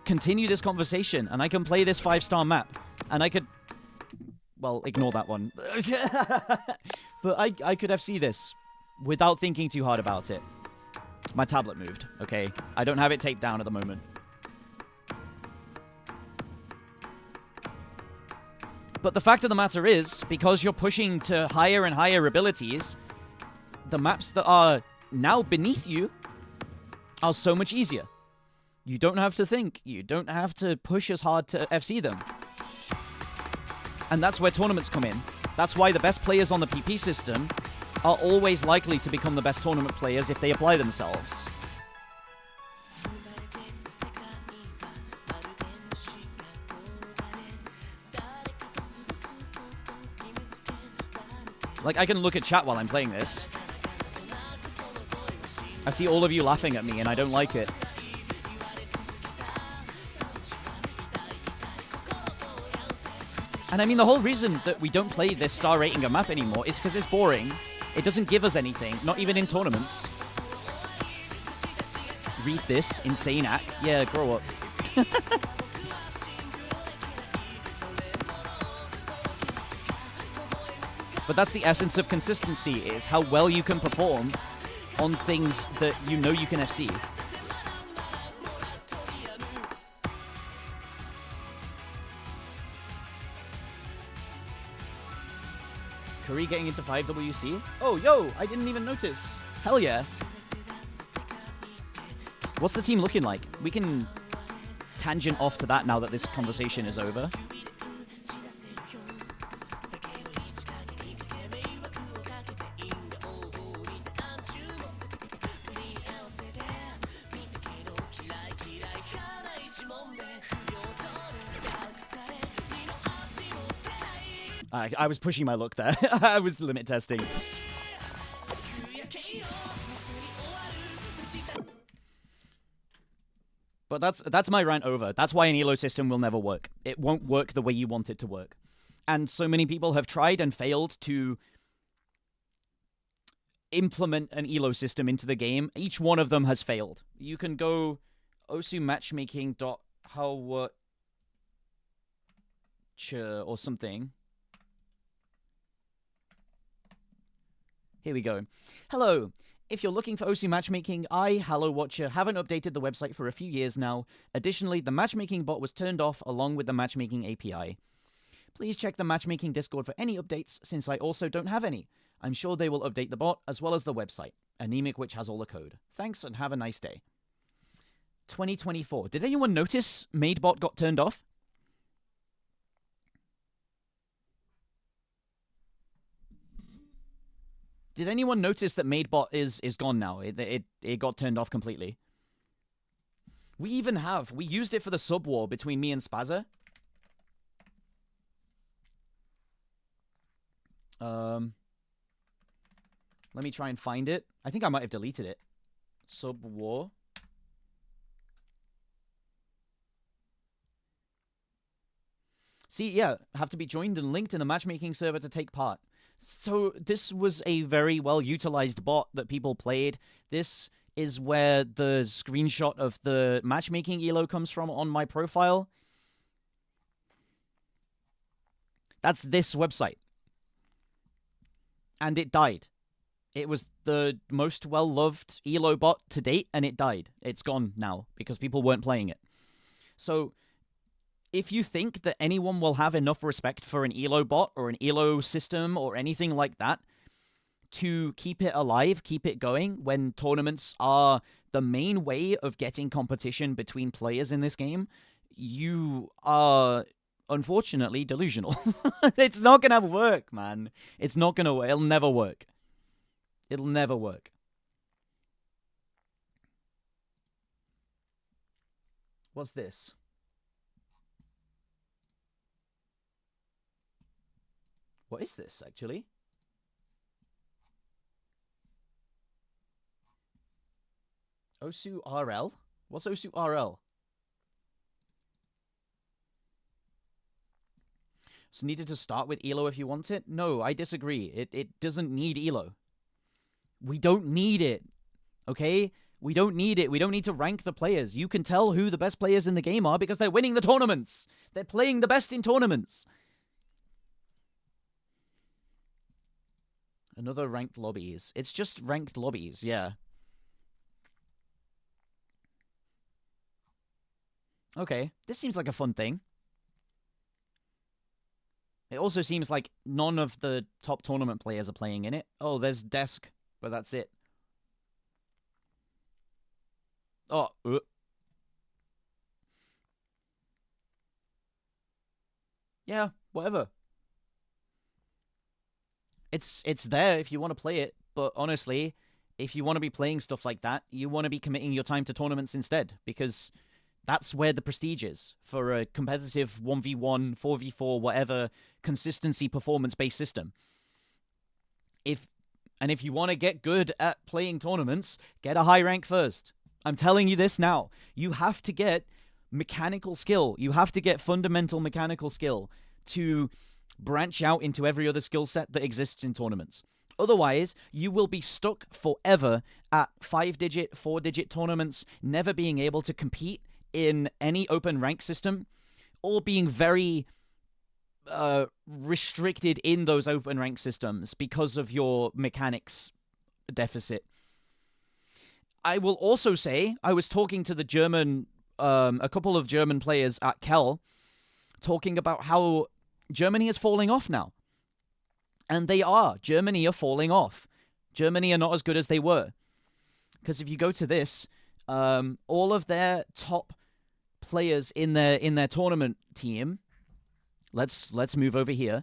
continue this conversation, and I can play this 5-star map. And I could... Well, ignore that one. But I could FC this without thinking too hard about it. My tablet moved, okay? I don't have it taped down at the moment. But the fact of the matter is, because you're pushing to higher and higher abilities, the maps that are now beneath you are so much easier. You don't have to think. You don't have to push as hard to FC them. And that's where tournaments come in. That's why the best players on the PP system are always likely to become the best tournament players if they apply themselves. Like, I can look at chat while I'm playing this. I see all of you laughing at me, and I don't like it. And I mean, the whole reason that we don't play this star rating a map anymore is because it's boring. It doesn't give us anything, not even in tournaments. Read this, insane act. Yeah, grow up. But that's the essence of consistency, is how well you can perform on things that you know you can FC. Curry getting into 5WC? Oh, yo, I didn't even notice. Hell yeah. What's the team looking like? We can tangent off to that now that this conversation is over. I was pushing my luck there. I was limit testing. But that's my rant over. That's why an ELO system will never work. It won't work the way you want it to work. And so many people have tried and failed to implement an ELO system into the game. Each one of them has failed. You can go osumatchmaking.how or something. Here we go. Hello. If you're looking for Osu Matchmaking, I, Hello Watcher, haven't updated the website for a few years now. Additionally, the matchmaking bot was turned off along with the matchmaking API. Please check the matchmaking Discord for any updates, since I also don't have any. I'm sure they will update the bot as well as the website. Anemic Witch has all the code. Thanks and have a nice day. 2024. Did anyone notice MadeBot got turned off? Did anyone notice that MaidBot is gone now? It got turned off completely. We used it for the sub war between me and Spazza. Let me try and find it. I think I might have deleted it. Sub war. See, yeah, have to be joined and linked in the matchmaking server to take part. So this was a very well-utilized bot that people played. This is where the screenshot of the matchmaking elo comes from on my profile. That's this website. And it died. It was the most well-loved elo bot to date, and it died. It's gone now because people weren't playing it. So if you think that anyone will have enough respect for an elo bot or an elo system or anything like that to keep it alive, keep it going when tournaments are the main way of getting competition between players in this game, you are unfortunately delusional. It's not gonna work, man. It's not gonna work. It'll never work. It'll never work. What's this? What is this, actually? Osu RL? What's Osu RL? So needed to start with Elo if you want it? No, I disagree. It doesn't need Elo. We don't need it. Okay? We don't need it. We don't need to rank the players. You can tell who the best players in the game are because they're winning the tournaments. They're playing the best in tournaments. Another ranked lobbies. It's just ranked lobbies, yeah. Okay, this seems like a fun thing. It also seems like none of the top tournament players are playing in it. Oh, there's Desk, but that's it. Oh, yeah, whatever. It's there if you want to play it, but honestly, if you want to be playing stuff like that, you want to be committing your time to tournaments instead, because that's where the prestige is for a competitive 1v1, 4v4, whatever consistency performance-based system. If you want to get good at playing tournaments, get a high rank first. I'm telling you this now. You have to get mechanical skill. You have to get fundamental mechanical skill to branch out into every other skill set that exists in tournaments. Otherwise, you will be stuck forever at 5-digit, 4-digit tournaments, never being able to compete in any open rank system, or being very restricted in those open rank systems because of your mechanics deficit. I will also say, I was talking to the German, a couple of German players at Kel, talking about how Germany is falling off now. And they are. Germany are falling off. Germany are not as good as they were. Because if you go to this, all of their top players in their tournament team, let's move over here.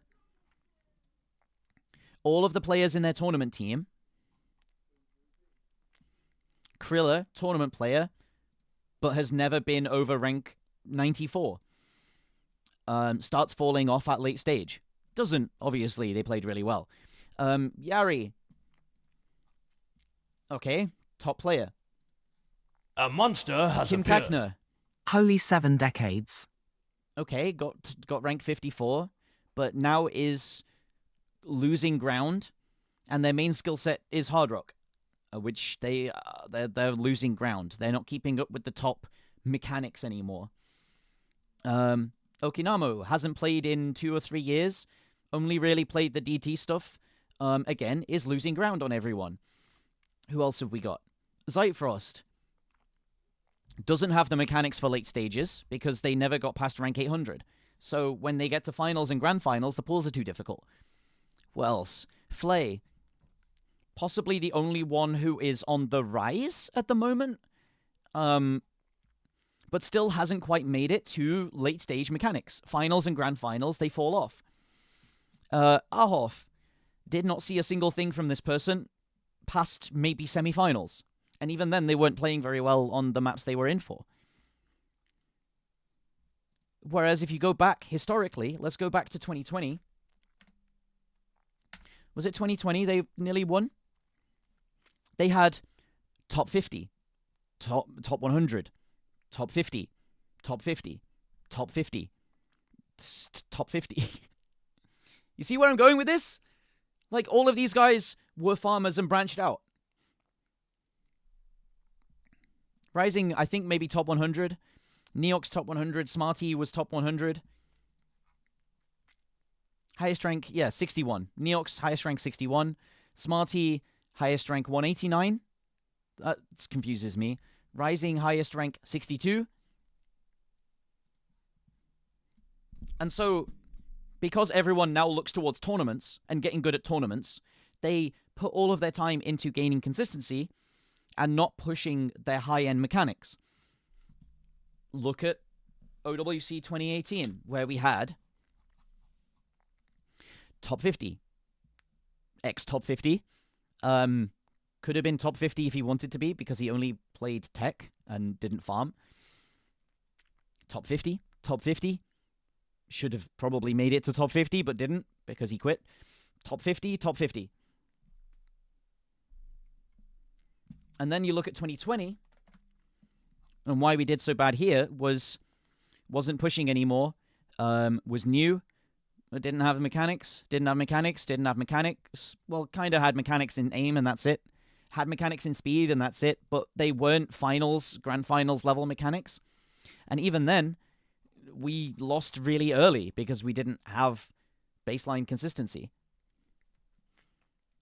All of the players in their tournament team, Kriller, tournament player, but has never been over rank 94. Starts falling off at late stage. Doesn't, obviously, they played really well. Yari. Okay, top player. A monster has Tim appeared. Kakner. Holy 7 decades. Okay, got rank 54, but now is losing ground, and their main skill set is hard rock, which they're losing ground. They're not keeping up with the top mechanics anymore. Okinamo hasn't played in 2 or 3 years, only really played the DT stuff. Again, is losing ground on everyone. Who else have we got? Zeitfrost doesn't have the mechanics for late stages because they never got past rank 800. So when they get to finals and grand finals, the pools are too difficult. Who else? Flay. Possibly the only one who is on the rise at the moment. But still hasn't quite made it to late stage mechanics. Finals and grand finals, they fall off. Ahoff. Did not see a single thing from this person past maybe semi-finals. And even then, they weren't playing very well on the maps they were in for. Whereas if you go back historically, let's go back to 2020. Was it 2020 they nearly won? They had top 50, top 100, top 50, top 50, top 50, top 50. You see where I'm going with this? Like, all of these guys were farmers and branched out. Rising, I think maybe top 100. Neox top 100. Smarty was top 100. Highest rank, yeah, 61. Neox, highest rank 61. Smarty, highest rank 189. That confuses me. Rising, highest rank 62. And so, because everyone now looks towards tournaments and getting good at tournaments, they put all of their time into gaining consistency and not pushing their high-end mechanics. Look at OWC 2018, where we had top 50. Ex-top 50. Could have been top 50 if he wanted to be, because he only played tech and didn't farm. Top 50. Top 50. Should have probably made it to top 50, but didn't, because he quit. Top 50. Top 50. And then you look at 2020, and why we did so bad here wasn't pushing anymore, was new, didn't have mechanics, well, kind of had mechanics in aim, and that's it. Had mechanics in speed, and that's it, but they weren't grand finals level mechanics. And even then, we lost really early because we didn't have baseline consistency.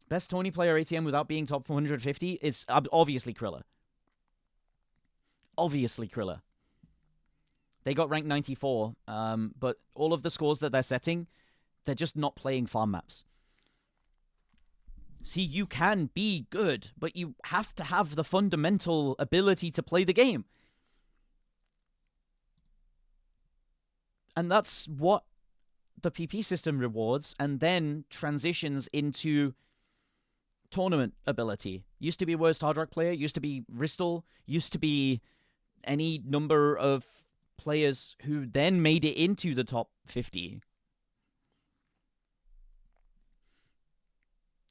Best tourney player ATM without being top 450 is obviously Krilla. Obviously Krilla. They got ranked 94, but all of the scores that they're setting, they're just not playing farm maps. See, you can be good, but you have to have the fundamental ability to play the game. And that's what the PP system rewards, and then transitions into tournament ability. Used to be worst hard rock player, used to be Ristal, used to be any number of players who then made it into the top 50.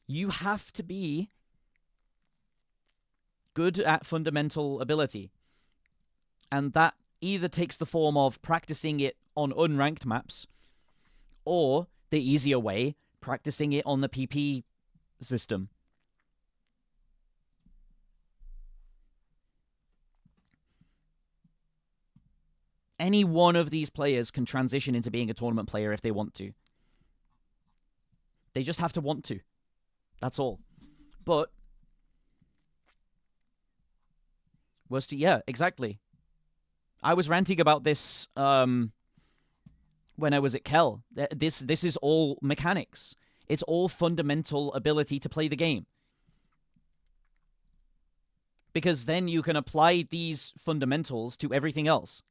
You have to be good at fundamental ability. And that either takes the form of practicing it on unranked maps, or the easier way, practicing it on the PP system. Any one of these players can transition into being a tournament player if they want to. They just have to want to. That's all. But yeah, exactly. I was ranting about this when I was at Kel. This is all mechanics. It's all fundamental ability to play the game. Because then you can apply these fundamentals to everything else.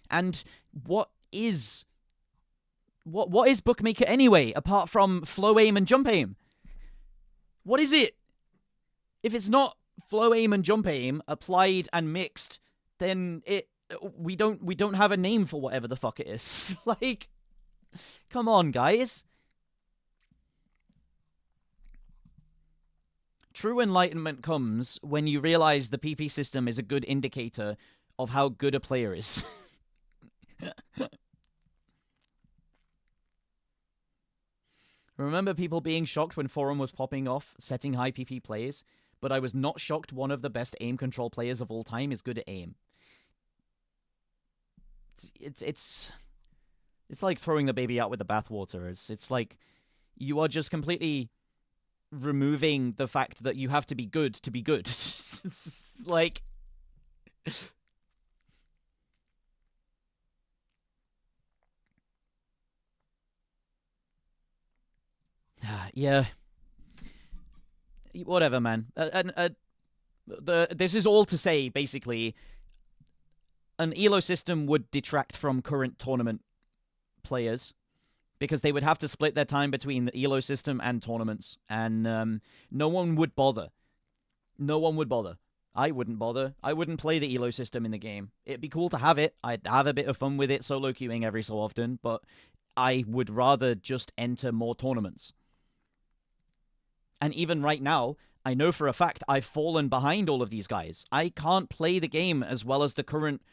And what is Bookmaker anyway, apart from flow aim and jump aim? What is it? If it's not flow aim and jump aim applied and mixed, then we don't have a name for whatever the fuck it is. Like, come on, guys. True enlightenment comes when you realize the PP system is a good indicator of how good a player is. Remember people being shocked when Forum was popping off, setting high PP plays, but I was not shocked one of the best aim control players of all time is good at aim. It's like throwing the baby out with the bathwater. It's like you are just completely removing the fact that you have to be good to be good. It's like... Yeah. Whatever, man. This is all to say, basically, an ELO system would detract from current tournament players because they would have to split their time between the ELO system and tournaments, and no one would bother. No one would bother. I wouldn't bother. I wouldn't play the ELO system in the game. It'd be cool to have it. I'd have a bit of fun with it, solo queuing every so often, but I would rather just enter more tournaments. And even right now, I know for a fact I've fallen behind all of these guys. I can't play the game as well as the current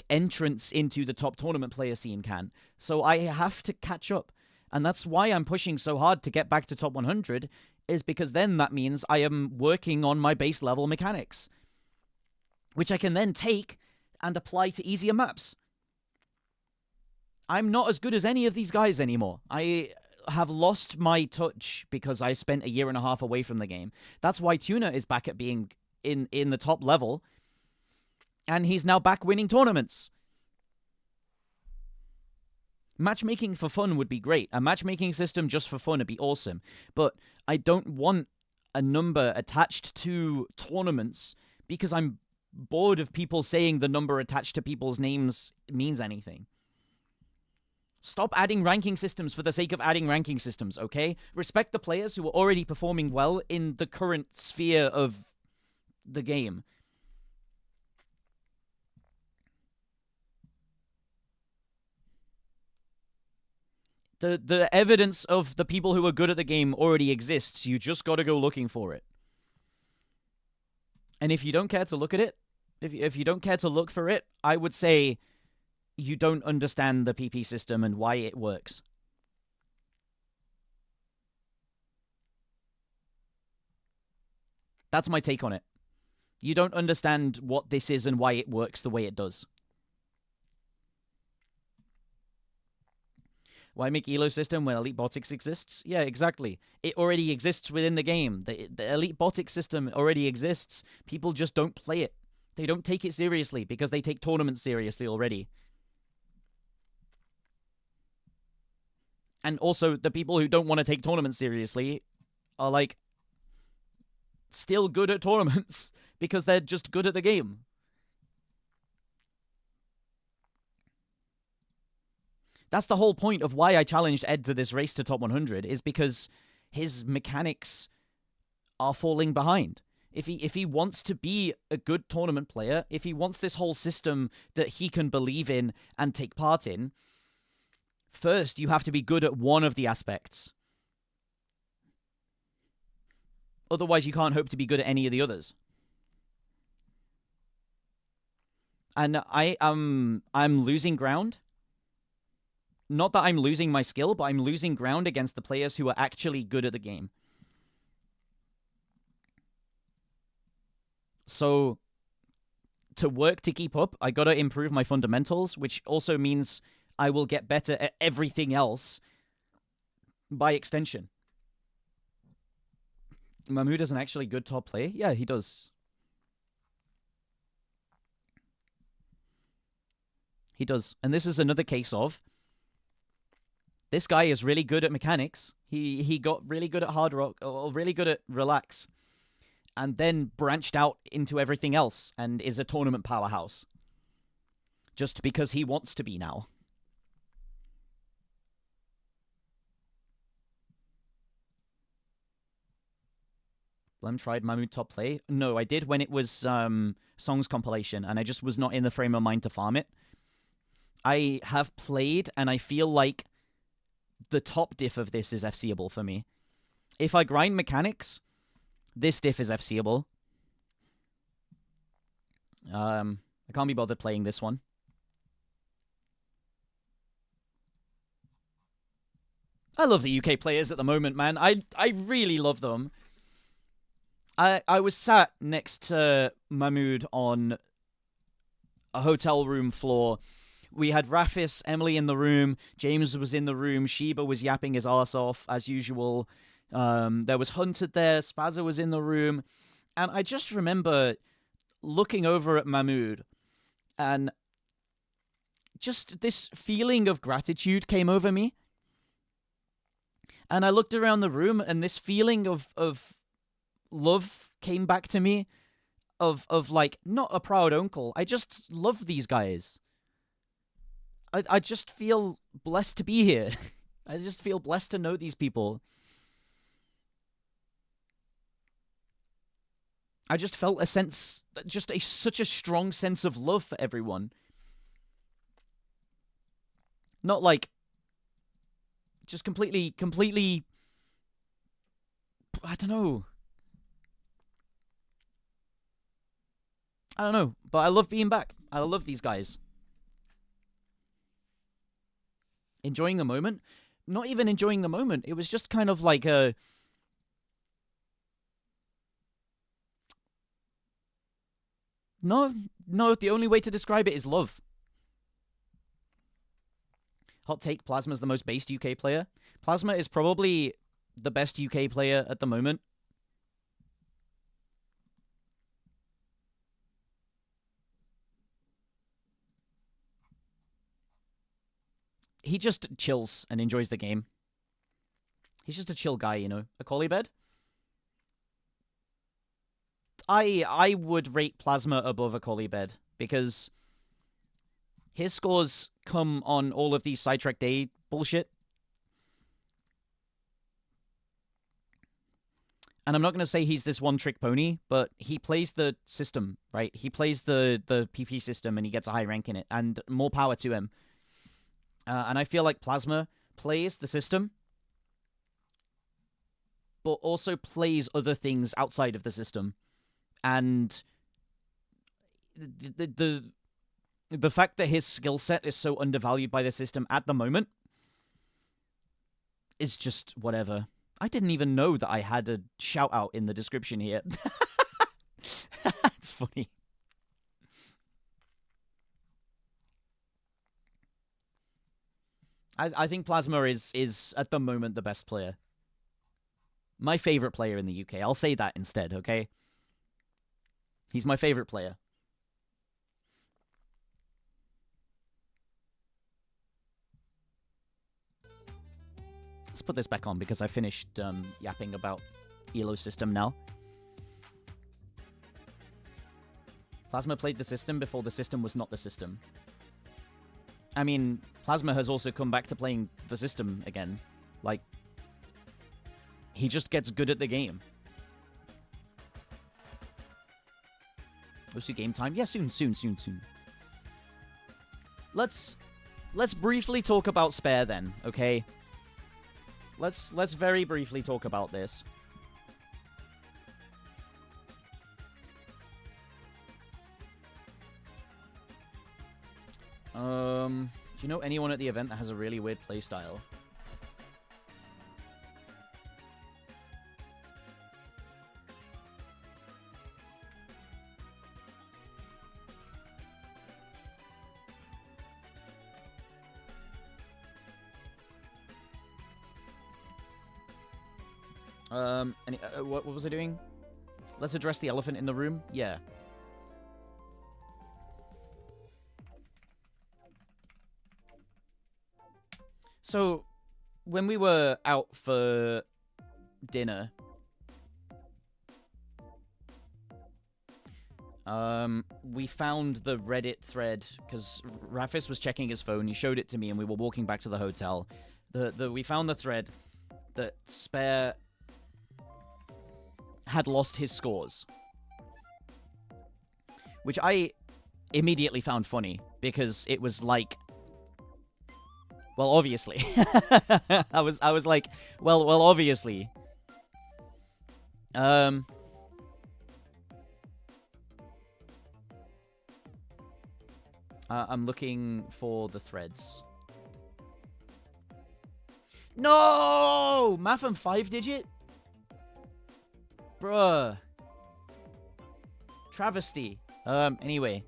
entrance into the top tournament player scene can. So I have to catch up. And that's why I'm pushing so hard to get back to top 100, is because then that means I am working on my base level mechanics, which I can then take and apply to easier maps. I'm not as good as any of these guys anymore. I have lost my touch because I spent a year and a half away from the game. That's why Tuna is back at being in the top level, and he's now back winning tournaments. Matchmaking for fun would be great. A matchmaking system just for fun would be awesome. But I don't want a number attached to tournaments because I'm bored of people saying the number attached to people's names means anything. Stop adding ranking systems for the sake of adding ranking systems, okay? Respect the players who are already performing well in the current sphere of the game. The evidence of the people who are good at the game already exists. You just got to go looking for it. And if you don't care to look at it, if you don't care to look for it, I would say you don't understand the PP system and why it works. That's my take on it. You don't understand what this is and why it works the way it does. Why make ELO system when Elite Botics exists? Yeah, exactly. It already exists within the game. The Elite Botics system already exists. People just don't play it. They don't take it seriously because they take tournaments seriously already. And also, the people who don't want to take tournaments seriously are, still good at tournaments because they're just good at the game. That's the whole point of why I challenged Ed to this race to top 100, is because his mechanics are falling behind. If he wants to be a good tournament player, if he wants this whole system that he can believe in and take part in, first you have to be good at one of the aspects. Otherwise, you can't hope to be good at any of the others. And I'm losing ground. Not that I'm losing my skill, but I'm losing ground against the players who are actually good at the game. So, to work to keep up, I gotta improve my fundamentals, which also means I will get better at everything else by extension. Mahmood is an actually good top player? Yeah, he does. He does. And this is another case of this guy is really good at mechanics. He got really good at hard rock, or really good at relax, and then branched out into everything else and is a tournament powerhouse. Just because he wants to be now. Blem tried Mahmood top play. No, I did when it was Songs compilation, and I just was not in the frame of mind to farm it. I have played, and I feel like the top diff of this is FCable for me. If I grind mechanics, this diff is FCable. I can't be bothered playing this one. I love the UK players at the moment, man. I really love them. I was sat next to Mahmood on a hotel room floor. We had Rafis, Emily in the room, James was in the room, Sheba was yapping his arse off, as usual. There was Hunted there, Spazza was in the room, and I just remember looking over at Mahmood, and just this feeling of gratitude came over me. And I looked around the room, and this feeling of love came back to me, of not a proud uncle. I just love these guys. I just feel blessed to be here. I just feel blessed to know these people. I just felt a sense, such a strong sense of love for everyone. Not like, just completely, I don't know. But I love being back. I love these guys. Enjoying the moment? Not even enjoying the moment. It was just kind of like a... No, the only way to describe it is love. Hot take, Plasma's the most based UK player. Plasma is probably the best UK player at the moment. He just chills and enjoys the game. He's just a chill guy, you know. A collie bed? I would rate Plasma above a collie bed because his scores come on all of these sidetrack day bullshit. And I'm not going to say he's this one-trick pony, but he plays the system, right? He plays the PP system and he gets a high rank in it, and more power to him. And I feel like Plasma plays the system, but also plays other things outside of the system. And the fact that his skill set is so undervalued by the system at the moment is just whatever. I didn't even know that I had a shout out in the description here. It's funny. I think Plasma is at the moment the best player. My favorite player in the UK. I'll say that instead, okay? He's my favorite player. Let's put this back on because I finished yapping about ELO system now. Plasma played the system before the system was not the system. I mean, Plasma has also come back to playing the system again. Like, he just gets good at the game. We'll see game time? Yeah, soon. Let's briefly talk about Spare then, okay? Let's very briefly talk about this. Do you know anyone at the event that has a really weird playstyle? What was I doing? Let's address the elephant in the room? Yeah. So, when we were out for dinner, we found the Reddit thread, because Rafis was checking his phone, he showed it to me, and we were walking back to the hotel. We found the thread that Spare had lost his scores. Which I immediately found funny, because it was like... Well, obviously. I was like, well, obviously. I'm looking for the threads. No! Matham 5-digit? Bruh. Travesty. Anyway.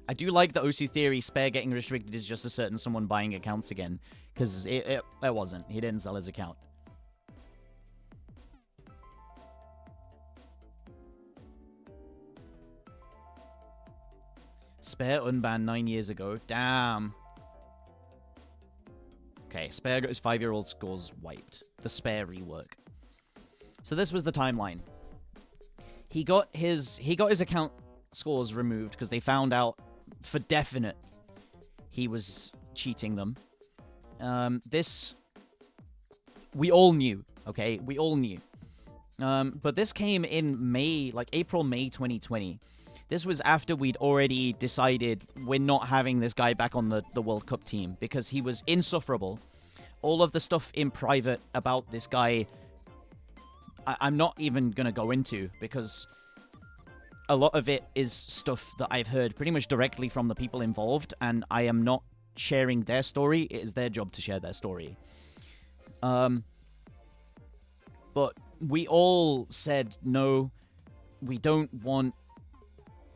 I do like the Osu theory. Spare getting restricted is just a certain someone buying accounts again, because it wasn't. He didn't sell his account. Spare unbanned 9 years ago. Damn. Okay, Spare got his 5-year-old scores wiped. The Spare rework. So this was the timeline. He got his account scores removed because they found out for definite he was cheating them. This we all knew, okay? We all knew. But this came in May, like April, May 2020. This was after we'd already decided we're not having this guy back on the World Cup team because he was insufferable. All of the stuff in private about this guy, I'm not even going to go into because a lot of it is stuff that I've heard pretty much directly from the people involved, and I am not sharing their story. It is their job to share their story. But we all said, no, we don't want...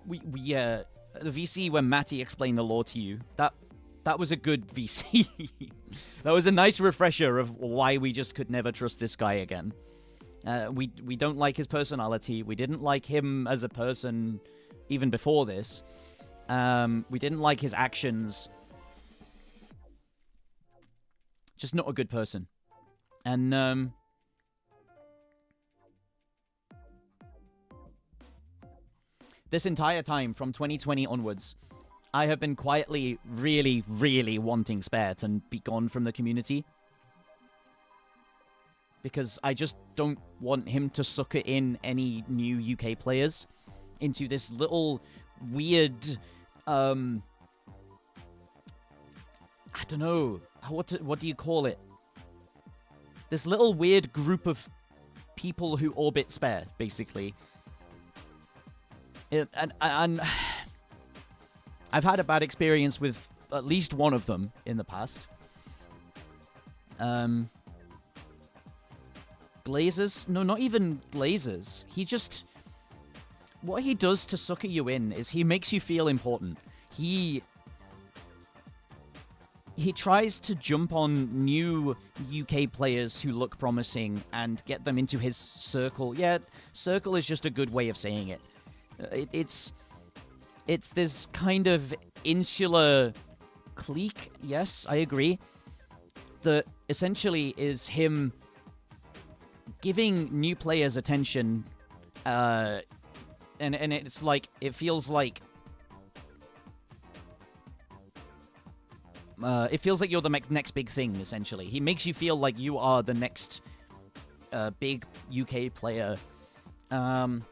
the VC when Matty explained the law to you, that was a good VC. That was a nice refresher of why we just could never trust this guy again. We don't like his personality. We didn't like him as a person even before this. We didn't like his actions. Just not a good person. And this entire time, from 2020 onwards, I have been quietly, really, really wanting Spare to be gone from the community. Because I just don't want him to sucker in any new UK players into this little weird, I don't know, what do you call it? This little weird group of people who orbit Spare, basically. And I've had a bad experience with at least one of them in the past. Glazers? No, not even Glazers. He just... What he does to sucker you in is he makes you feel important. He tries to jump on new UK players who look promising and get them into his circle. Yeah, circle is just a good way of saying it. It's this kind of insular clique, yes, I agree, that essentially is him giving new players attention, and it's like, it feels like you're the next big thing, essentially. He makes you feel like you are the next big UK player. And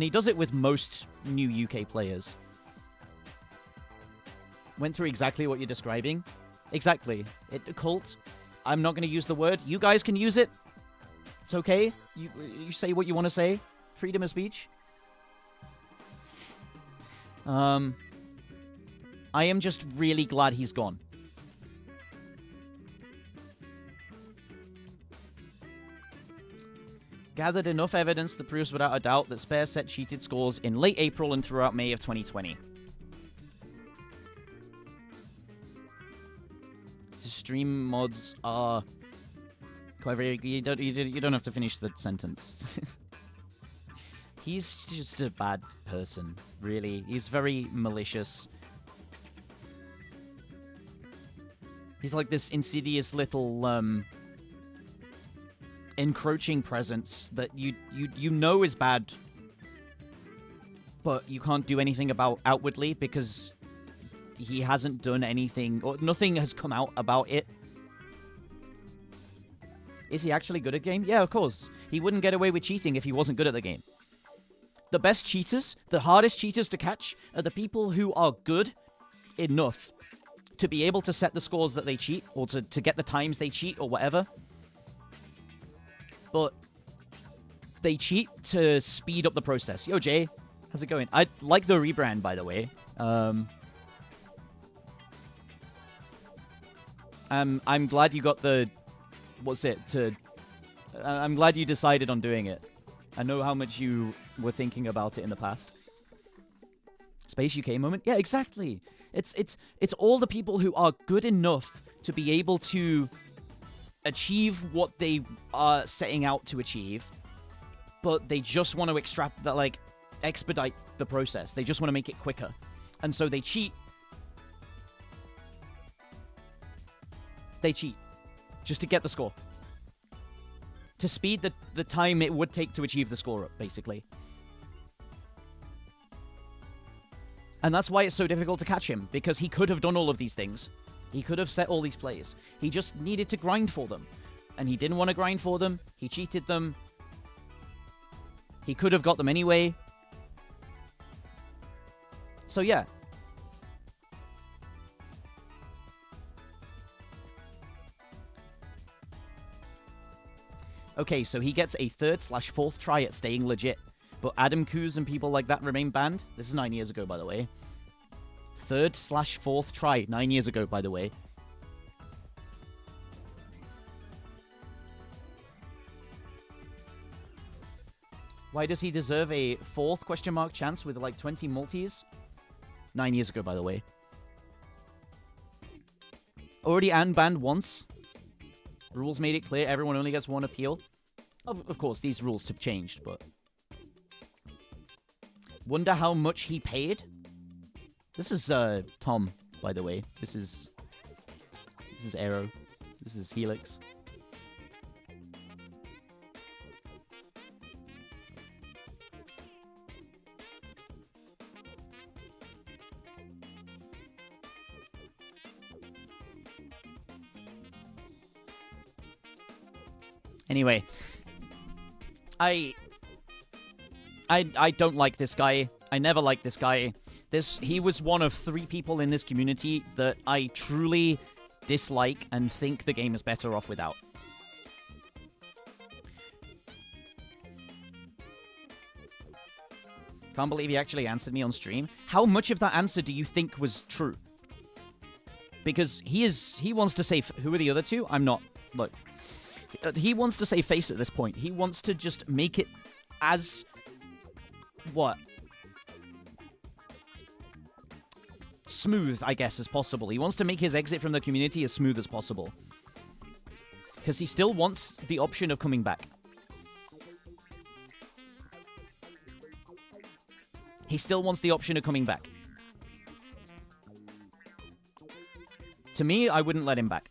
he does it with most new UK players. Went through exactly what you're describing. Exactly. Cult. I'm not going to use the word. You guys can use it. It's okay. You say what you want to say. Freedom of speech. I am just really glad he's gone. Gathered enough evidence that proves without a doubt that Spare set cheated scores in late April and throughout May of 2020. Stream mods are... You don't have to finish the sentence. He's just a bad person, really. He's very malicious. He's like this insidious little, encroaching presence that you know is bad, but you can't do anything about outwardly because he hasn't done anything, or nothing has come out about it. Is he actually good at game? Yeah, of course. He wouldn't get away with cheating if he wasn't good at the game. The best cheaters, the hardest cheaters to catch, are the people who are good enough to be able to set the scores that they cheat, or to get the times they cheat, or whatever. But they cheat to speed up the process. Yo, Jay, how's it going? I like the rebrand, by the way. I'm glad you got the... What's it? I'm glad you decided on doing it. I know how much you were thinking about it in the past. Space UK moment? Yeah, exactly. It's all the people who are good enough to be able to achieve what they are setting out to achieve, but they just want to expedite the process. They just want to make it quicker. And so they cheat. They cheat just to get the score. To speed the time it would take to achieve the score up, basically. And that's why it's so difficult to catch him, because he could have done all of these things. He could have set all these plays. He just needed to grind for them. And he didn't want to grind for them. He cheated them. He could have got them anyway. So yeah. Okay, so he gets a 3rd/4th try at staying legit. But Adam Coos and people like that remain banned. This is 9 years ago, by the way. 3rd/4th try, 9 years ago, by the way. Why does he deserve a 4th question mark chance with like 20 multis? 9 years ago, by the way. Already banned once. Rules made it clear everyone only gets 1 appeal. Of course, these rules have changed, but... Wonder how much he paid? This is, Tom, by the way. This is Aero. This is Helix. Anyway, I don't like this guy. I never liked this guy. He was one of 3 people in this community that I truly dislike and think the game is better off without. Can't believe he actually answered me on stream. How much of that answer do you think was true? Because he wants to say... Who are the other 2? I'm not... Look. He wants to say face at this point. He wants to just make it as... What? Smooth, I guess, as possible. He wants to make his exit from the community as smooth as possible. Because he still wants the option of coming back. He still wants the option of coming back. To me, I wouldn't let him back.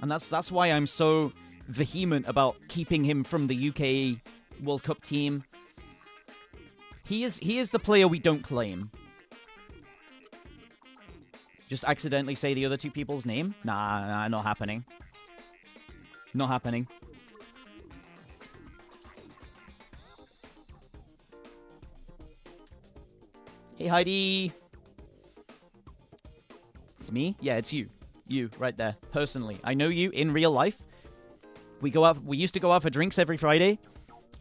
And that's why I'm so vehement about keeping him from the UK World Cup team. He is the player we don't claim. Just accidentally say the other 2 people's name? Nah, not happening. Not happening. Hey, Heidi. It's me? Yeah, it's you. You, right there. Personally. I know you in real life. We used to go out for drinks every Friday.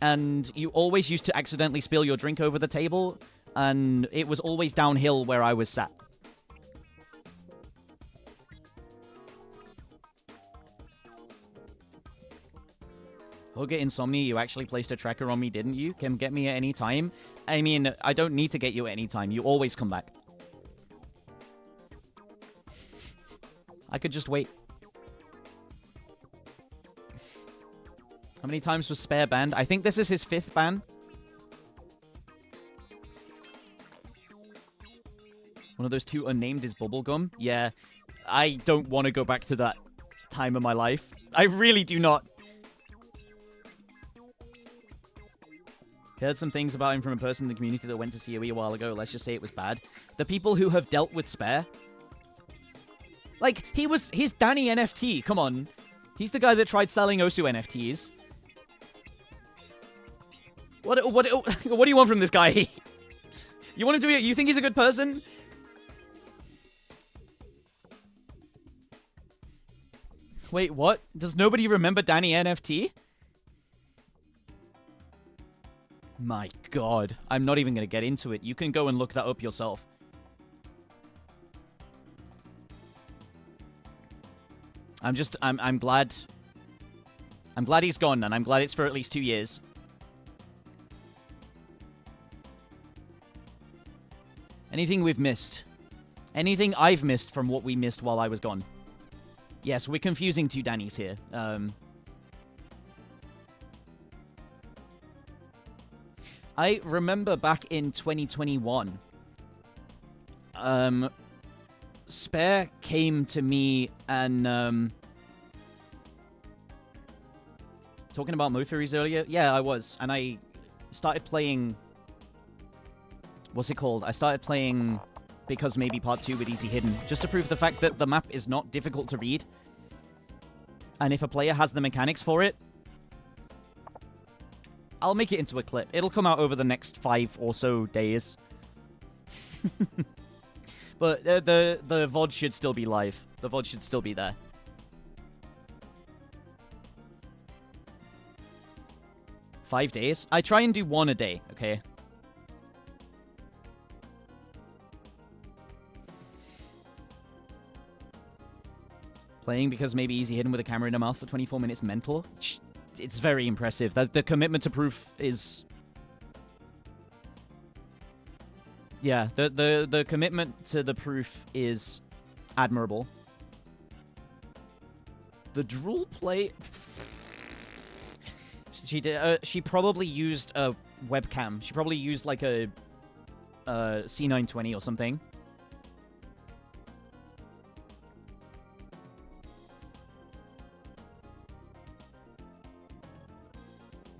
And you always used to accidentally spill your drink over the table. And it was always downhill where I was sat. Hugger Insomnia, you actually placed a tracker on me, didn't you? Can get me at any time. I mean, I don't need to get you at any time. You always come back. I could just wait. How many times was Spare banned? I think this is his 5th ban. One of those 2 unnamed is Bubblegum. Yeah, I don't want to go back to that time of my life. I really do not. Heard some things about him from a person in the community that went to COE a while ago. Let's just say it was bad. The people who have dealt with Spare... Like, he's Danny NFT. Come on. He's the guy that tried selling Osu NFTs. What do you want from this guy? You want him to be... You think he's a good person? Wait, what? Does nobody remember Danny NFT? My god. I'm not even going to get into it. You can go and look that up yourself. I'm glad... I'm glad he's gone, and I'm glad it's for at least 2 years. Anything we've missed? Anything I've missed from what we missed while I was gone? Yes, we're confusing 2 Dannys here. I remember back in 2021, Spare came to me and, talking about Motheries earlier? Yeah, I was. And I started playing... What's it called? I started playing Because Maybe Part 2 with Easy Hidden, just to prove the fact that the map is not difficult to read. And if a player has the mechanics for it, I'll make it into a clip. It'll come out over the next 5 or so days. But the VOD should still be live. The VOD should still be there. Five days? I try and do 1 a day, okay? Playing Because Maybe Easy Hidden with a camera in a mouth for 24 minutes mental? It's very impressive. The commitment to proof is... Yeah, the commitment to the proof is admirable. The drool play... She probably used a webcam. She probably used like a C920 or something.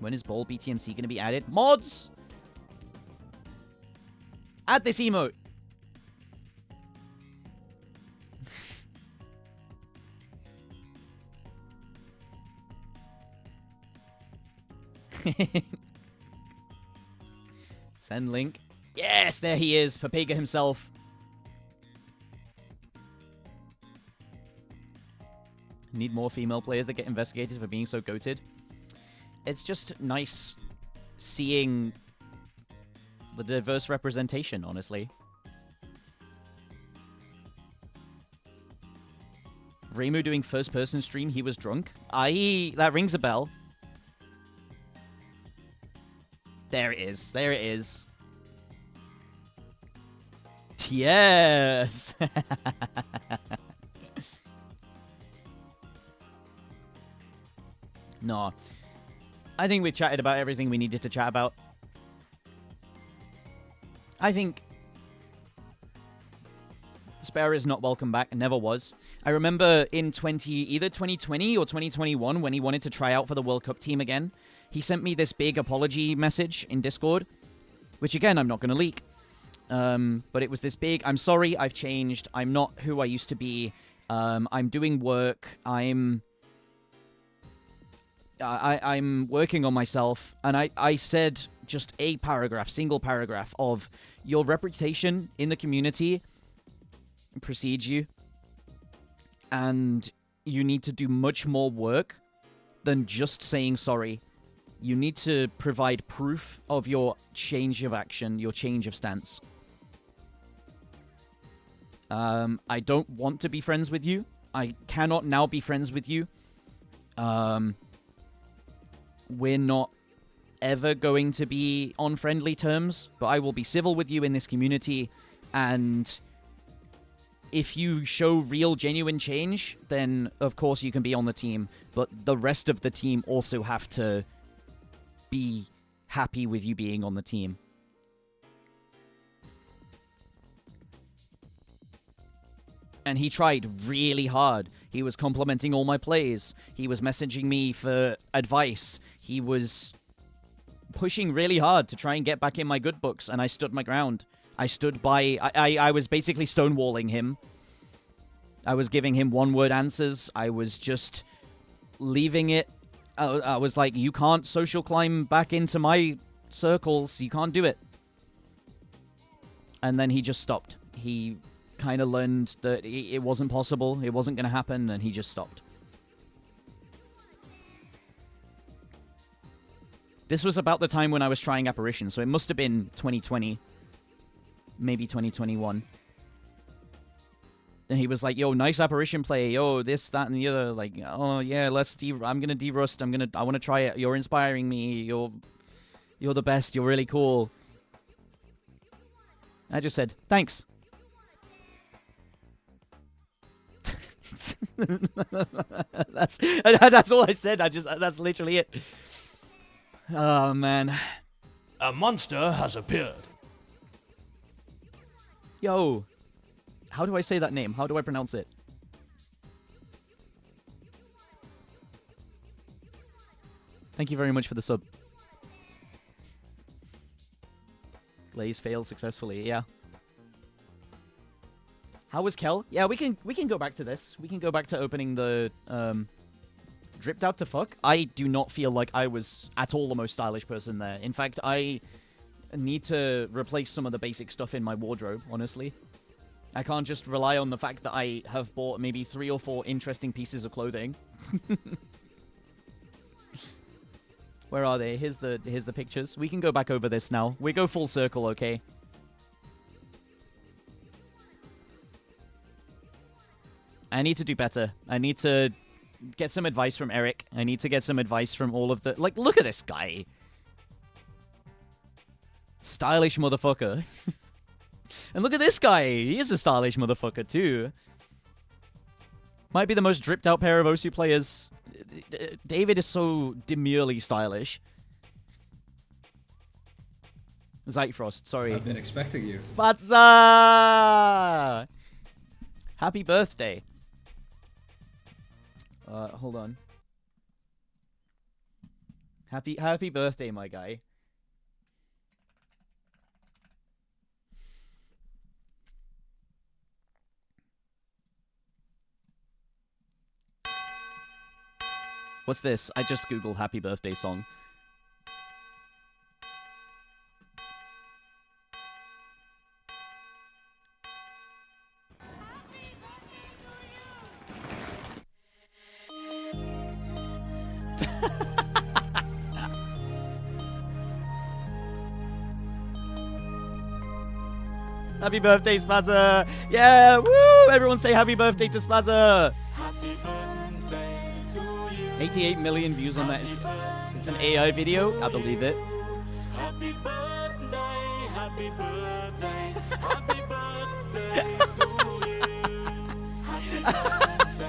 When is Ball BTMC going to be added? Mods! Add this emote. Send link. Yes, there he is. Papega himself. Need more female players that get investigated for being so goated. It's just nice seeing the diverse representation, honestly. Reimu doing first-person stream, he was drunk. That rings a bell. There it is. There it is. Yes! No. I think we chatted about everything we needed to chat about. I think Spare is not welcome back, never was. I remember in either 2020 or 2021 when he wanted to try out for the World Cup team again, he sent me this big apology message in Discord, which again, I'm not going to leak. But it was this big, I'm sorry, I've changed, I'm not who I used to be, I'm doing work, I'm working on myself, and I said just a paragraph, single paragraph of your reputation in the community precedes you, and you need to do much more work than just saying sorry. You need to provide proof of your change of action, your change of stance. I don't want to be friends with you. I cannot now be friends with you. We're not ever going to be on friendly terms, but I will be civil with you in this community, and if you show real, genuine change, then of course you can be on the team, but the rest of the team also have to be happy with you being on the team. And he tried really hard. He was complimenting all my plays. He was messaging me for advice. He was pushing really hard to try and get back in my good books, and I stood my ground. I stood by... I was basically stonewalling him. I was giving him one-word answers. I was just leaving it. I was like, you can't social climb back into my circles. You can't do it. And then he just stopped. He kind of learned that it wasn't possible. It wasn't going to happen, and he just stopped. This was about the time when I was trying Apparition, so it must have been 2020. Maybe 2021. And he was like, yo, nice Apparition play. Yo, this, that, and the other. Like, oh, yeah, I'm going to de-rust. I want to try it. You're inspiring me. You're the best. You're really cool. I just said, thanks. That's all I said. That's literally it. Oh, man. A monster has appeared. Yo. How do I say that name? How do I pronounce it? Thank you very much for the sub. Glaze failed successfully, yeah. How was Kel? Yeah, we can go back to this. We can go back to opening the dripped out to fuck. I do not feel like I was at all the most stylish person there. In fact, I need to replace some of the basic stuff in my wardrobe, honestly. I can't just rely on the fact that I have bought maybe 3 or 4 interesting pieces of clothing. Where are they? Here's the pictures. We can go back over this now. We go full circle, okay? I need to do better. I need to get some advice from Eric. I need to get some advice from all of the... Like, look at this guy. Stylish motherfucker. And look at this guy. He is a stylish motherfucker, too. Might be the most dripped out pair of Osu players. David is so demurely stylish. Zytefrost, sorry. I've been expecting you. Spatza! Happy birthday. Hold on. Happy birthday, my guy. What's this? I just googled happy birthday song. Happy birthday, Spazza! Yeah, woo! Everyone say happy birthday to Spazza! 88 million views on that. It's an AI video. I believe it. Happy birthday, happy birthday, happy birthday to you.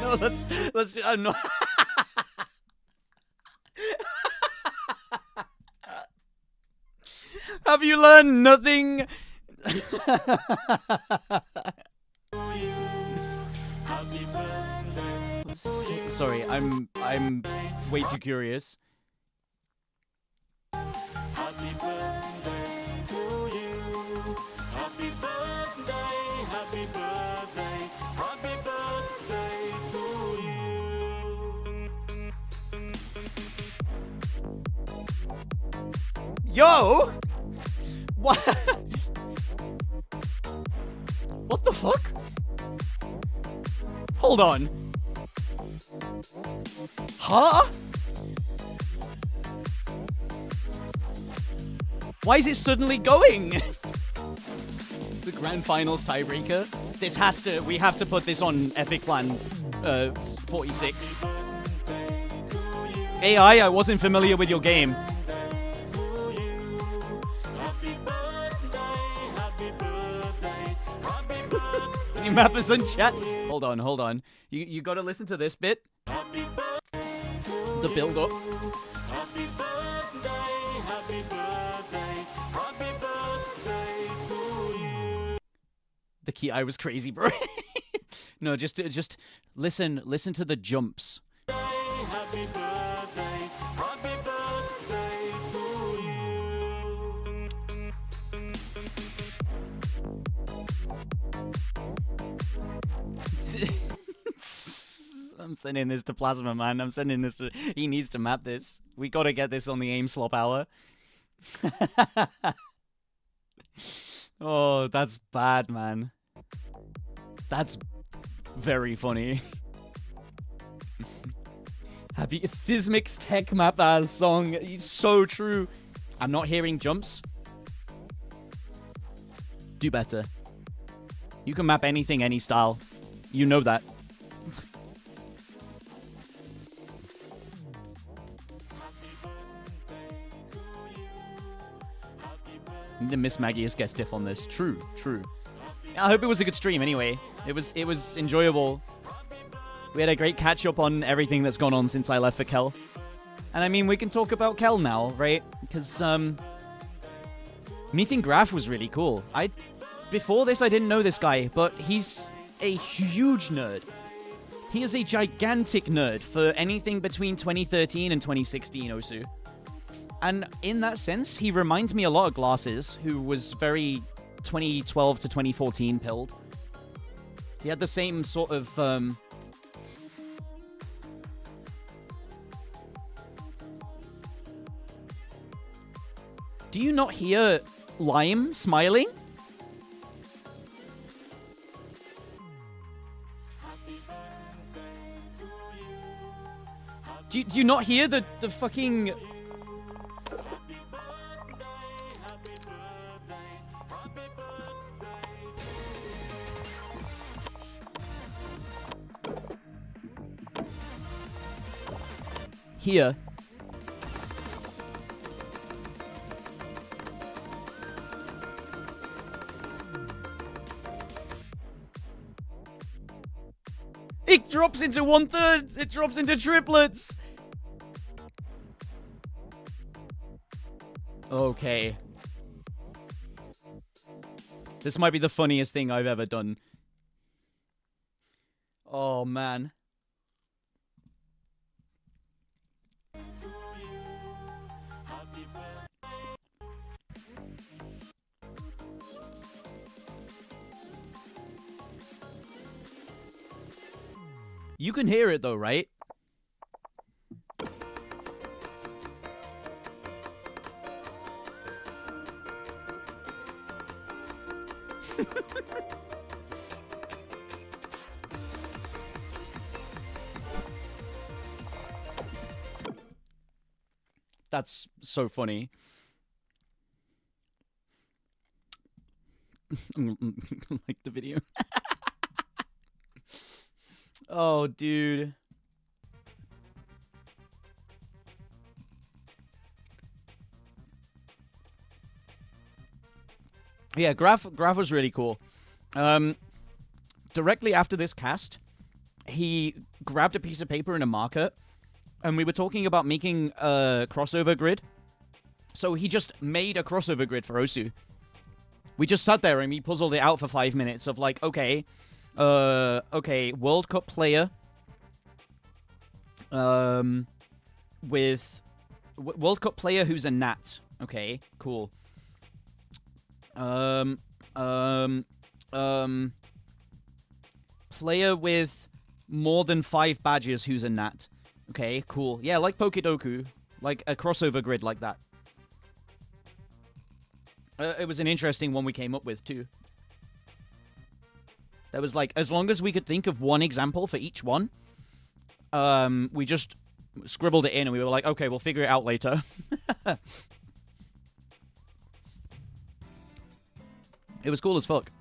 No, let's. I'm not. Have you learned nothing? Happy birthday. Sorry, I'm way too curious. Happy birthday to you. Happy birthday, happy birthday, happy birthday to you. Yo! What? What the fuck? Hold on. Huh? Why is it suddenly going? The grand finals tiebreaker. This has to. We have to put this on Epic Plan 46. AI, I wasn't familiar with your game. Can you map us on chat? Hold on. You gotta listen to this bit. The build up. Happy birthday, happy birthday, happy birthday to you. The key, I was crazy, bro. No, just listen to the jumps. Happy birthday, happy birthday to you. I'm sending this to Plasma, man. I'm sending this to... He needs to map this. We gotta get this on the aim slop hour. Oh, that's bad, man. That's very funny. Happy Sismic's tech map as song. It's so true. I'm not hearing jumps. Do better. You can map anything, any style. You know that. Need to miss Magius get stiff on this. True. I hope it was a good stream anyway. It was enjoyable. We had a great catch up on everything that's gone on since I left for Kel. And I mean, we can talk about Kel now, right? Because Meeting Graf was really cool. Before this, I didn't know this guy, but he's a huge nerd. He is a gigantic nerd for anything between 2013 and 2016, Osu. And in that sense, he reminds me a lot of Glasses, who was very 2012 to 2014 pilled. He had the same sort of... Do you not hear Lime smiling? Do you not hear the fucking... Here. It drops into 1/3. It drops into triplets. Okay. This might be the funniest thing I've ever done. Oh, man. You can hear it though, right? That's so funny. Like the video. Oh, dude. Yeah, Graf was really cool. Directly after this cast, he grabbed a piece of paper and a marker, and we were talking about making a crossover grid. So he just made a crossover grid for Osu. We just sat there and we puzzled it out for 5 minutes of like, okay, World Cup player, with World Cup player who's a Nat. Okay, cool. Player with more than 5 badges who's a Nat. Okay, cool. Yeah, like Pokedoku. Like a crossover grid like that. It was an interesting one we came up with, too. There was like, as long as we could think of one example for each one, we just scribbled it in and we were like, okay, we'll figure it out later. It was cool as fuck.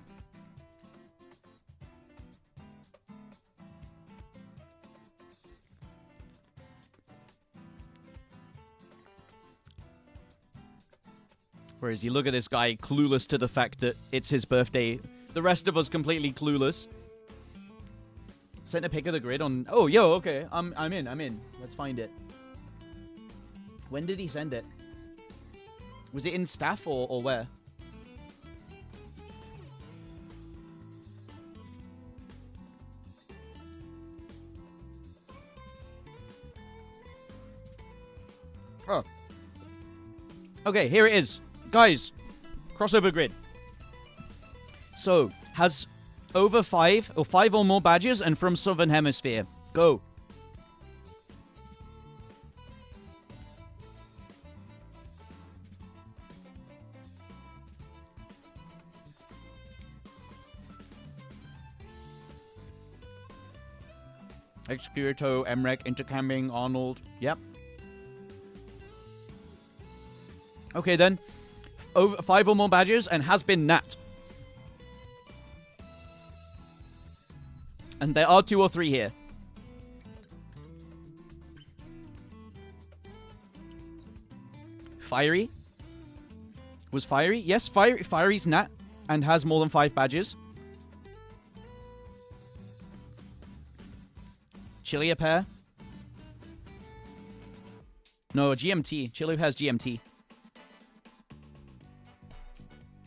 Whereas you look at this guy clueless to the fact that it's his birthday. The rest of us completely clueless. Sent a pic of the grid on... Oh, yo, okay. I'm in. Let's find it. When did he send it? Was it in staff or where? Oh. Okay, here it is. Guys, crossover grid. So, has over 5 or 5 or more badges and from Southern Hemisphere. Go. Executo, Emrek, Intercamming, Arnold. Yep. Okay, then. Over 5 or more badges and has been Nat. And there are 2 or 3 here. Fiery? Was Fiery? Yes, Fiery's Nat and has more than 5 badges. Chili pair? No, GMT. Chili has GMT.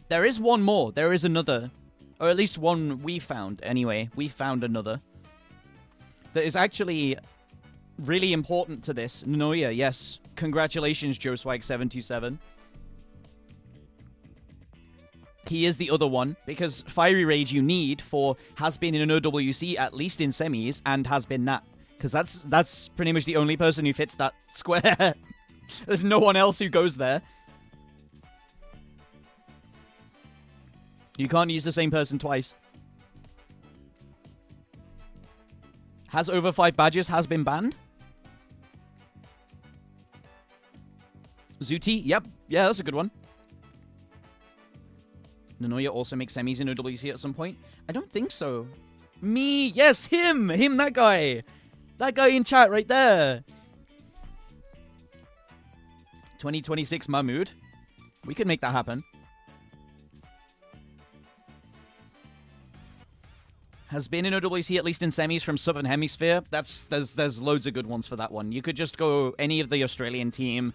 There is one more. There is another. Or at least one we found, anyway. We found another. That is actually really important to this. Noya, yes. Congratulations, JoeSwag727. He is the other one, because Fiery Rage you need for has been in an OWC, at least in semis, and has been Nat. Because that's pretty much the only person who fits that square. There's no one else who goes there. You can't use the same person twice. Has over 5 badges has been banned? Zuti, yep. Yeah, that's a good one. Nanoya also makes semis in OWC at some point? I don't think so. Me, yes, him, that guy. That guy in chat right there. 2026 Mahmood. We could make that happen. Has been in OWC, at least in semis, from Southern Hemisphere. There's loads of good ones for that one. You could just go any of the Australian team.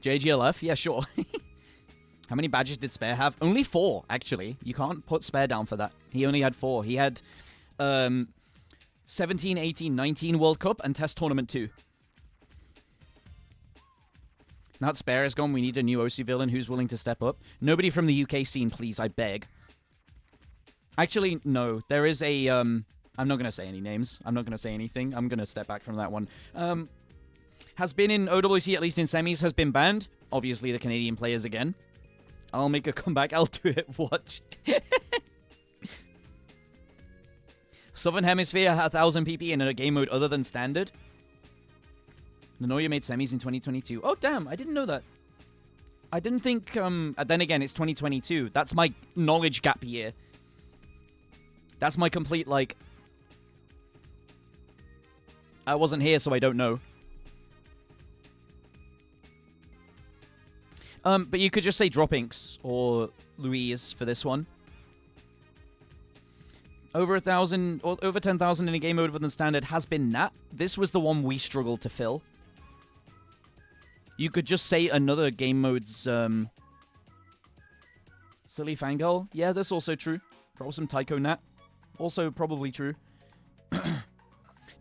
JGLF, yeah, sure. How many badges did Spare have? Only 4, actually. You can't put Spare down for that. He only had 4. He had 17, 18, 19 World Cup and Test Tournament 2. Now that Spare is gone, we need a new OC villain who's willing to step up. Nobody from the UK scene, please, I beg. Actually, no. There is a... I'm not going to say any names. I'm not going to say anything. I'm going to step back from that one. Has been in OWC, at least in semis, has been banned. Obviously, the Canadian players again. I'll make a comeback. I'll do it. Watch. Southern Hemisphere had 1,000 PP in a game mode other than standard. Nanoya made semis in 2022. Oh, damn. I didn't know that. I didn't think... then again, it's 2022. That's my knowledge gap year. That's my complete, like... I wasn't here, so I don't know. But you could just say Dropinks or Louise for this one. Over 1,000 or over 10,000 in a game mode other than standard has been Nat. This was the one we struggled to fill. You could just say another game mode's Silly Fangirl. Yeah, that's also true. Probably some Tycho Nat. Also probably true.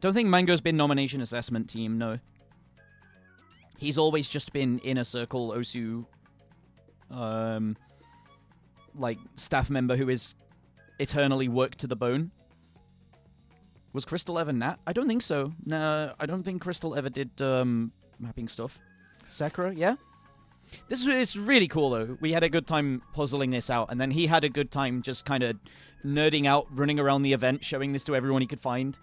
Don't think Mango's been nomination assessment team, no. He's always just been Inner Circle Osu like staff member who is eternally worked to the bone. Was Crystal ever Nat? I don't think so. No, I don't think Crystal ever did mapping stuff. Sakura, yeah? This is really cool, though. We had a good time puzzling this out, and then he had a good time just kind of nerding out, running around the event, showing this to everyone he could find.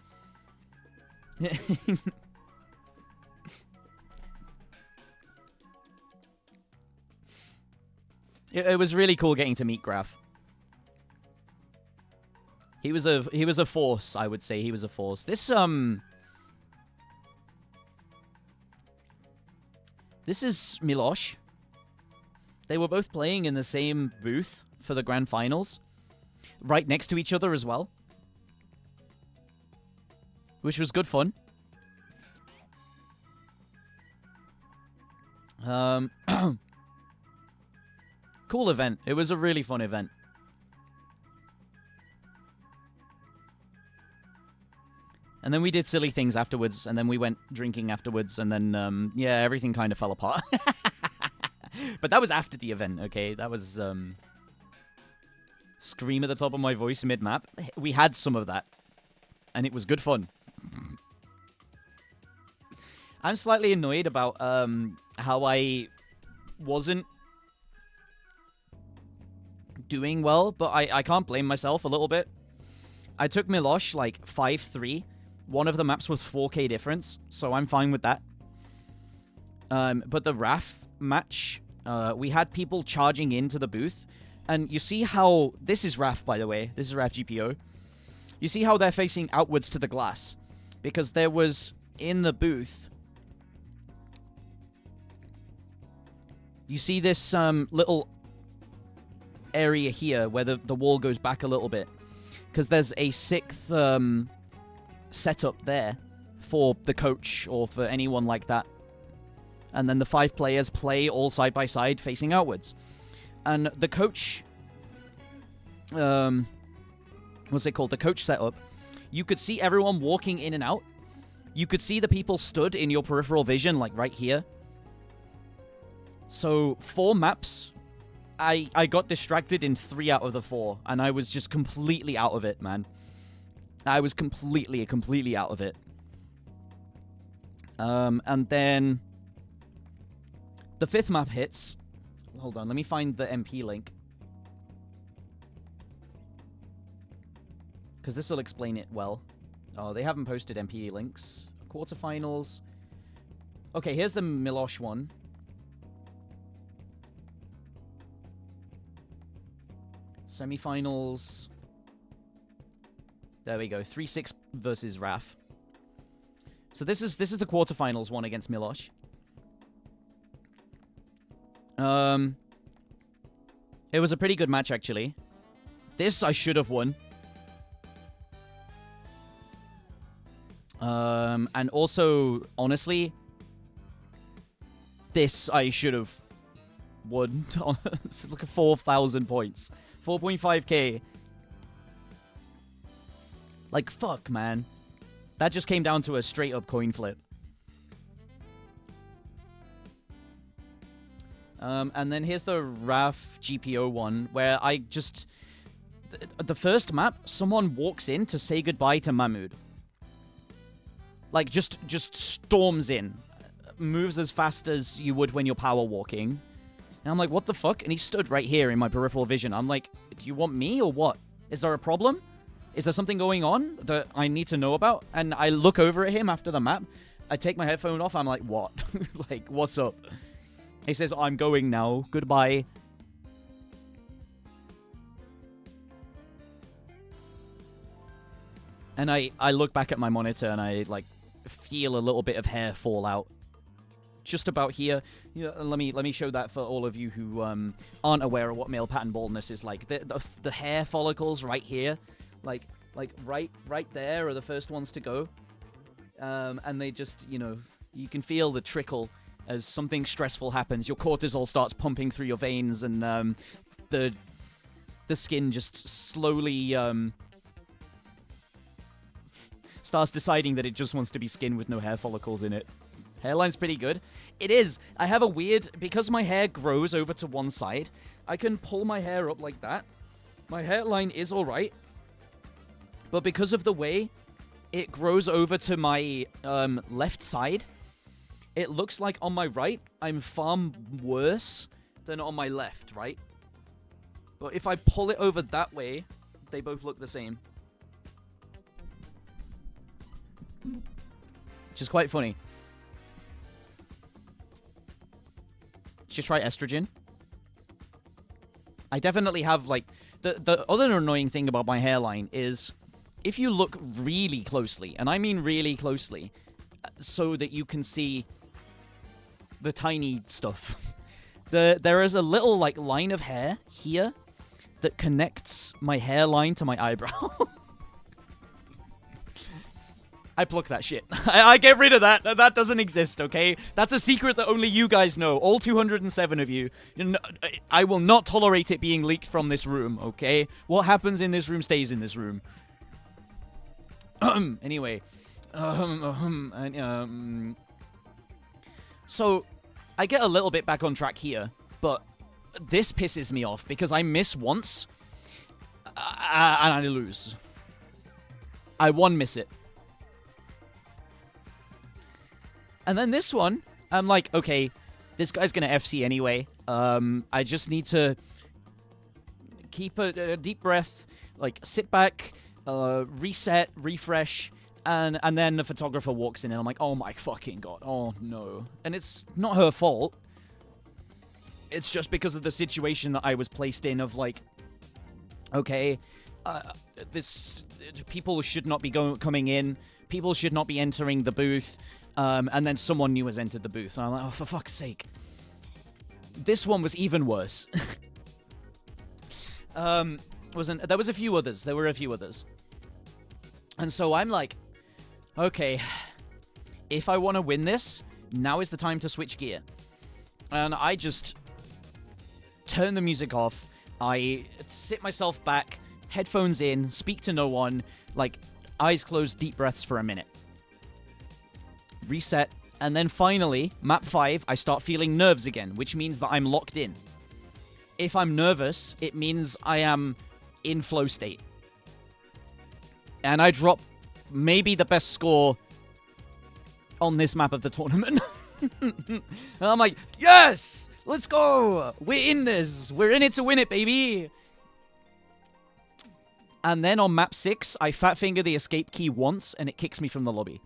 It was really cool getting to meet Graf. He was a force, I would say. He was a force. This is Milosh. They were both playing in the same booth for the grand finals, right next to each other as well, which was good fun. Cool event. It was a really fun event. And then we did silly things afterwards, and then we went drinking afterwards, and then, yeah, everything kind of fell apart. But that was after the event, okay? That was, scream at the top of my voice mid-map. We had some of that, and it was good fun. I'm slightly annoyed about, how I wasn't doing well, but I can't blame myself a little bit. I took Milosh, like, 5-3. One of the maps was 4K difference, so I'm fine with that. But the RAF match, we had people charging into the booth, and you see how... This is RAF, by the way. This is RAF GPO. You see how they're facing outwards to the glass, because there was, in the booth... You see this little area here where the wall goes back a little bit, because there's a 6th... setup there for the coach or for anyone like that. And then the 5 players play all side by side facing outwards. And the coach... what's it called? The coach setup. You could see everyone walking in and out. You could see the people stood in your peripheral vision, like right here. So 4 maps, I got distracted in 3 out of the 4, and I was just completely out of it, man. I was completely out of it. And then the 5th map hits. Hold on, let me find the MP link. Because this will explain it well. Oh, they haven't posted MP links. Quarterfinals. Okay, here's the Milosh one. Semifinals. There we go. 3-6 versus Raf. So this is the quarterfinals one against Milosh. It was a pretty good match, actually. This I should have won. And also, honestly, this I should have won. It's like 4,000 points. 4.5k. Like, fuck, man. That just came down to a straight-up coin flip. And then here's the RAF GPO one, where I just... The first map, someone walks in to say goodbye to Mahmood. Like, just storms in. Moves as fast as you would when you're power walking. And I'm like, what the fuck? And he stood right here in my peripheral vision. I'm like, do you want me or what? Is there a problem? Is there something going on that I need to know about? And I look over at him after the map. I take my headphone off. I'm like, what? Like, what's up? He says, I'm going now. Goodbye. And I look back at my monitor and I, like, feel a little bit of hair fall out. Just about here. You know, let me show that for all of you who aren't aware of what male pattern baldness is like. The hair follicles right here, like right there are the first ones to go. And they just, you know, you can feel the trickle as something stressful happens. Your cortisol starts pumping through your veins, and the skin just slowly starts deciding that it just wants to be skin with no hair follicles in it. Hairline's pretty good. It is. I have a weird... Because my hair grows over to one side, I can pull my hair up like that. My hairline is alright. But because of the way it grows over to my left side, it looks like on my right, I'm far worse than on my left, right? But if I pull it over that way, they both look the same. Which is quite funny. Should try estrogen. I definitely have, like... The other annoying thing about my hairline is... If you look really closely, and I mean really closely, so that you can see the tiny stuff. There is a little, like, line of hair here that connects my hairline to my eyebrow. I pluck that shit. I get rid of that. That doesn't exist, okay? That's a secret that only you guys know. All 207 of you. I will not tolerate it being leaked from this room, okay? What happens in this room stays in this room. Anyway. So, I get a little bit back on track here, but this pisses me off because I miss once, and I lose. I miss it. And then this one, I'm like, okay, this guy's gonna FC anyway. I just need to keep a deep breath, like sit back, reset, refresh, and then the photographer walks in and I'm like, oh my fucking god, oh no. And it's not her fault. It's just because of the situation that I was placed in of like, okay, people should not be coming in, people should not be entering the booth. And then someone new has entered the booth. And I'm like, oh, for fuck's sake. This one was even worse. There was a few others. There were a few others. And so I'm like, okay, if I want to win this, Now is the time to switch gear. And I just turn the music off. I sit myself back, headphones in, speak to no one, like eyes closed, deep breaths for a minute. Reset. And then finally, map 5, I start feeling nerves again, which means that I'm locked in. If I'm nervous, it means I am in flow state. And I drop maybe the best score on this map of the tournament. And I'm like, yes! Let's go! We're in this! We're in it to win it, baby! And then on map 6, I fat finger the escape key once, and it kicks me from the lobby.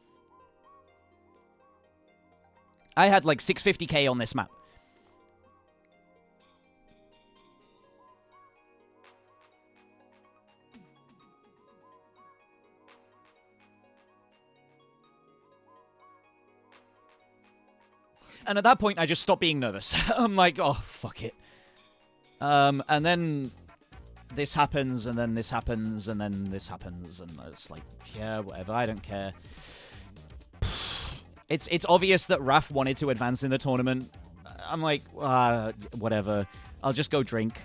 I had like 650k on this map. And at that point, I just stopped being nervous. I'm like, oh, fuck it. And then this happens, and then this happens, and then this happens, and it's like, yeah, whatever, I don't care. It's obvious that Raf wanted to advance in the tournament. I'm like, whatever. I'll just go drink.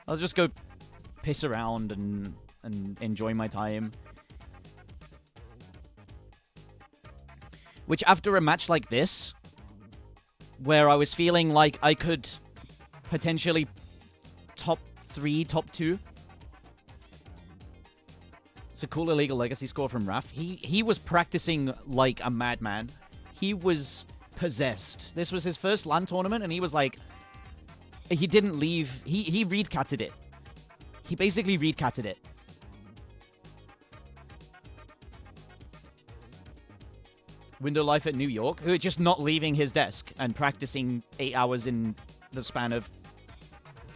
I'll just go piss around and enjoy my time. Which, after a match like this, where I was feeling like I could potentially top 3, top 2. It's a cool illegal legacy score from Raf. He was practicing like a madman. He was possessed. This was his first LAN tournament, and he was like... He didn't leave... He read-catted it. He basically read-catted it. Window Life at New York, who are just not leaving his desk and practicing 8 hours in the span of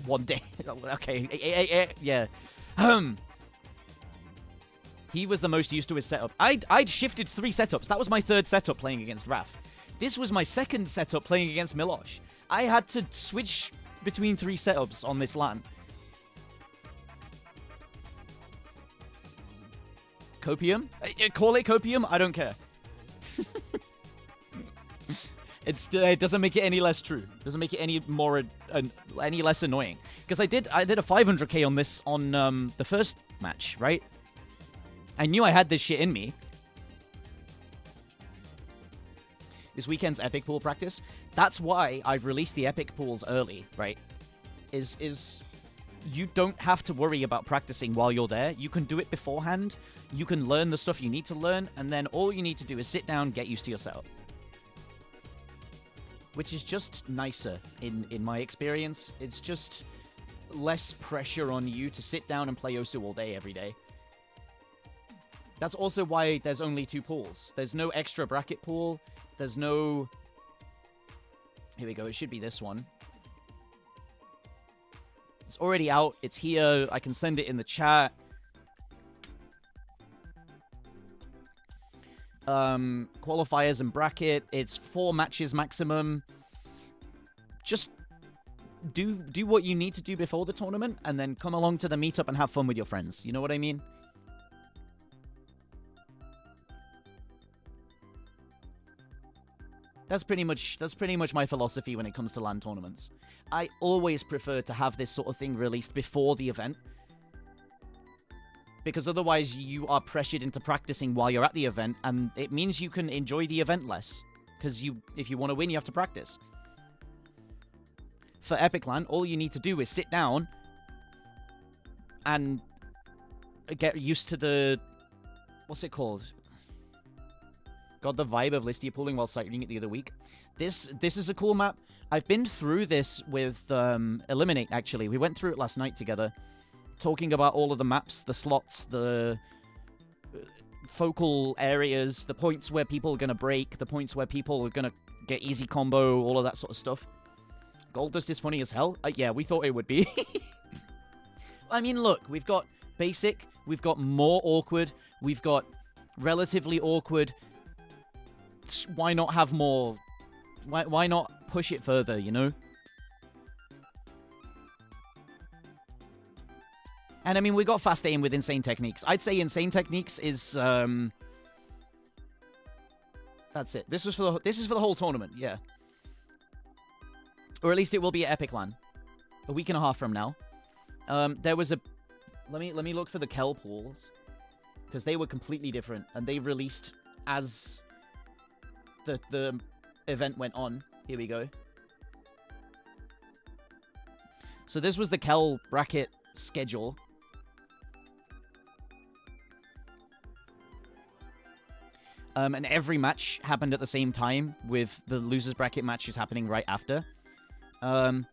one day. Okay, yeah. He was the most used to his setup. I'd shifted 3 setups. That was my 3rd setup playing against Raf. This was my 2nd setup playing against Milosh. I had to switch between 3 setups on this LAN. Copium? Call it copium? I don't care. It doesn't make it any less true. It doesn't make it any more any less annoying. Because I did a 500k on this on the first match, right? I knew I had this shit in me. This weekend's epic pool practice. That's why I've released the epic pools early, right? Is you don't have to worry about practicing while you're there. You can do it beforehand. You can learn the stuff you need to learn, and then all you need to do is sit down, get used to your setup. Which is just nicer in my experience. It's just less pressure on you to sit down and play Osu all day every day. That's also why there's only 2 pools. There's no extra bracket pool. There's no... Here we go. It should be this one. It's already out. It's here. I can send it in the chat. Qualifiers and bracket. It's 4 matches maximum. Just do what you need to do before the tournament, and then come along to the meetup and have fun with your friends. You know what I mean? That's pretty much my philosophy when it comes to LAN tournaments. I always prefer to have this sort of thing released before the event. Because otherwise you are pressured into practicing while you're at the event, and it means you can enjoy the event less. Because if you want to win, you have to practice. For Epic LAN, all you need to do is sit down and get used to the... What's it called? Got the vibe of Listia pooling while cycling it the other week. This is a cool map. I've been through this with Eliminate, actually. We went through it last night together. Talking about all of the maps, the slots, the focal areas, the points where people are going to break, the points where people are going to get easy combo, all of that sort of stuff. Gold Dust is funny as hell. Yeah, we thought it would be. I mean, look, we've got basic, we've got more awkward, we've got relatively awkward. Why not have more? Why not push it further, you know? And I mean, we got fast aim with Insane Techniques. I'd say Insane Techniques is That's it. This is for the whole tournament, yeah. Or at least it will be at Epic LAN. A week and a half from now. There was a... Let me look for the Kel pools. Because they were completely different. And they released as the event went on. Here we go. So this was the Kel bracket schedule. And every match happened at the same time, with the losers bracket matches happening right after. Round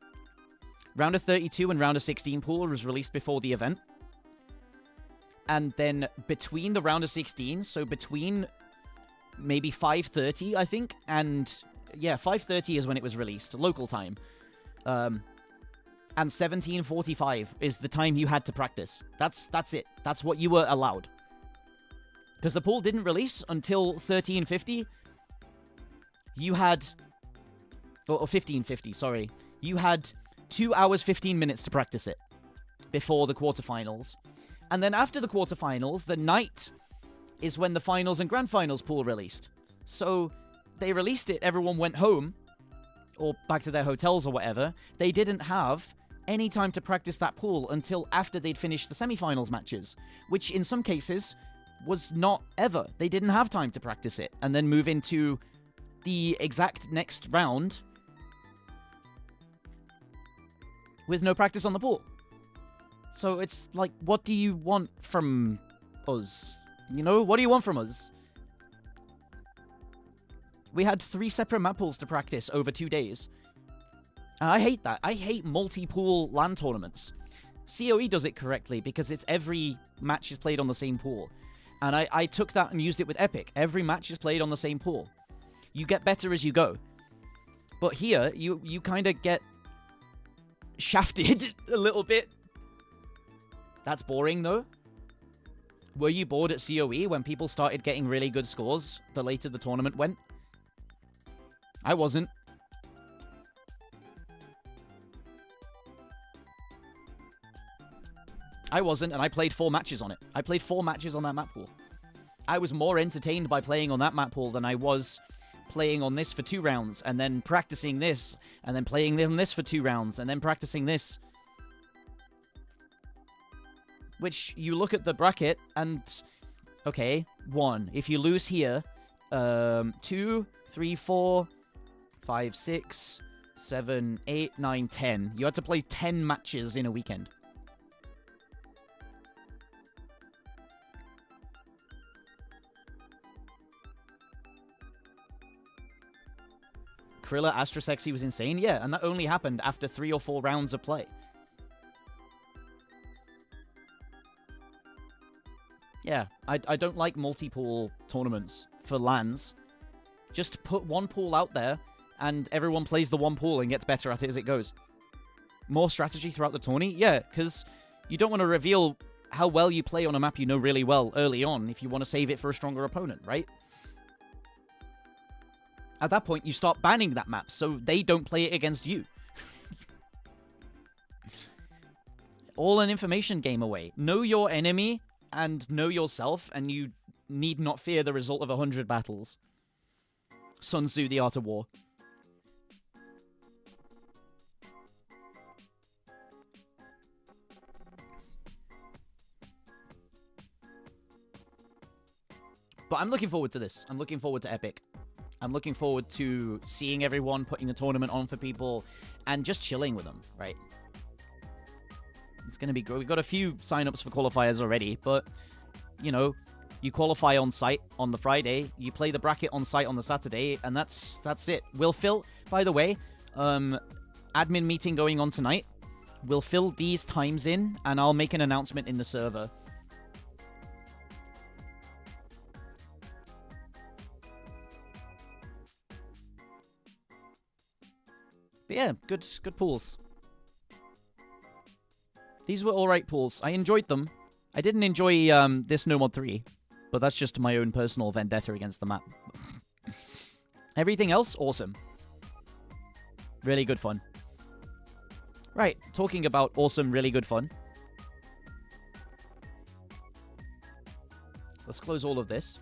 of 32 and round of 16 pool was released before the event. And then between the round of 16, so between maybe 5:30, I think, and yeah, 5:30 is when it was released, local time. And 17:45 is the time you had to practice. That's it. That's what you were allowed. Because the pool didn't release until 13:50. You had... Or 15:50, sorry. You had 2 hours, 15 minutes to practice it before the quarterfinals. And then after the quarterfinals, the night is when the finals and grand finals pool released. So they released it, everyone went home, or back to their hotels or whatever. They didn't have any time to practice that pool until after they'd finished the semifinals matches, which in some cases was not ever. They didn't have time to practice it and then move into the exact next round with no practice on the pool. So it's like, what do you want from us? You know, what do you want from us? We had 3 separate map pools to practice over 2 days. And I hate that. I hate multi-pool LAN tournaments. COE does it correctly because it's every match is played on the same pool. And I took that and used it with Epic. Every match is played on the same pool. You get better as you go. But here, you kind of get shafted a little bit. That's boring, though. Were you bored at COE when people started getting really good scores the later the tournament went? I wasn't. I wasn't, and I played 4 matches on it. I played 4 matches on that map pool. I was more entertained by playing on that map pool than I was playing on this for 2 rounds, and then practicing this, and then playing on this for 2 rounds, and then practicing this. Which, you look at the bracket, and... Okay, 1. If you lose here, 2, 3, 4, 5, 6, 7, 8, 9, 10. You had to play 10 matches in a weekend. Krilla Astra Sexy was insane? Yeah, and that only happened after 3 or 4 rounds of play. Yeah, I don't like multi-pool tournaments for LANs. Just put one pool out there, and everyone plays the one pool and gets better at it as it goes. More strategy throughout the tourney? Yeah, because you don't want to reveal how well you play on a map you know really well early on if you want to save it for a stronger opponent, right? At that point, you start banning that map so they don't play it against you. All an information game away. Know your enemy and know yourself, and you need not fear the result of 100 battles. Sun Tzu, The Art of War. But I'm looking forward to this. I'm looking forward to Epic. I'm looking forward to seeing everyone, putting the tournament on for people, and just chilling with them, right? It's going to be good. We've got a few signups for qualifiers already, but, you know, you qualify on site on the Friday, you play the bracket on site on the Saturday, and that's it. We'll fill, by the way, admin meeting going on tonight. We'll fill these times in, and I'll make an announcement in the server. But yeah, good pools. These were alright pools. I enjoyed them. I didn't enjoy this No Mod 3, but that's just my own personal vendetta against the map. Everything else, awesome. Really good fun. Right, talking about awesome, really good fun. Let's close all of this.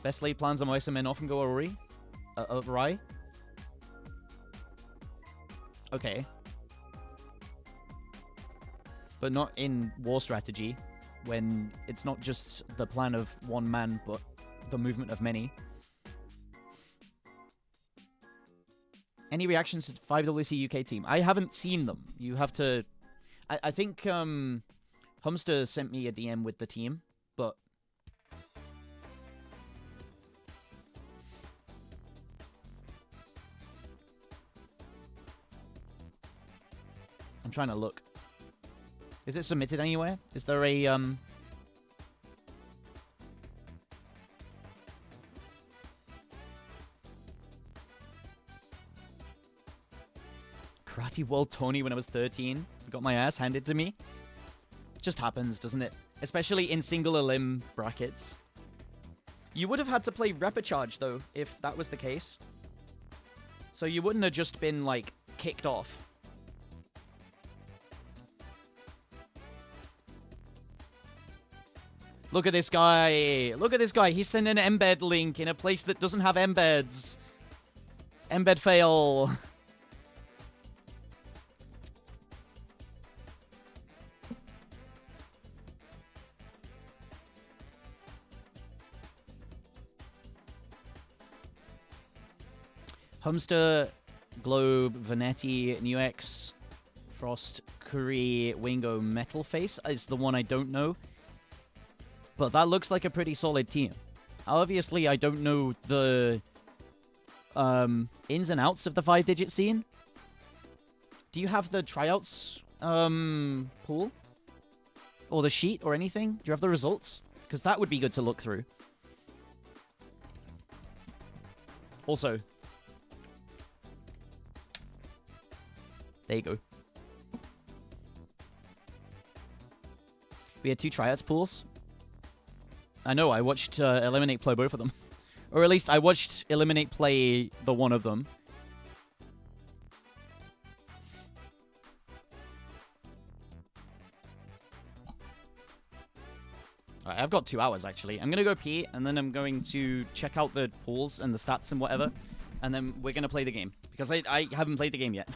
Best laid plans on Moisamin often go awry. Okay. But not in war strategy, when it's not just the plan of one man, but the movement of many. Any reactions to 5WC UK team? I haven't seen them. You have to... I think Humster sent me a DM with the team, but... I'm trying to look. Is it submitted anywhere? Is there a, Karate World Tony when I was 13. Got my ass handed to me. It just happens, doesn't it? Especially in single elim brackets. You would have had to play Replicharge, though, if that was the case. So you wouldn't have just been, like, kicked off. Look at this guy. Look at this guy. He's sending an embed link in a place that doesn't have embeds. Embed fail. Humster, Globe, Vanetti, Nuex, Frost, Curry, Wingo, Metalface is the one I don't know. But that looks like a pretty solid team. Obviously, I don't know the ins and outs of the 5-digit scene. Do you have the tryouts pool? Or the sheet or anything? Do you have the results? Because that would be good to look through. Also, there you go. We had 2 tryouts pools. I know, I watched Eliminate play both of them. Or at least I watched Eliminate play the one of them. Alright, I've got 2 hours actually. I'm gonna go pee, and then I'm going to check out the pools and the stats and whatever. And then we're gonna play the game. Because I haven't played the game yet.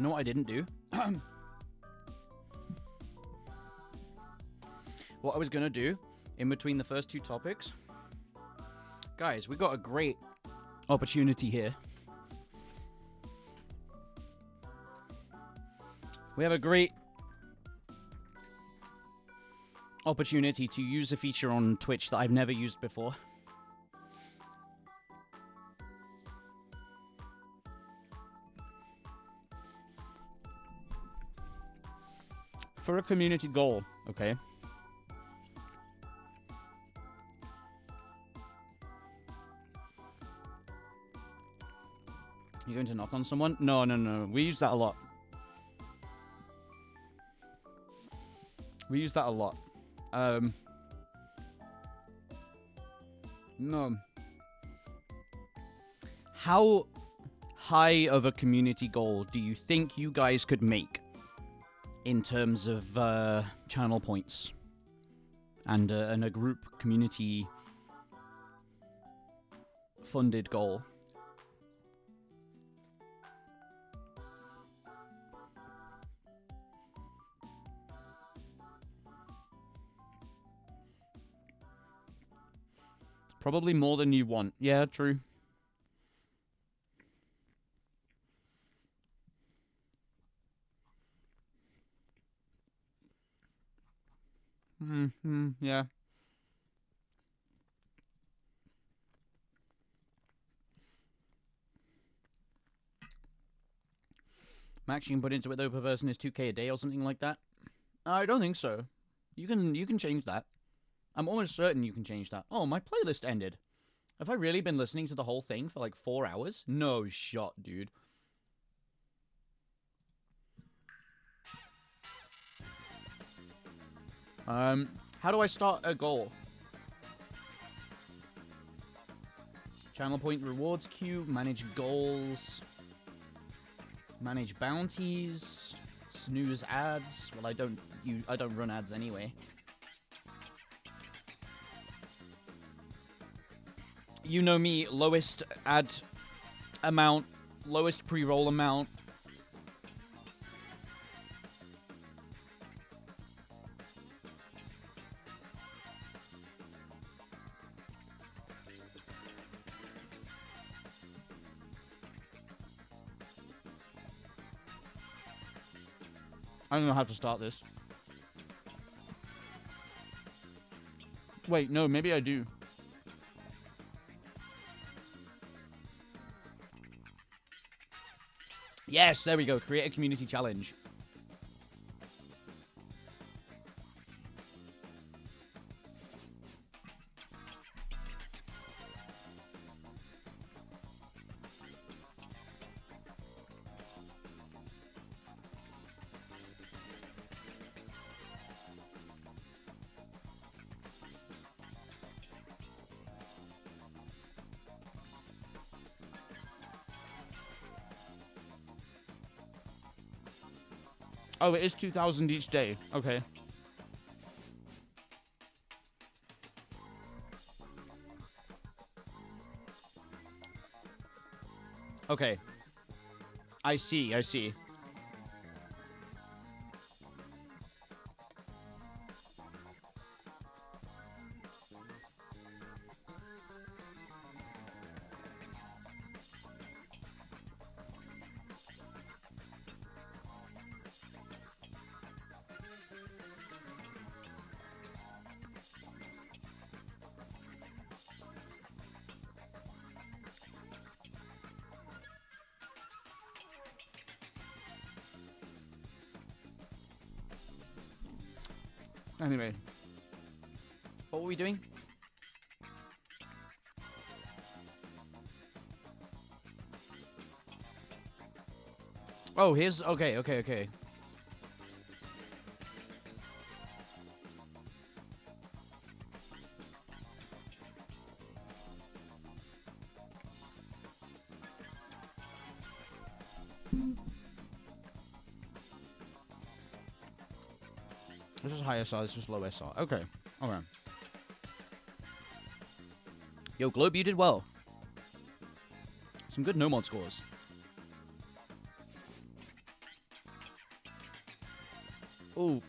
you know what I didn't do? What I was going to do in between the first two topics. Guys, we got a great opportunity here. We have a great opportunity to use a feature on Twitch that I've never used before. For a community goal, okay? You going to knock on someone? No. We use that a lot. We use that a lot. No. How high of a community goal do you think you guys could make in terms of channel points and a group community funded goal? Probably more than you want. Yeah, true. Yeah. Max you can put into it though per person is 2k a day or something like that? I don't think so. You can change that. I'm almost certain you can change that. Oh, my playlist ended. Have I really been listening to the whole thing for like 4 hours? No shot, dude. How do I start a goal? Channel point rewards queue, manage goals, manage bounties, snooze ads. Well, I don't run ads anyway. You know me, lowest ad amount, lowest pre-roll amount. I don't know how to start this. Wait, no, maybe I do. Yes, there we go. Create a community challenge. Oh, it is 2,000 each day. Okay. Okay. I see, I see. Anyway. What were we doing? Oh, here's... Okay. This is high SR, this is low SR. Okay. Alright. Yo, Globe, you did well. Some good no-mod scores. Ooh.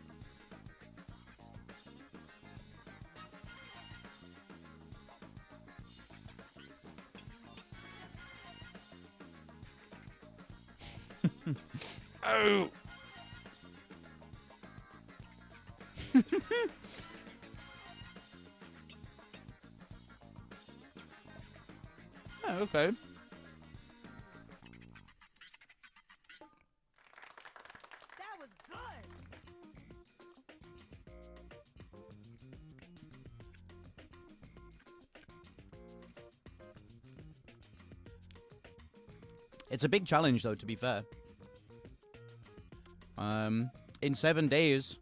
Oh. Oh, okay. That was good. It's a big challenge, though, to be fair. In 7 days.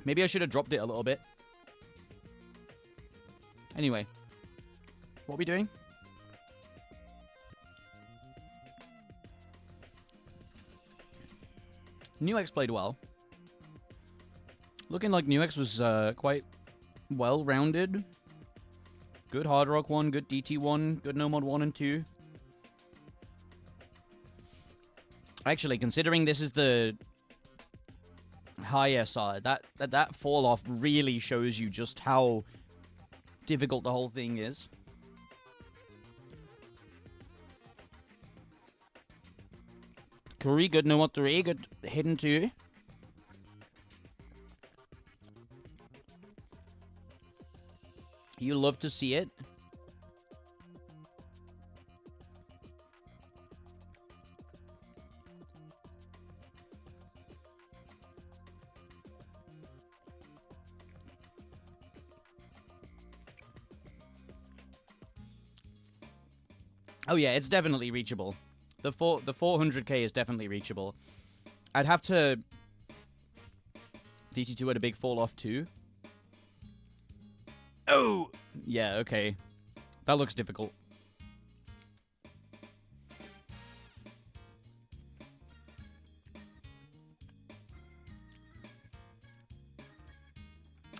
Maybe I should have dropped it a little bit. Anyway. What are we doing? Nuex played well. Looking like Nuex was quite well-rounded. Good Hard Rock 1, good DT 1, good No Mod 1 and 2. Actually, considering this is the high SR, that fall off really shows you just how difficult the whole thing is. Curry, good No Mod 3, good Hidden 2. You love to see it. Oh yeah, it's definitely reachable. The 400k is definitely reachable. I'd have to DT2 had a big fall off too. Oh! Yeah, okay. That looks difficult.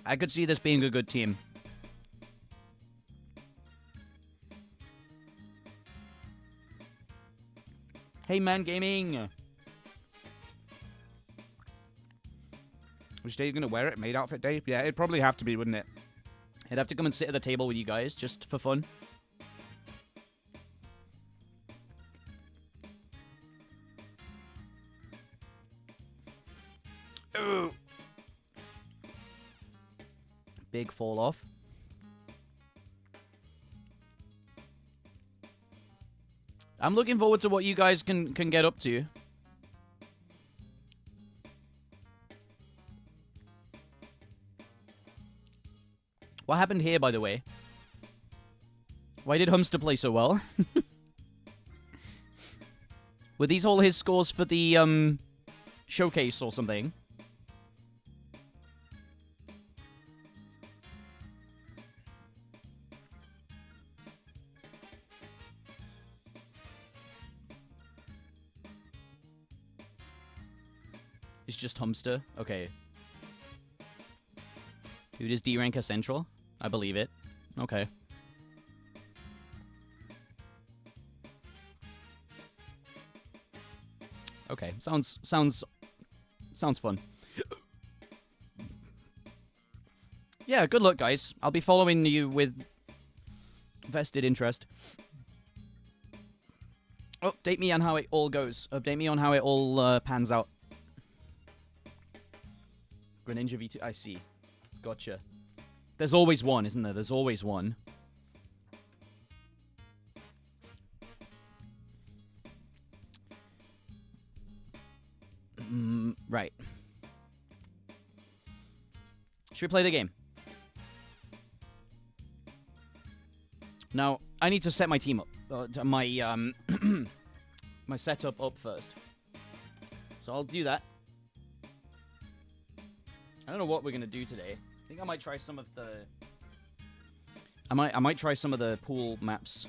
I could see this being a good team. Hey Man Gaming! Which day are you gonna wear it? Maid outfit day? Yeah, it'd probably have to be, wouldn't it? I'd have to come and sit at the table with you guys, just for fun. Ooh. Big fall off. I'm looking forward to what you guys can get up to. What happened here, by the way? Why did Humster play so well? Were these all his scores for the, showcase or something? It's just Humster? Okay. Dude is D-Ranker Central? I believe it. Okay. Okay, sounds fun. Yeah, good luck, guys. I'll be following you with vested interest. Update me on how it all goes. Update me on how it all pans out. Greninja V2. I see. Gotcha. There's always one, isn't there? There's always one. Right. Should we play the game? Now, I need to set my team up. My, my setup up first. So I'll do that. I don't know what we're gonna do today. I think I might try some of the... I might try some of the pool maps.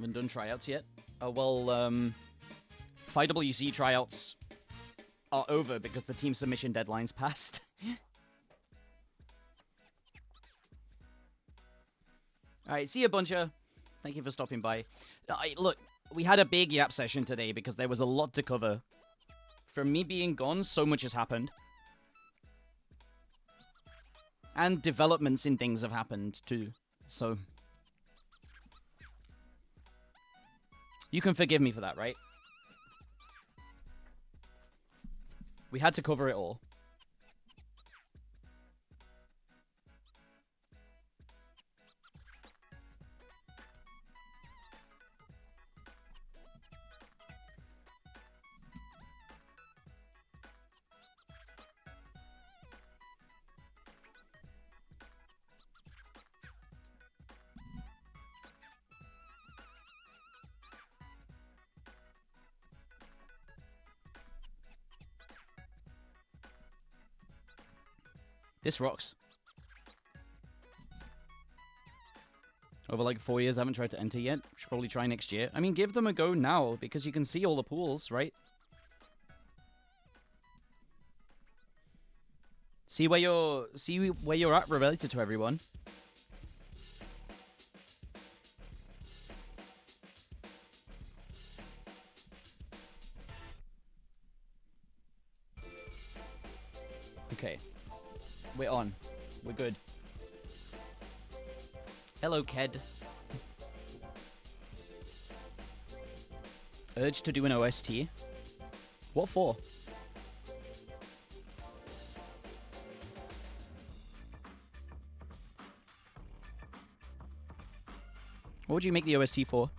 Haven't done tryouts yet. FIWC tryouts are over because the team submission deadline's passed. Alright, see you, Buncher. Thank you for stopping by. Look, we had a big Yap session today because there was a lot to cover. From me being gone, so much has happened. And developments in things have happened, too. So... you can forgive me for that, right? We had to cover it all. This rocks. Over like 4 years, I haven't tried to enter yet. Should probably try next year. I mean, give them a go now, because you can see all the pools, right? See where you're at related to everyone. Okay. We're on. We're good. Hello, Ked. Urge to do an OST? What for? What would you make the OST for?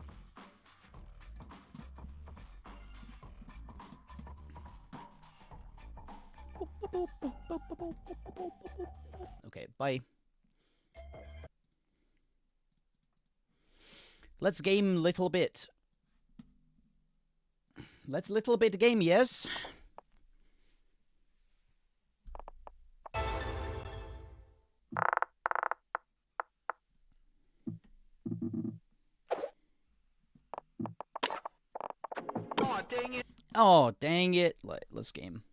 Okay, bye. Let's game little bit. Let's little bit game, yes? Oh, dang it. Oh, dang it. Let's game.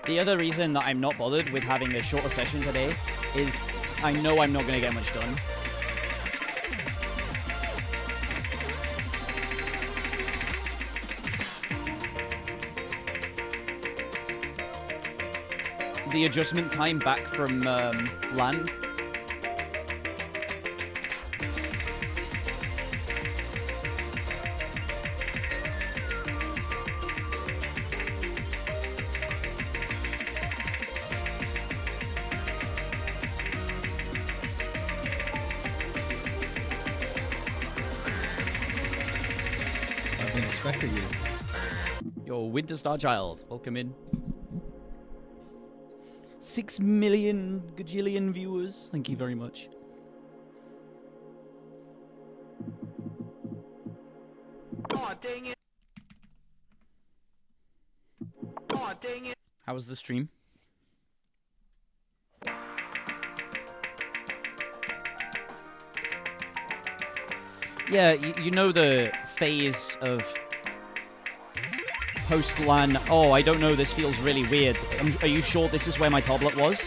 The other reason that I'm not bothered with having a shorter session today is I know I'm not going to get much done. The adjustment time back from LAN. I've been expecting you. Yo, Winter Star Child, welcome in. 6 million gajillion viewers. Thank you very much. Oh, dang it. Oh, dang it. How was the stream? Yeah, you know the phase of post-LAN. Oh, I don't know, this feels really weird. Are you sure this is where my tablet was?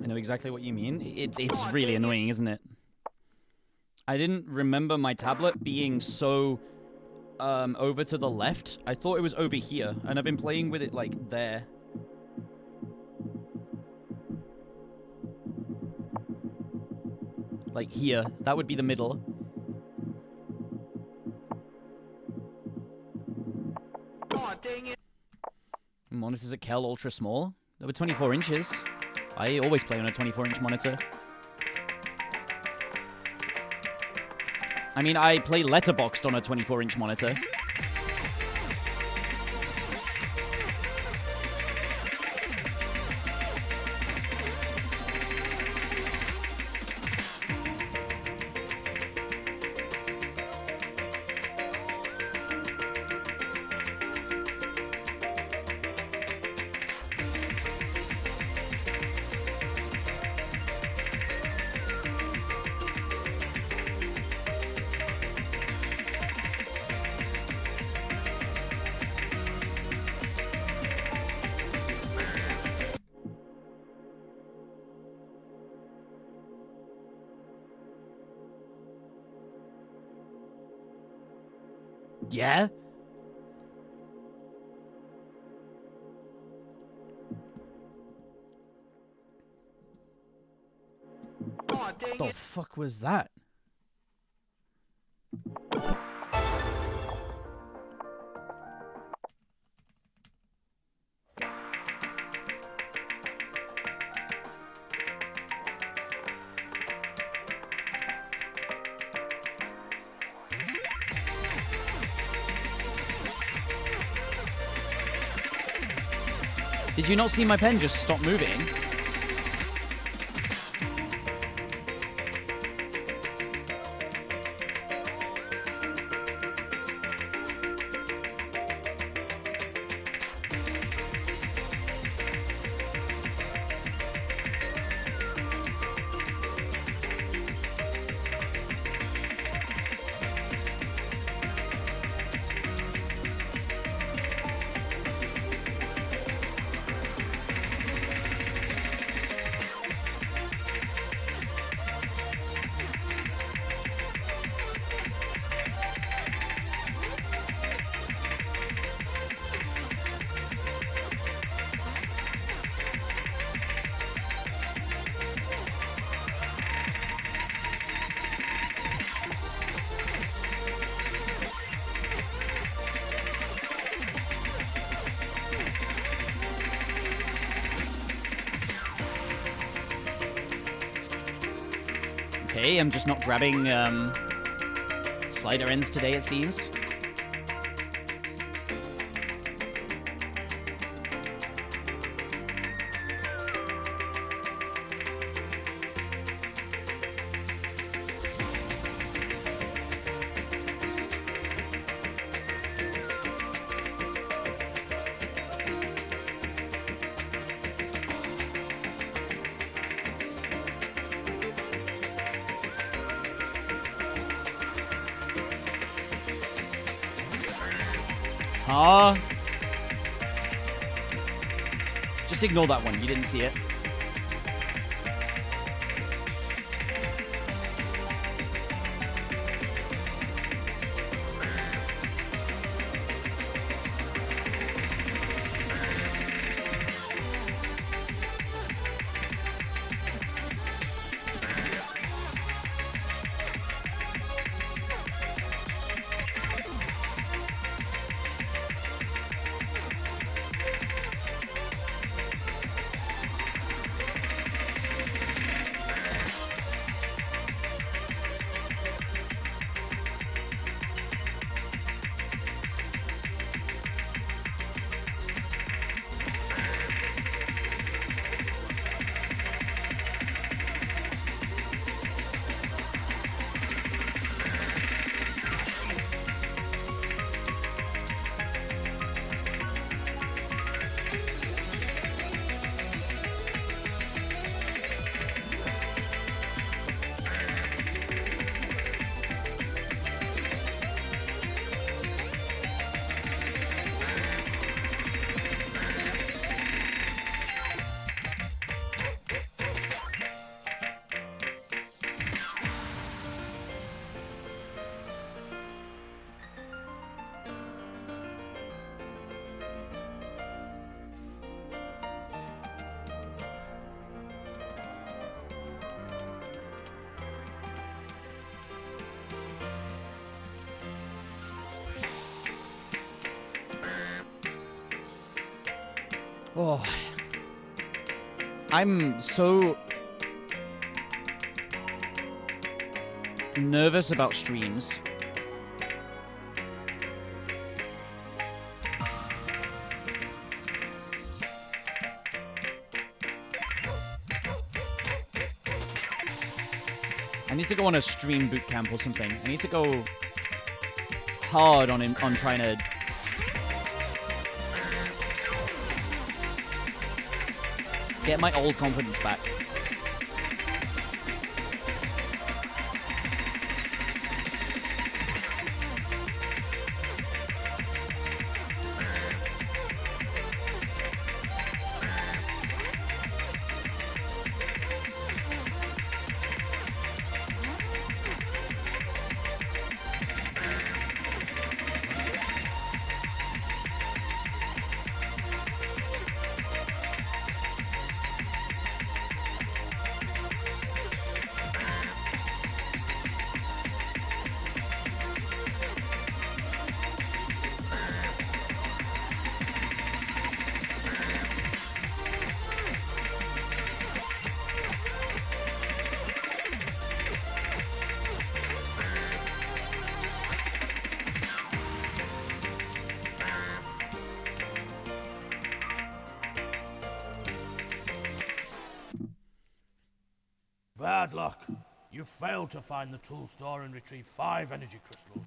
I know exactly what you mean. It's really annoying, isn't it? I didn't remember my tablet being so over to the left. I thought it was over here, and I've been playing with it like there. Like here. That would be the middle. Oh, dang it. Monitors at Kel ultra small. They were 24 inches. I always play on a 24-inch monitor. I mean, I play letterboxed on a 24-inch monitor. Yeah? Oh, dang The it. fuck was that? Did you not see my pen just stop moving? Okay, I'm just not grabbing slider ends today, it seems. Huh? Just ignore that one. You didn't see it. Oh. I'm so nervous about streams. I need to go on a stream boot camp or something. I need to go hard on him on trying to get my old confidence back. Bad luck. You failed to find the tool store and retrieve 5 energy crystals.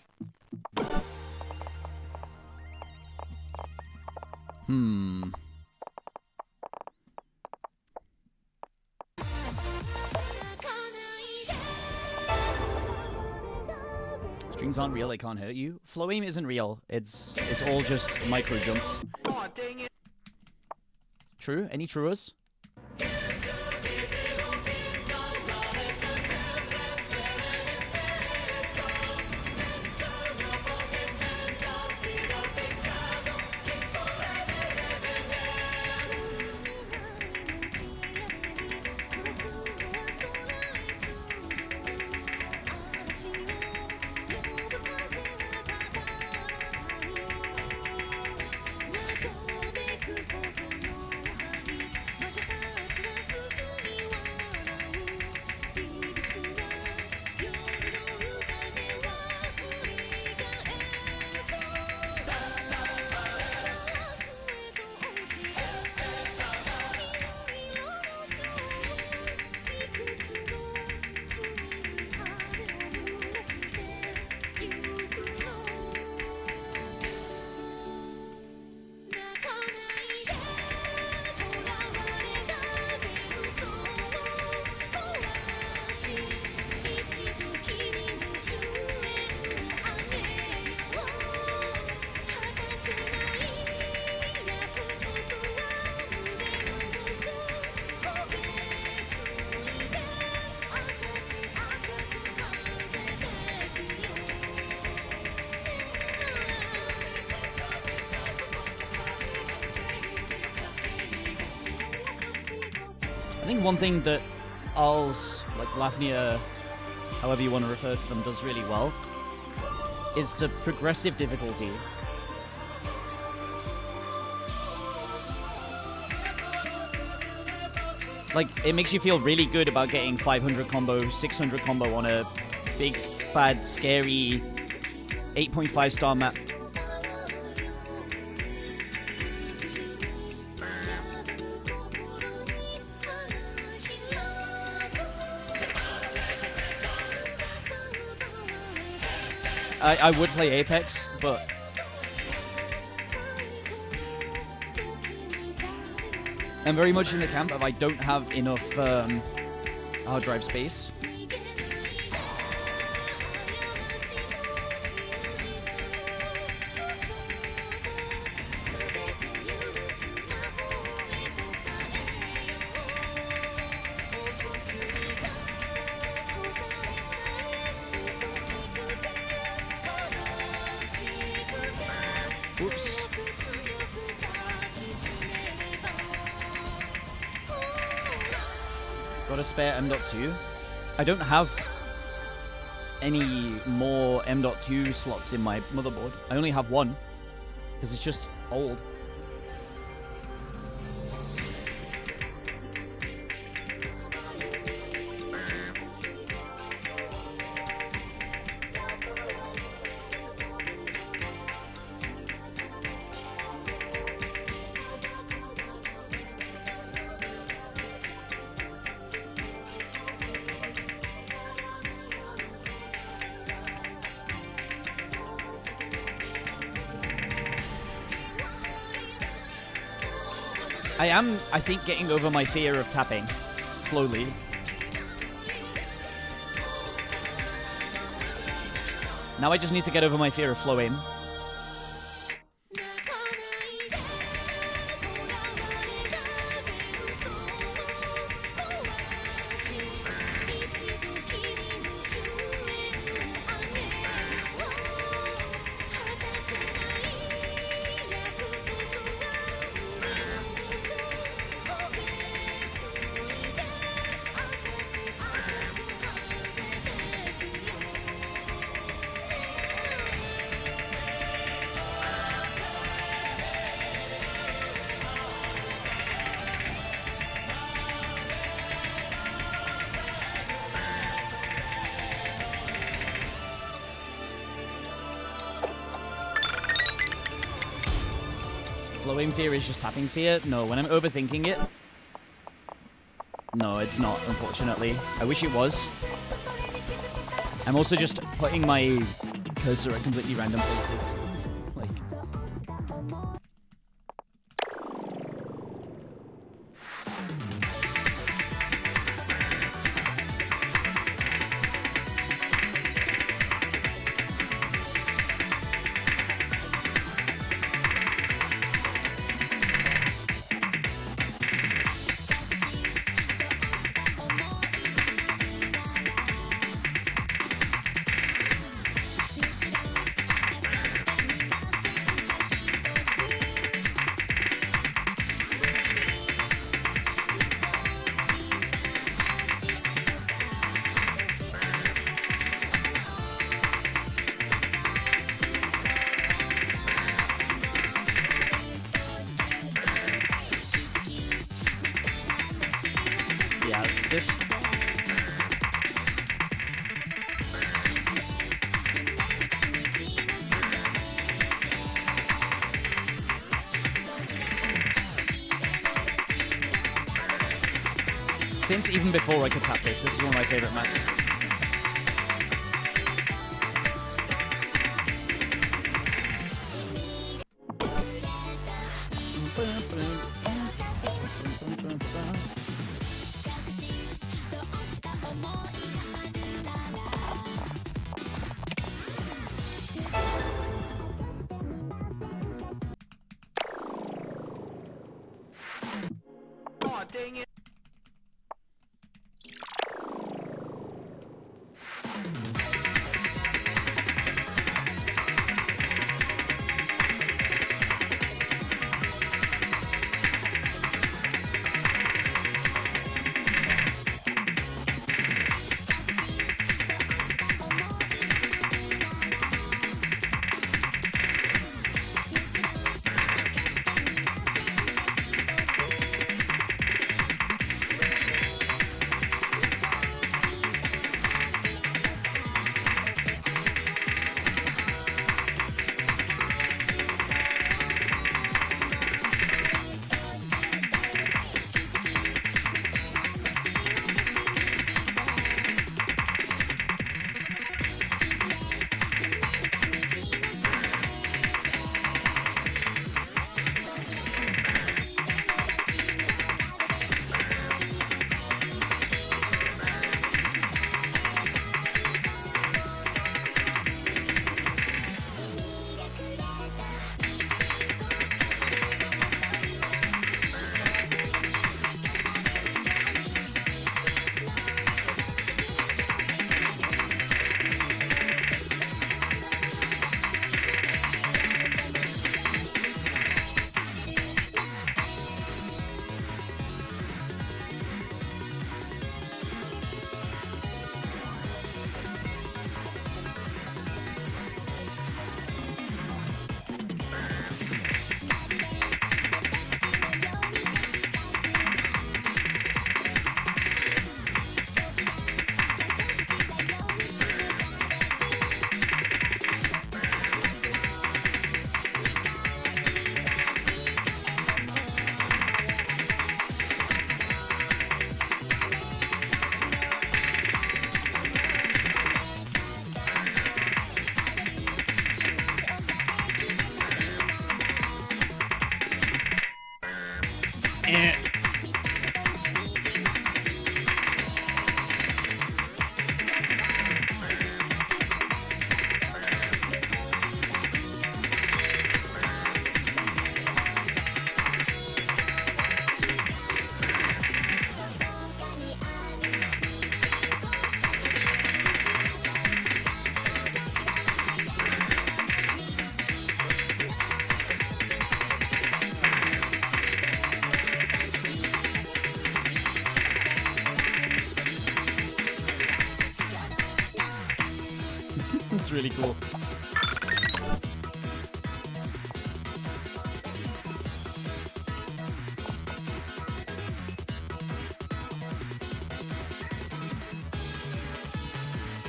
Strings aren't real, they can't hurt you. Flow aim isn't real. It's all just micro jumps. Oh, dang it. True? Any truers? I think one thing that Al's, like Lafnia, however you want to refer to them, does really well is the progressive difficulty. Like, it makes you feel really good about getting 500 combo, 600 combo on a big, bad, scary 8.5 star map. I would play Apex, but I'm very much in the camp of I don't have enough hard drive space. Oops. Got a spare M.2. I don't have any more M.2 slots in my motherboard. I only have one, because it's just old. I am, I think, getting over my fear of tapping, slowly. Now I just need to get over my fear of flow aim. Flowing fear is just tapping fear? No, when I'm overthinking it, No, it's not, unfortunately. I wish it was. I'm also just putting my cursor at completely random places. Like... Yeah, this... Since even before I could tap this is one of my favorite maps. Oh, dang it. It's really cool.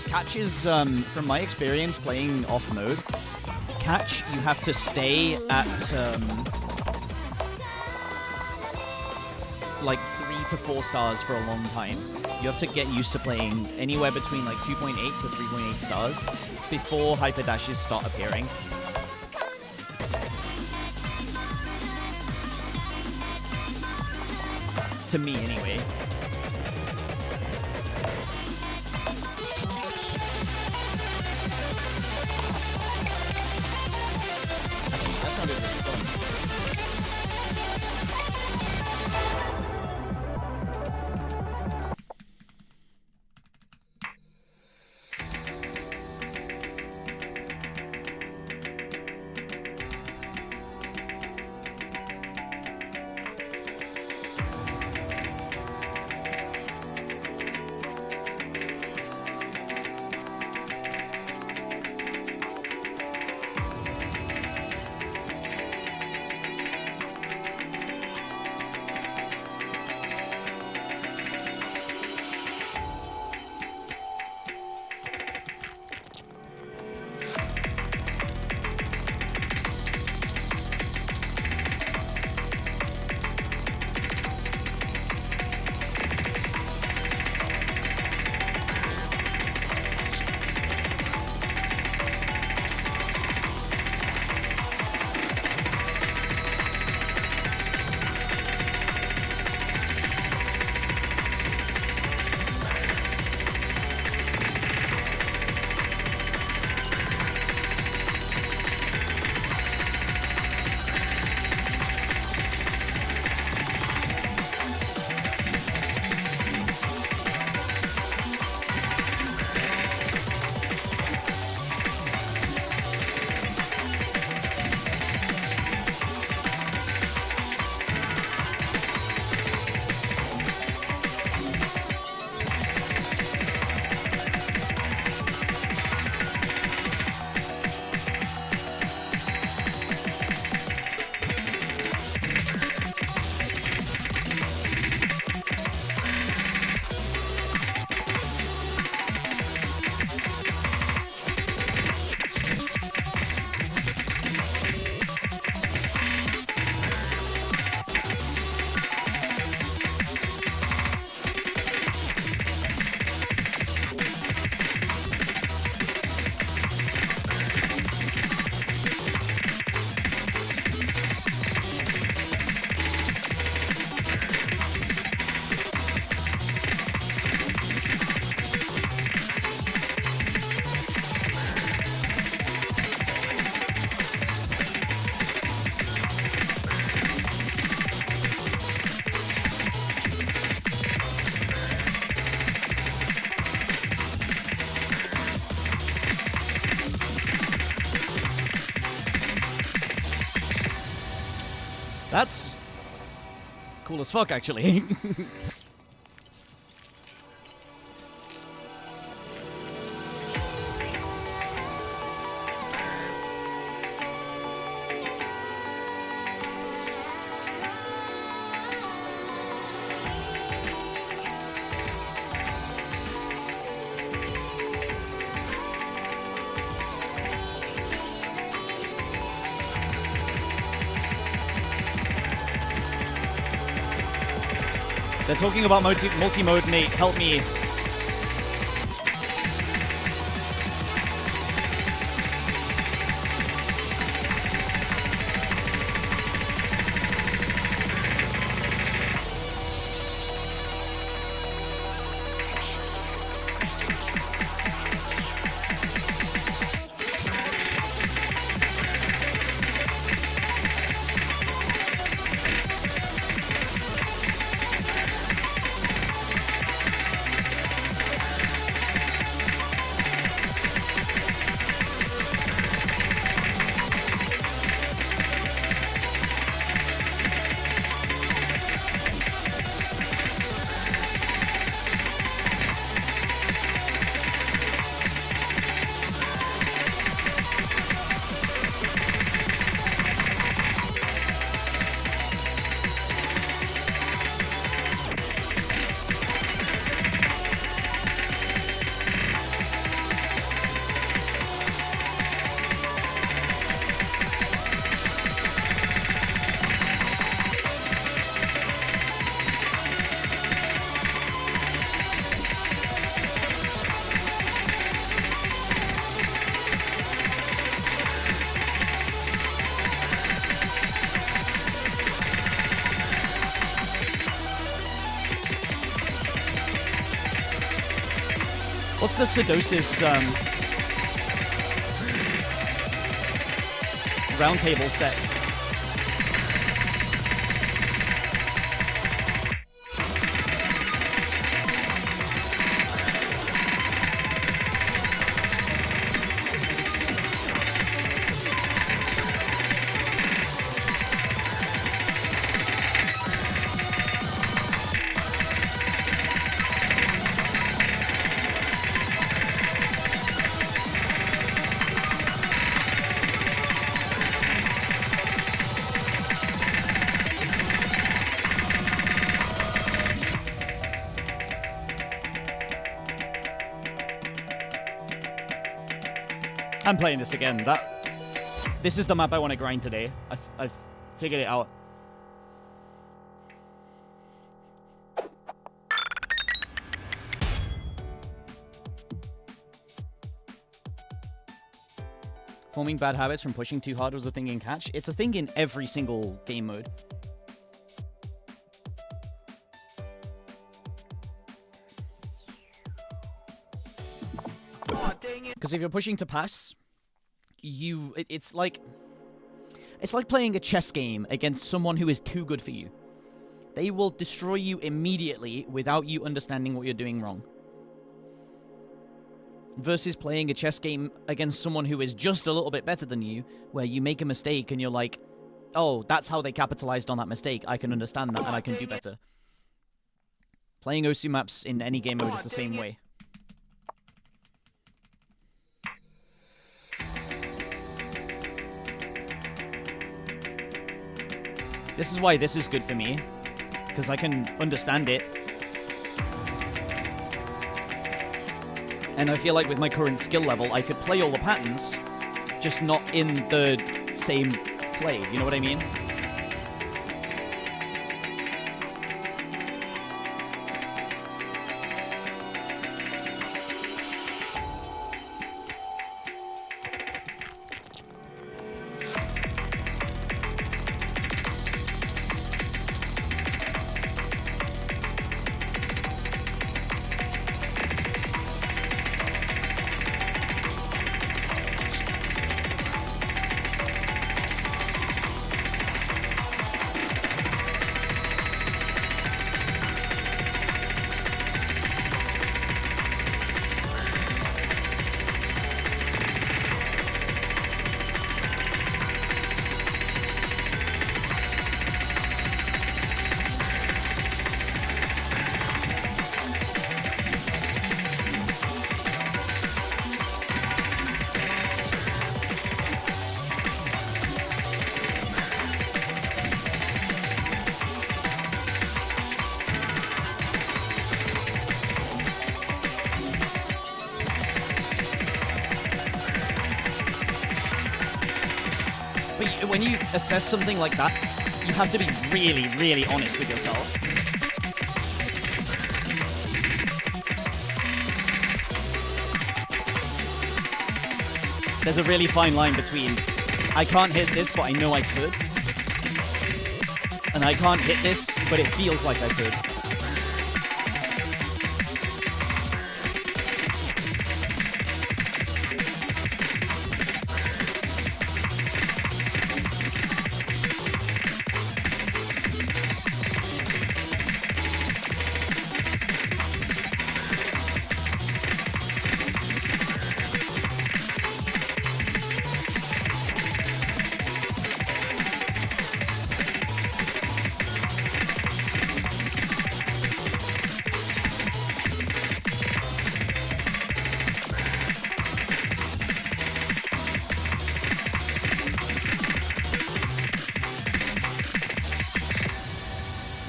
Catch is, from my experience playing off mode, catch, you have to stay at, like 3 to 4 stars for a long time. You have to get used to playing anywhere between like 2.8 to 3.8 stars before hyper dashes start appearing. To me, anyway. Actually, that sounded really fun. That's cool as fuck, actually. They're talking about multi-mode, Nate. Help me. What's the Sidosis roundtable set? I'm playing this again. This is the map I want to grind today. I've figured it out. Forming bad habits from pushing too hard was a thing in Catch. It's a thing in every single game mode. Because if you're pushing to pass, it's like playing a chess game against someone who is too good for you. They will destroy you immediately without you understanding what you're doing wrong. Versus playing a chess game against someone who is just a little bit better than you, where you make a mistake and you're like, oh, that's how they capitalized on that mistake. I can understand that and I can do better. Playing Osu maps in any game mode is the same way. This is why this is good for me, because I can understand it. And I feel like with my current skill level, I could play all the patterns, just not in the same play, you know what I mean? When you assess something like that, you have to be really, really honest with yourself. There's a really fine line between I can't hit this, but I know I could, and I can't hit this, but it feels like I could.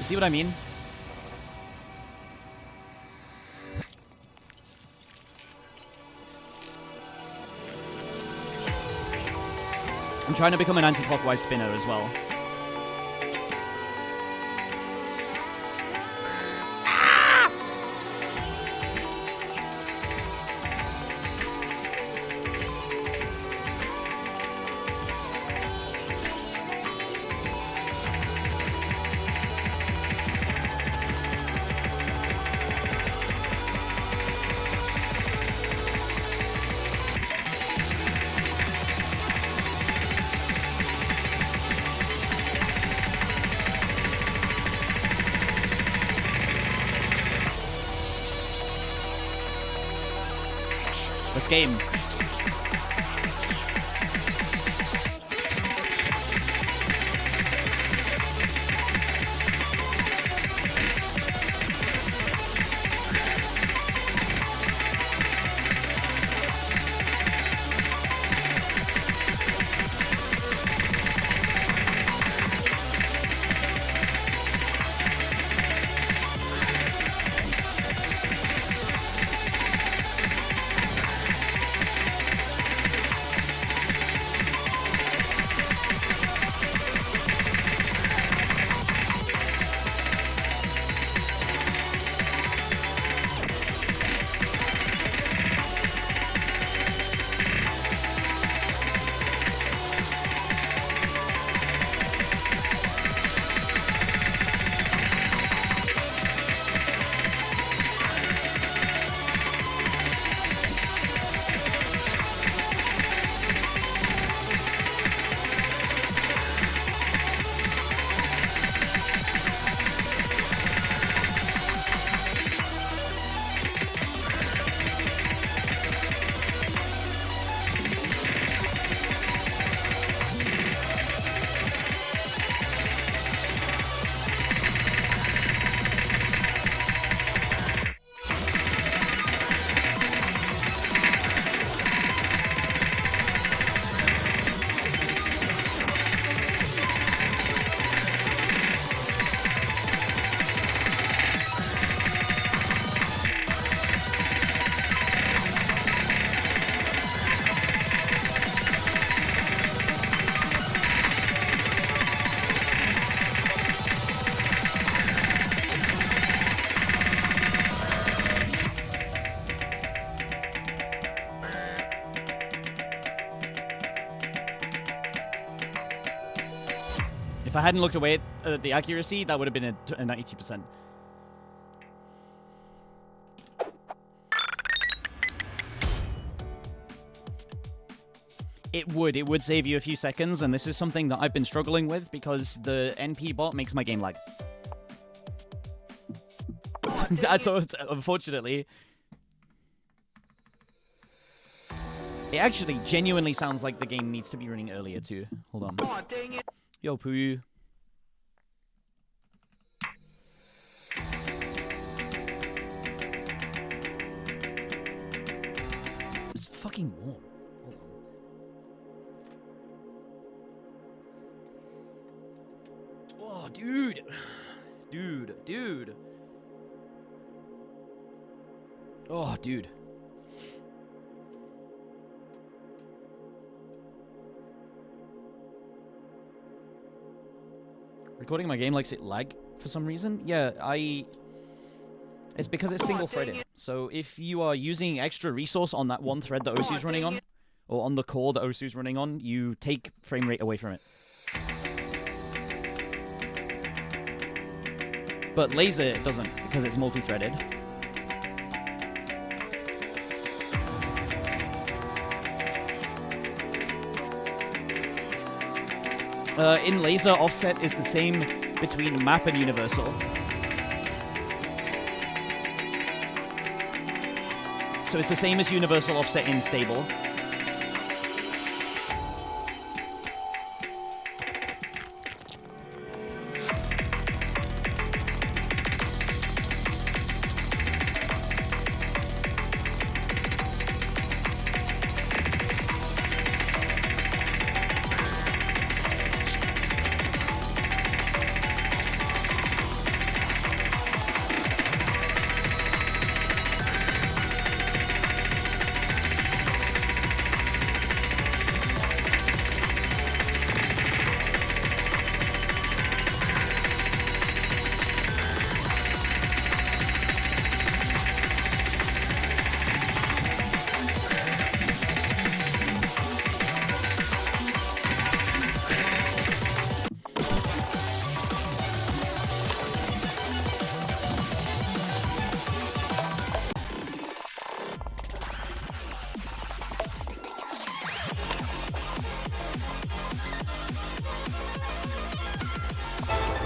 See what I mean? I'm trying to become an anti-clockwise spinner as well. Let's game. If I hadn't looked away at the accuracy, that would have been a 92%. It would save you a few seconds, and this is something that I've been struggling with because the NP bot makes my game lag. That's unfortunately. It actually genuinely sounds like the game needs to be running earlier too. Hold on. Oh, dang it. Yo, Poo. It's fucking warm. Hold on. Oh, dude. Dude. Oh, dude. Recording my game likes it lag for some reason. Yeah, it's because it's single-threaded. So if you are using extra resource on that one thread that Osu's running on, or on the core that Osu's running on, you take frame rate away from it. But Laser doesn't, because it's multi-threaded. In Laser, offset is the same between map and universal. So it's the same as universal offset in stable.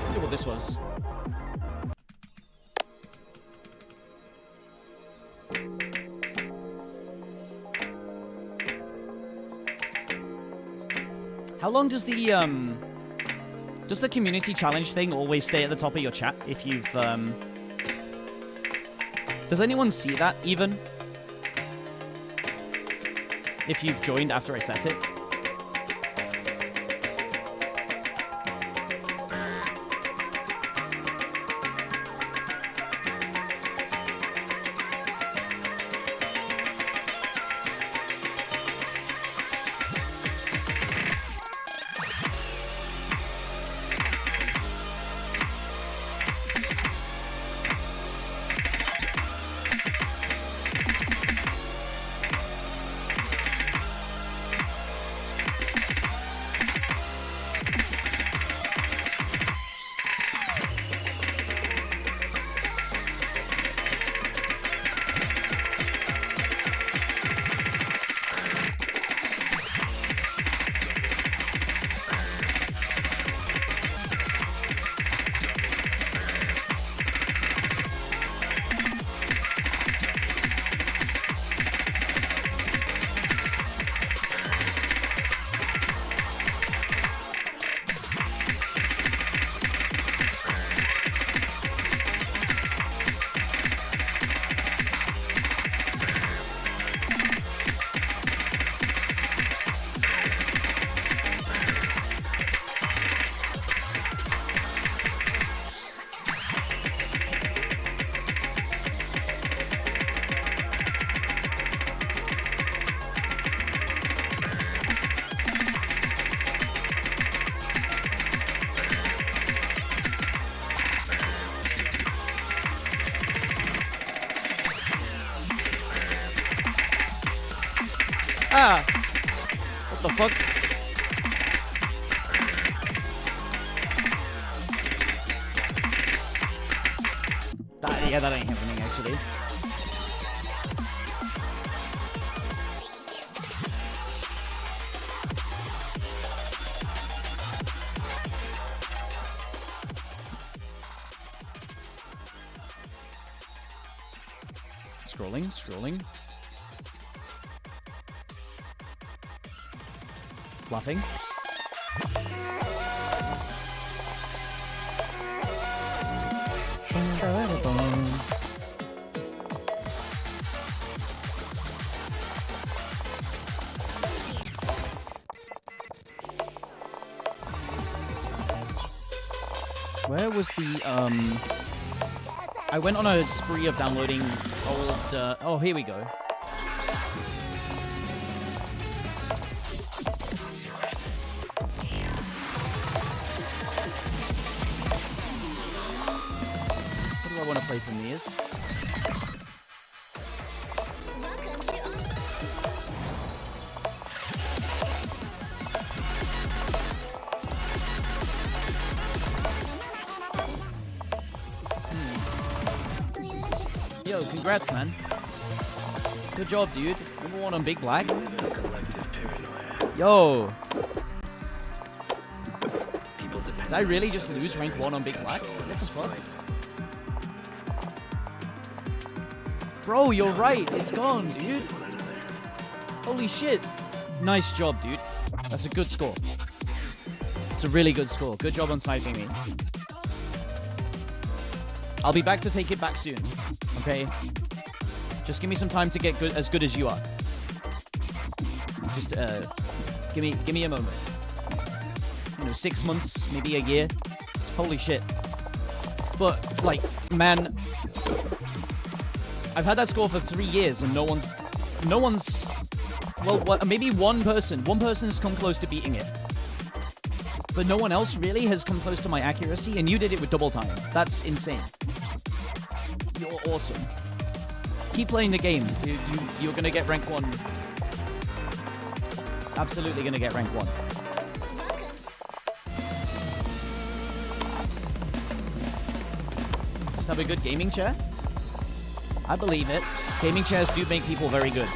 Look at what this was. How long does the community challenge thing always stay at the top of your chat if you've Does anyone see that even? If you've joined after I set it? Ah! What the fuck? Yeah, that ain't happening actually. Scrolling. Fluffing. Where was the I went on a spree of downloading old oh, here we go. I want to play from these. Yo, congrats, man. Good job, dude. Number 1 on Big Black. Yo. Did I really just lose rank 1 on Big Black? What the fuck? Bro, you're right. It's gone, dude. Holy shit. Nice job, dude. That's a good score. It's a really good score. Good job on sniping me. I'll be back to take it back soon. Okay? Just give me some time to get as good as you are. Just give me a moment. 6 months, maybe a year. Holy shit. But like, man, I've had that score for 3 years and no one's, well, maybe one person's come close to beating it. But no one else really has come close to my accuracy, and you did it with double time. That's insane. You're awesome. Keep playing the game. You're gonna get rank 1. Absolutely gonna get rank 1. Just have a good gaming chair? I believe it. Gaming chairs do make people very good.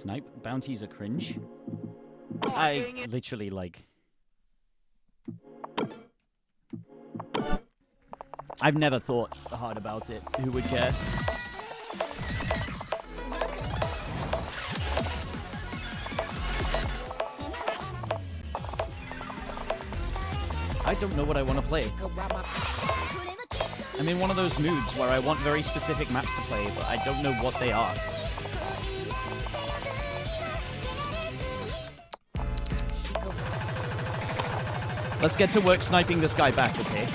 snipe bounties are cringe. Oh, I dang it. literally like. I've never thought hard about it. Who would care? I don't know what I want to play. I'm in one of those moods where I want very specific maps to play, but I don't know what they are. Let's get to work sniping this guy back, okay?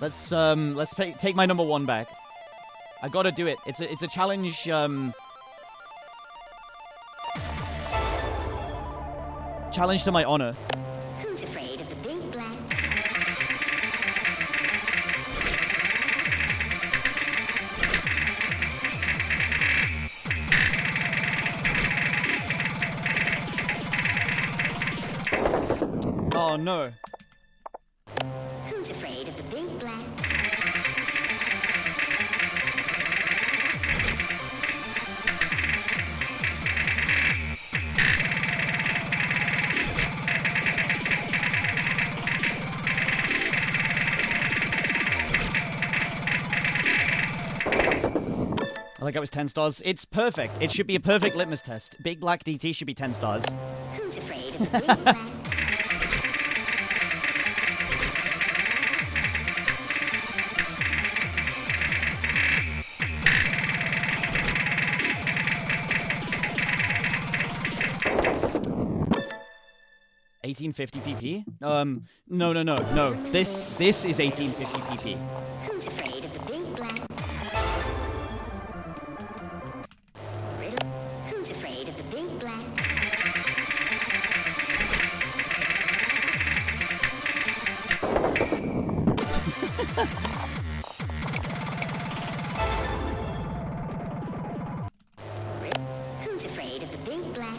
Let's take my number 1 back. I gotta do it. It's a challenge. Challenge to my honor. Who's afraid of the big black? Oh no. Who's afraid of the big black? I like how it's 10 stars. It's perfect. It should be a perfect litmus test. Big Black DT should be 10 stars. Who's afraid of the big black? $1850 PP? No. This is $1850 PP. Who's afraid of the big black? Riddle. Who's afraid of the big black? Riddle. Who's afraid of the big black?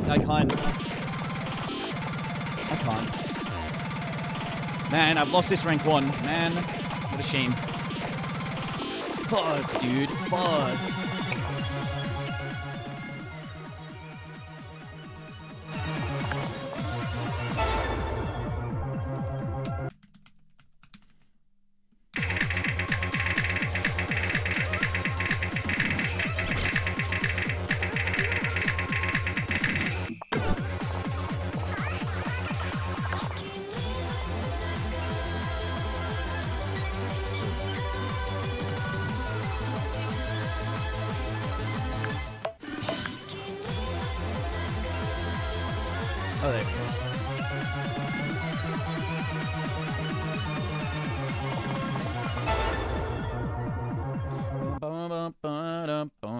I can't. Man, I've lost this rank 1. Man, what a shame. Fuck, dude. Fuck. Oh, there we go. Ba-ba-ba-da-ba.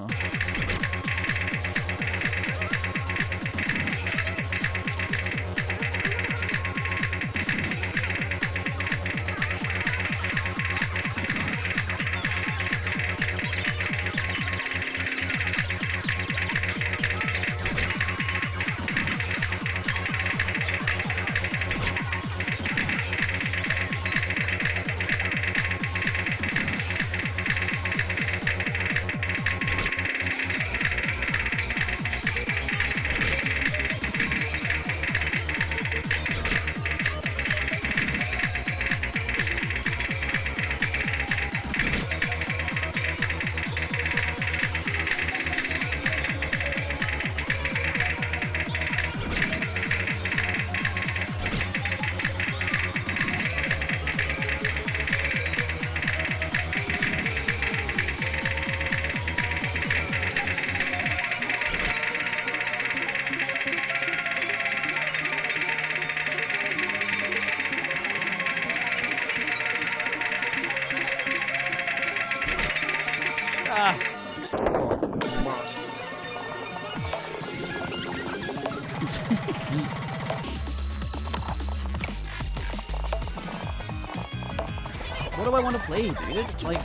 What do I want to play, dude? Like,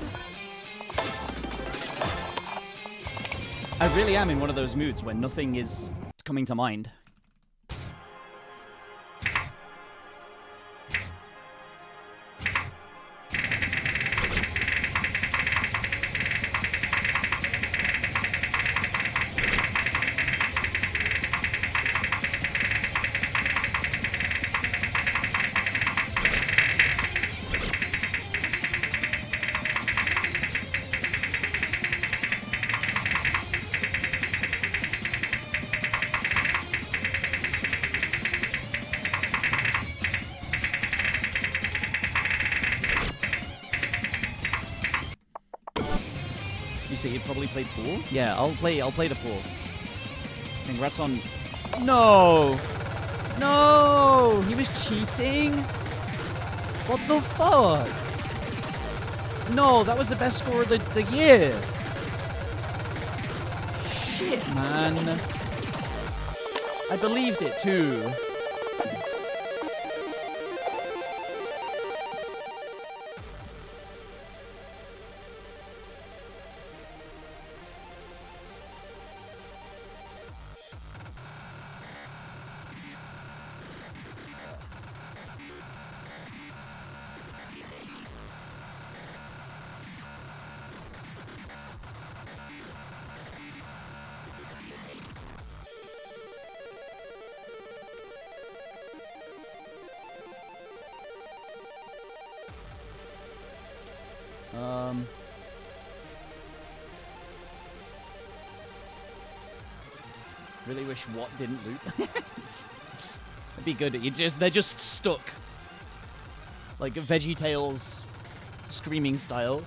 I really am in one of those moods when nothing is coming to mind. You say you'd probably play pool? Yeah, I'll play the pool. Congrats on... No! No! He was cheating? What the fuck? No, that was the best score of the year! Shit, man. I believed it too. Really wish Watt didn't loot. It'd be good. They're just stuck. Like VeggieTales screaming style.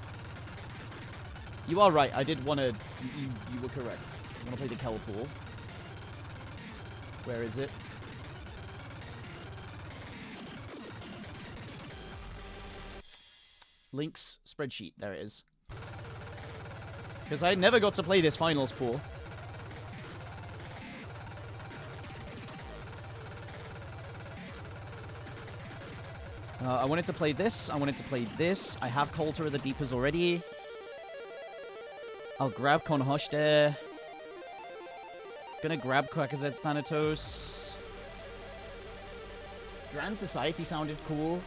You are right. I did want to... You were correct. I want to play the Kel pool. Where is it? Links spreadsheet. There it is. Because I never got to play this finals pool. I wanted to play this. I wanted to play this. I have Coulter of the Deepers already. I'll grab Konhoshte. Gonna grab Quackazet Thanatos. Grand Society sounded cool.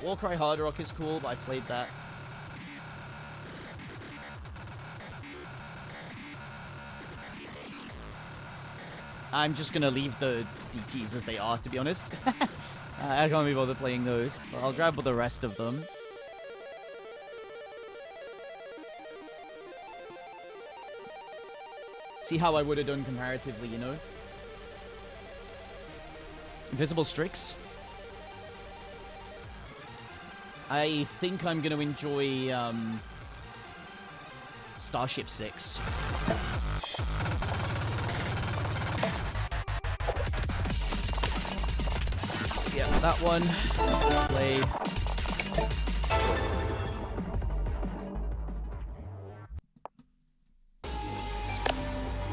Warcry Hard Rock is cool, but I played that. I'm just gonna leave the DTs as they are, to be honest. I can't be bothered playing those. But I'll grab the rest of them. See how I would have done comparatively, you know? Invisible Strix. I think I'm gonna enjoy Starship 6. Yeah, that one. Play.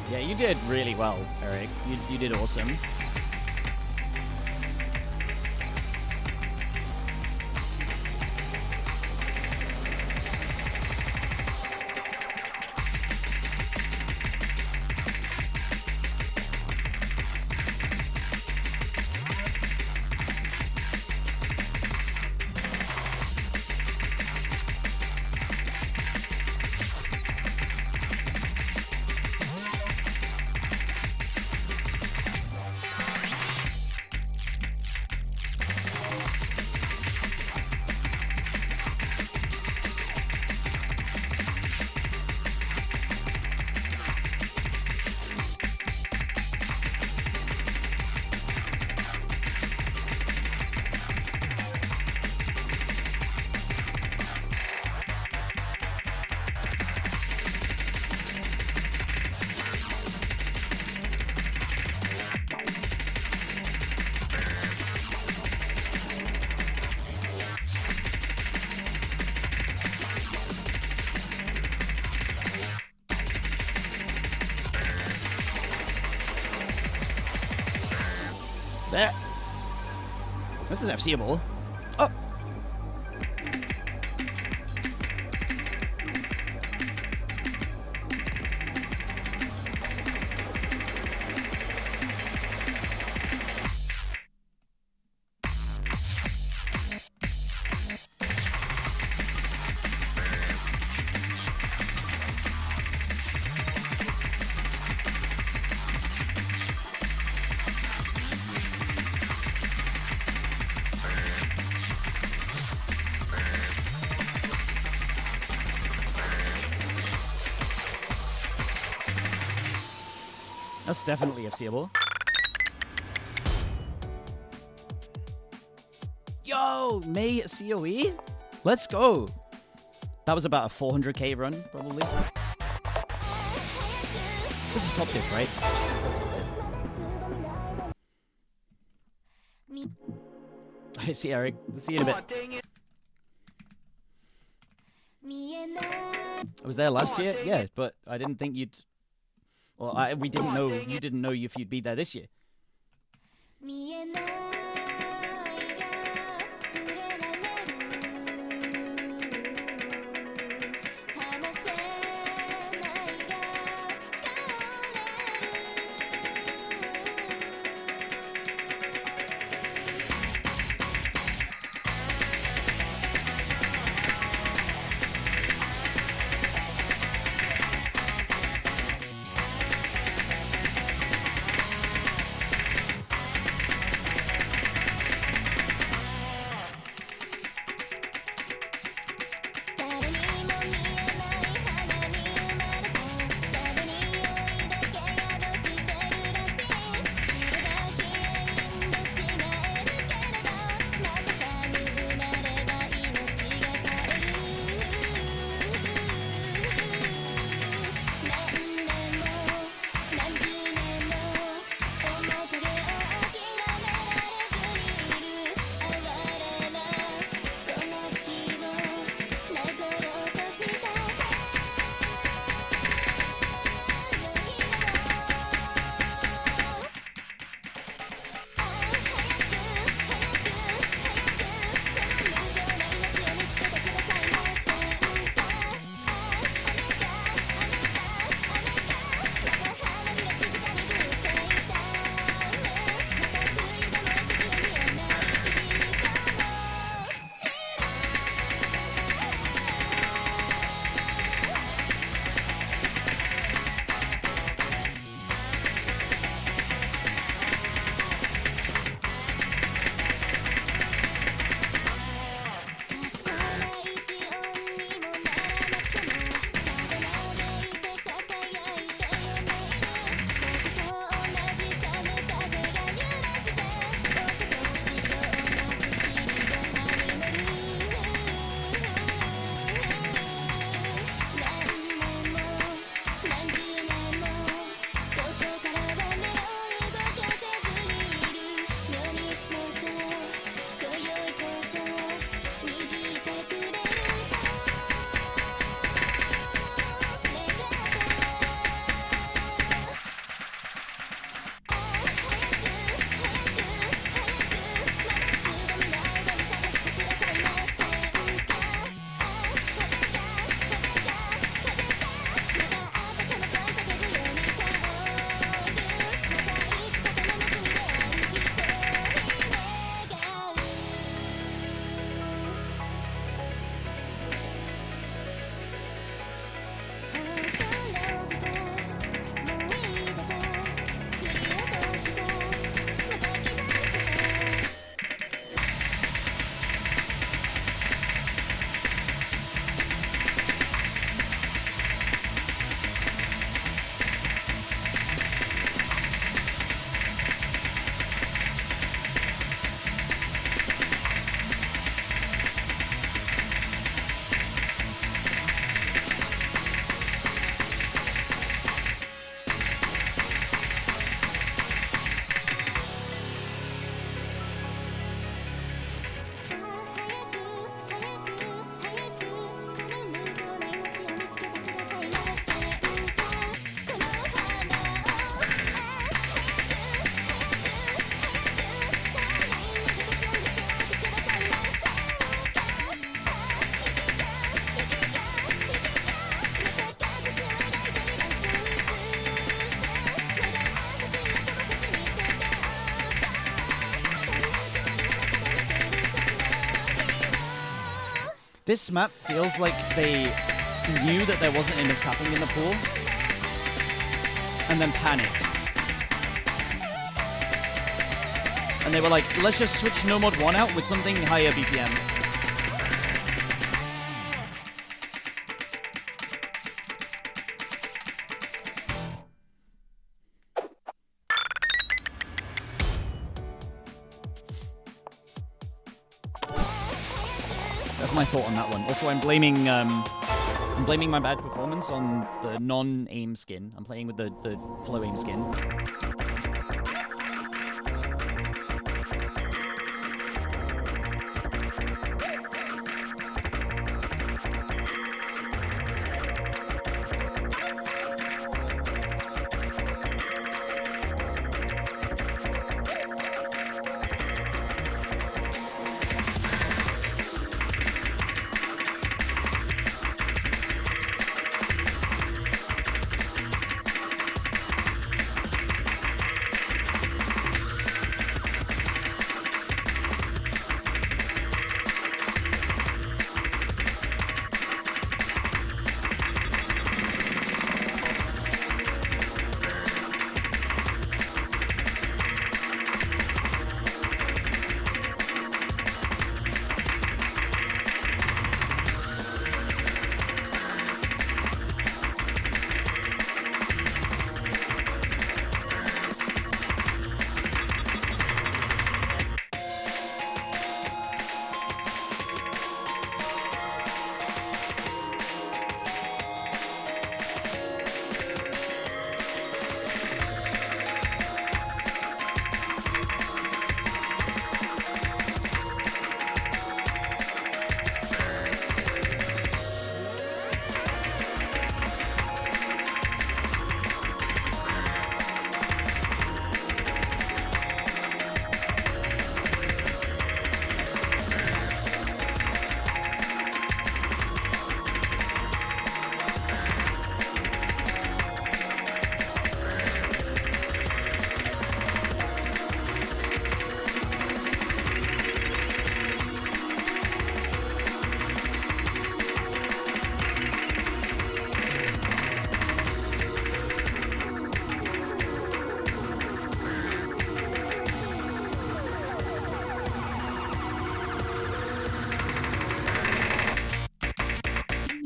Yeah, you did really well, Eric. You did awesome. There. This is FCable. Oh! That's definitely FCable. Yo, May COE? Let's go. That was about a 400k run, probably. This is top diff, right? I see Eric. See you in a bit. Oh, dang it. I was there last year, yeah, but I didn't think you'd. Well, we didn't know. You didn't know if you'd be there this year. This map feels like they knew that there wasn't enough tapping in the pool and then panicked. And they were like, let's just switch No Mod 1 out with something higher BPM. That's my thought on that one. Also, I'm blaming my bad performance on the non-aim skin. I'm playing with the flow aim skin.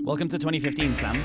Welcome to 2015, Sam.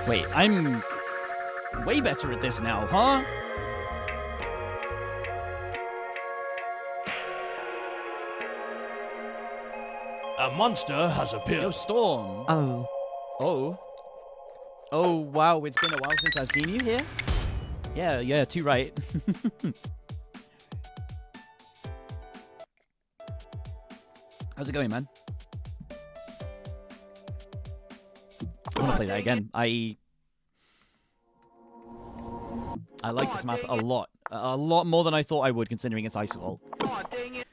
Wait, I'm way better at this now, huh? A monster has appeared. Yo, Storm. Oh. Oh. Oh, wow, it's been a while since I've seen you here. Yeah, too right. How's it going, man? I want to play that again. I like this map a lot. A lot more than I thought I would, considering it's Icewall. Oh, dang it.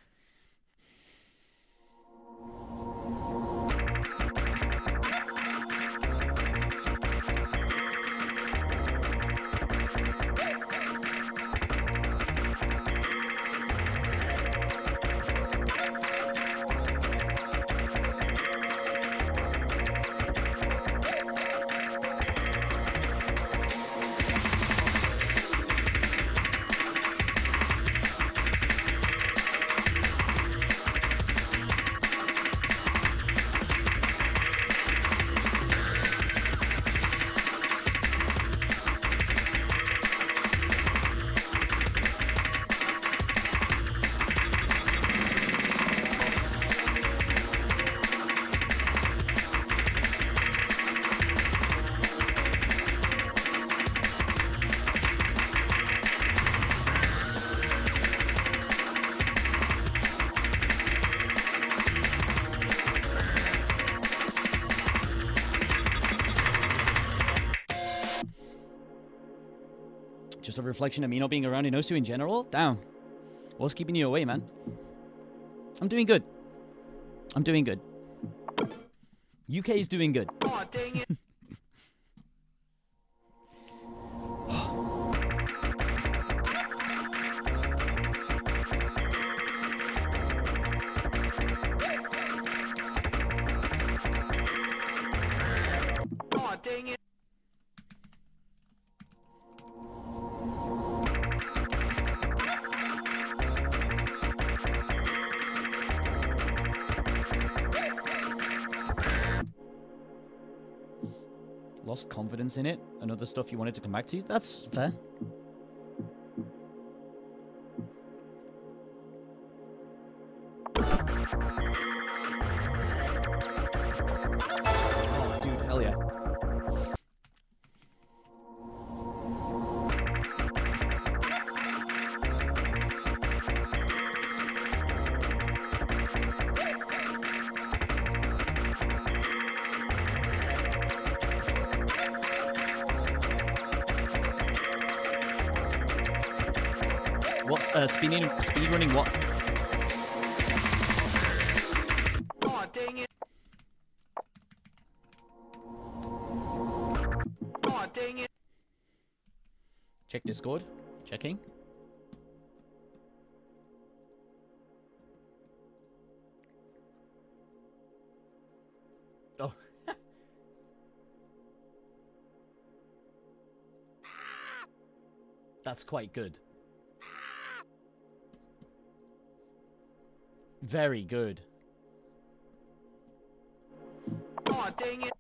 Just a reflection of me not being around Inosu in general? Damn. What's keeping you away, man? I'm doing good. I'm doing good. UK is doing good. Oh, dang it. Oh, dang it. Lost confidence in it and other stuff you wanted to come back to? That's fair. Oh, dude, hell yeah. What's speed running what? Oh, dang it. Oh, dang it. Check Discord. Checking. Oh. That's quite good. Very good. Oh, dang it.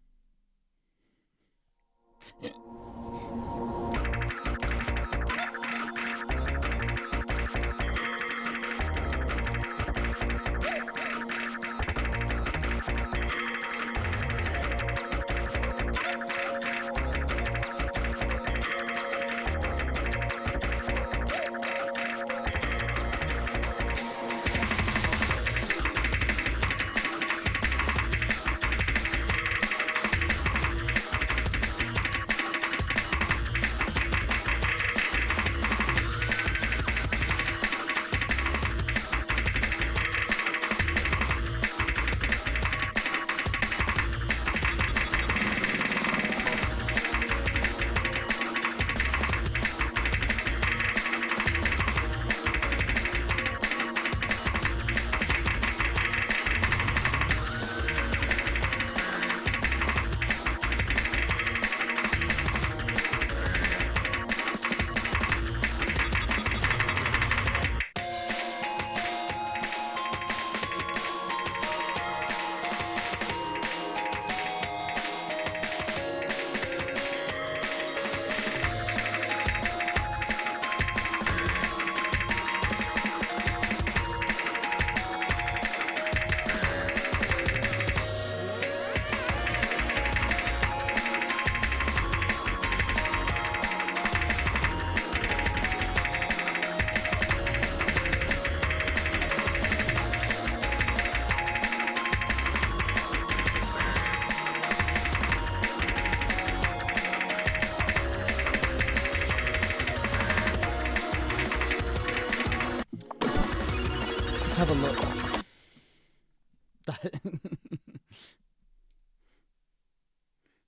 Have a look.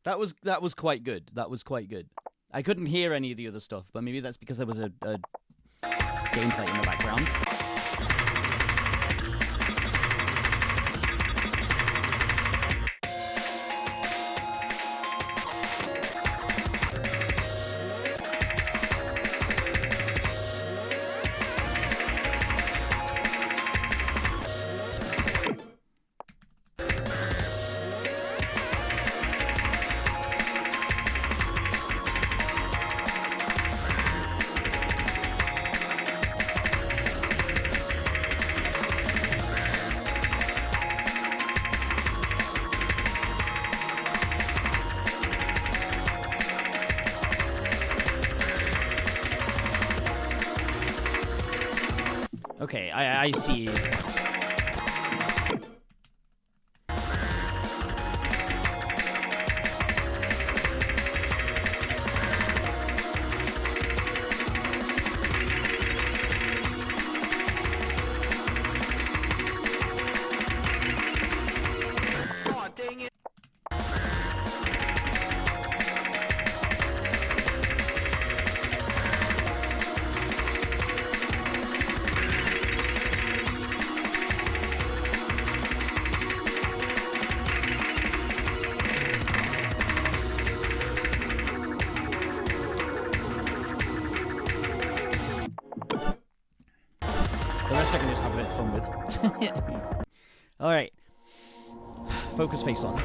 That was quite good. That was quite good. I couldn't hear any of the other stuff, but maybe that's because there was a gameplay in the background. Okay, I see. fun with. All right. Focus face on.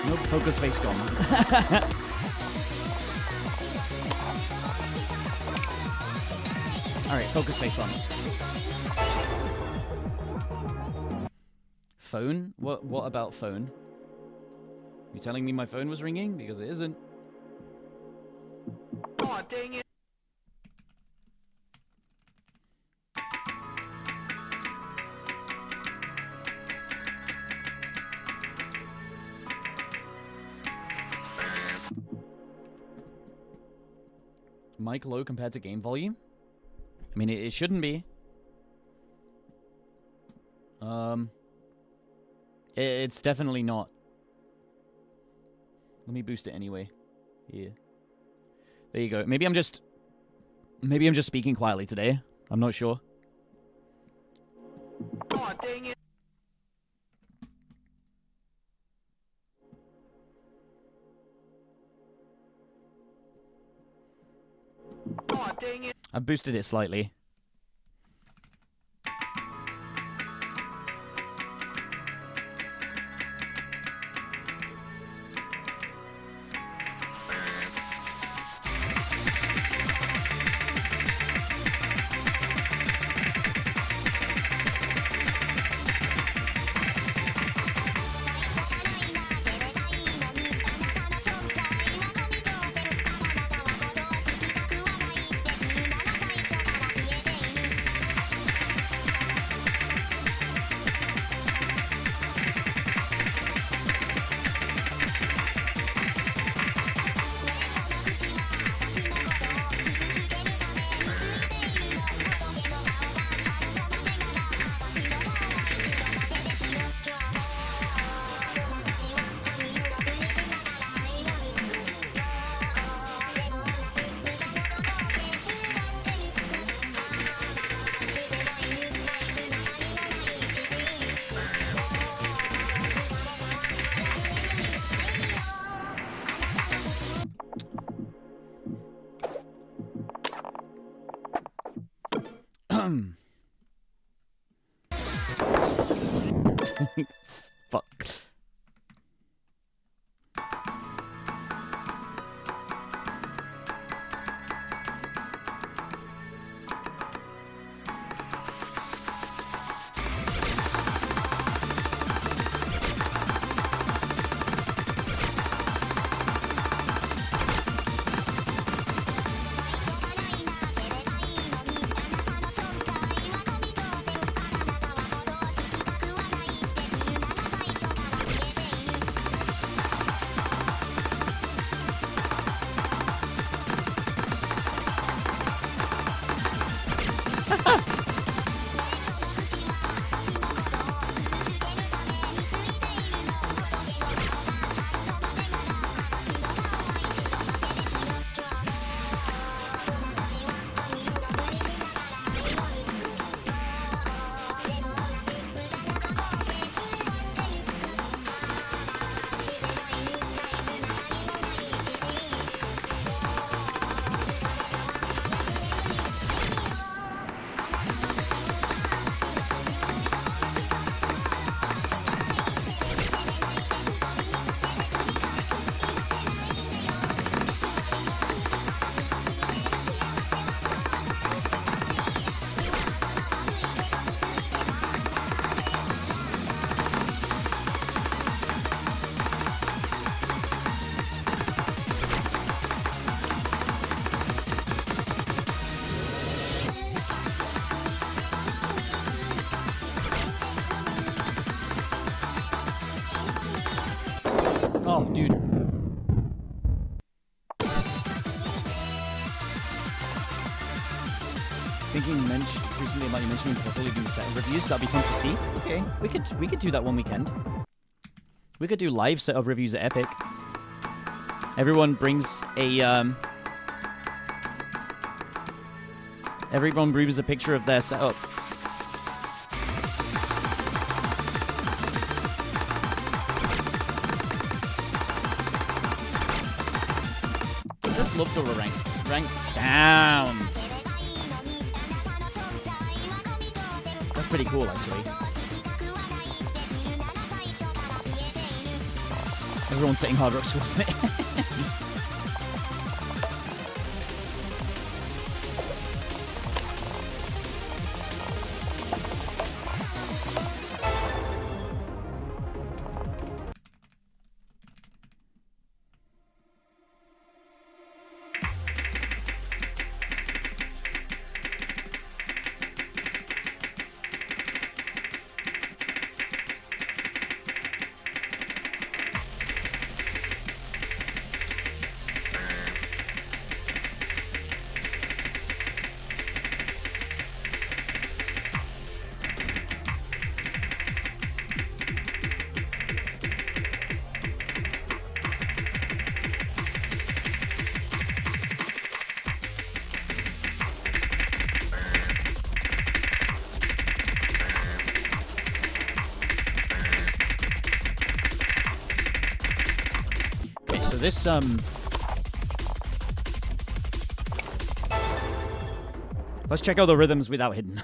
Nope, focus face gone. Alright, focus face on. Phone? What about phone? You telling me my phone was ringing? Because it isn't. Oh, dang it. Mic low compared to game volume? I mean, it shouldn't be. It's definitely not. Let me boost it anyway. Yeah. There you go. Maybe I'm just speaking quietly today. I'm not sure. Oh, dang it. Oh, dang it. I boosted it slightly. Fuck. Dude. Recently about you mentioning possibly doing set reviews. That'd be fun to see. Okay, we could do that one weekend. We could do live setup reviews at Epic. Everyone brings a everyone brings a picture of their setup. Just love to rank down. That's pretty cool, actually. Everyone's saying Hard Rock School, isn't it? So this let's check out the rhythms without hidden.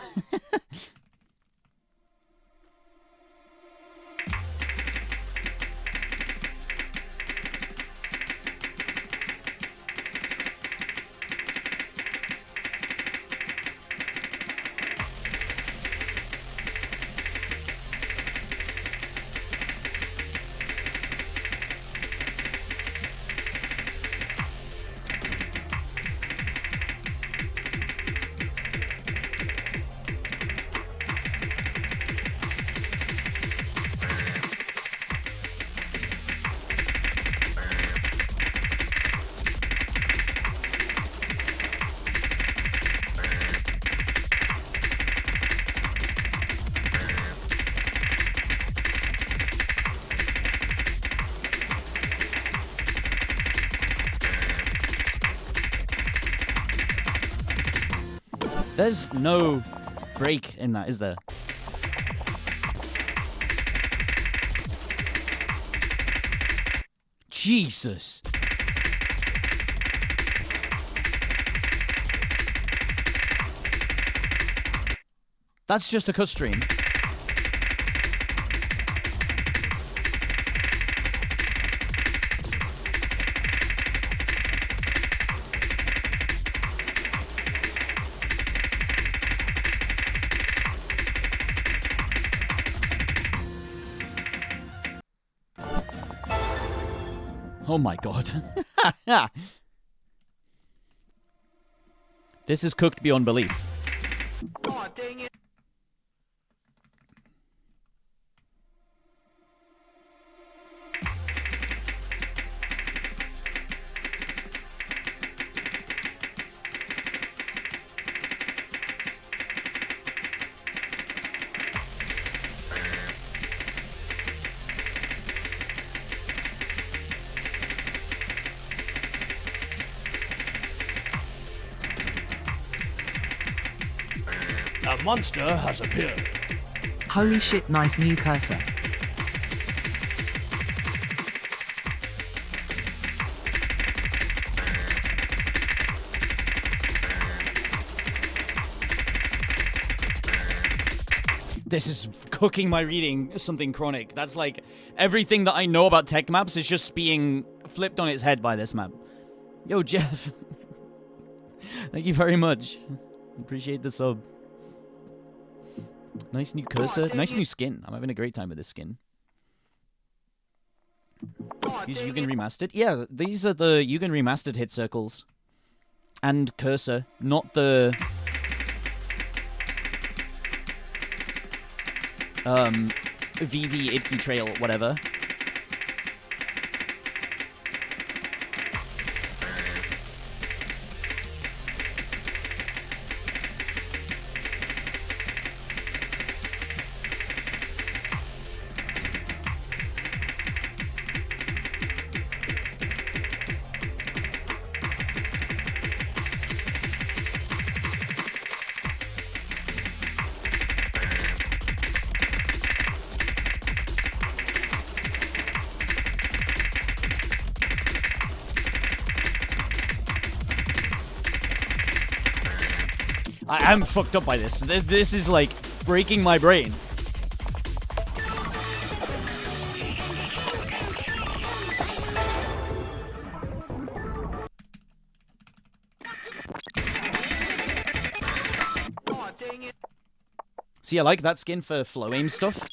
There's no break in that, is there? Jesus. That's just a cut stream. Oh my god. This is cooked beyond belief. Oh, dang it. A monster has appeared. Holy shit, nice new cursor. This is cooking my reading something chronic. That's like everything that I know about tech maps is just being flipped on its head by this map. Yo, Jeff. Thank you very much. Appreciate the sub. Nice new cursor. Nice new skin. I'm having a great time with this skin. These Yugen Remastered? Yeah, these are the Yugen Remastered hit circles. And cursor, not the... VV Idki Trail, whatever. I'm fucked up by this. This is like breaking my brain. Oh, dang it. See, I like that skin for flow aim stuff.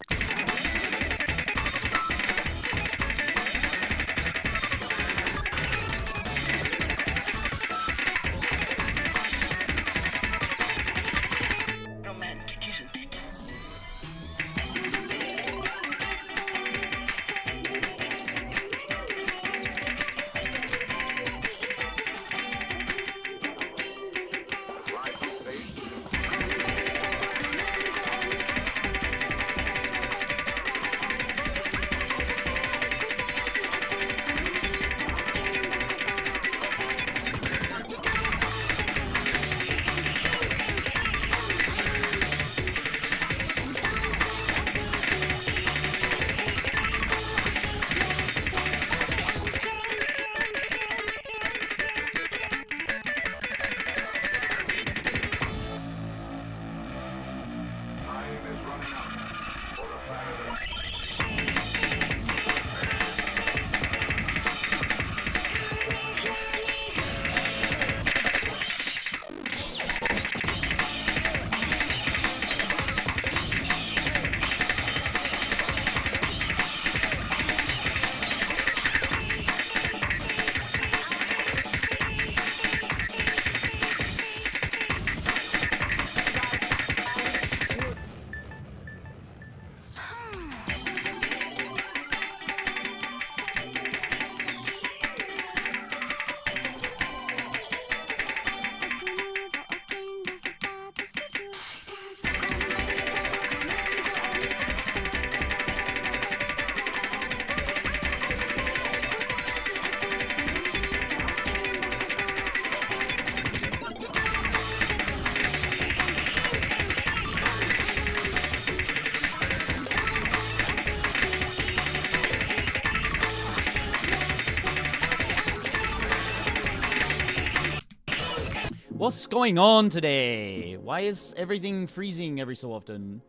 What's going on today? Why is everything freezing every so often?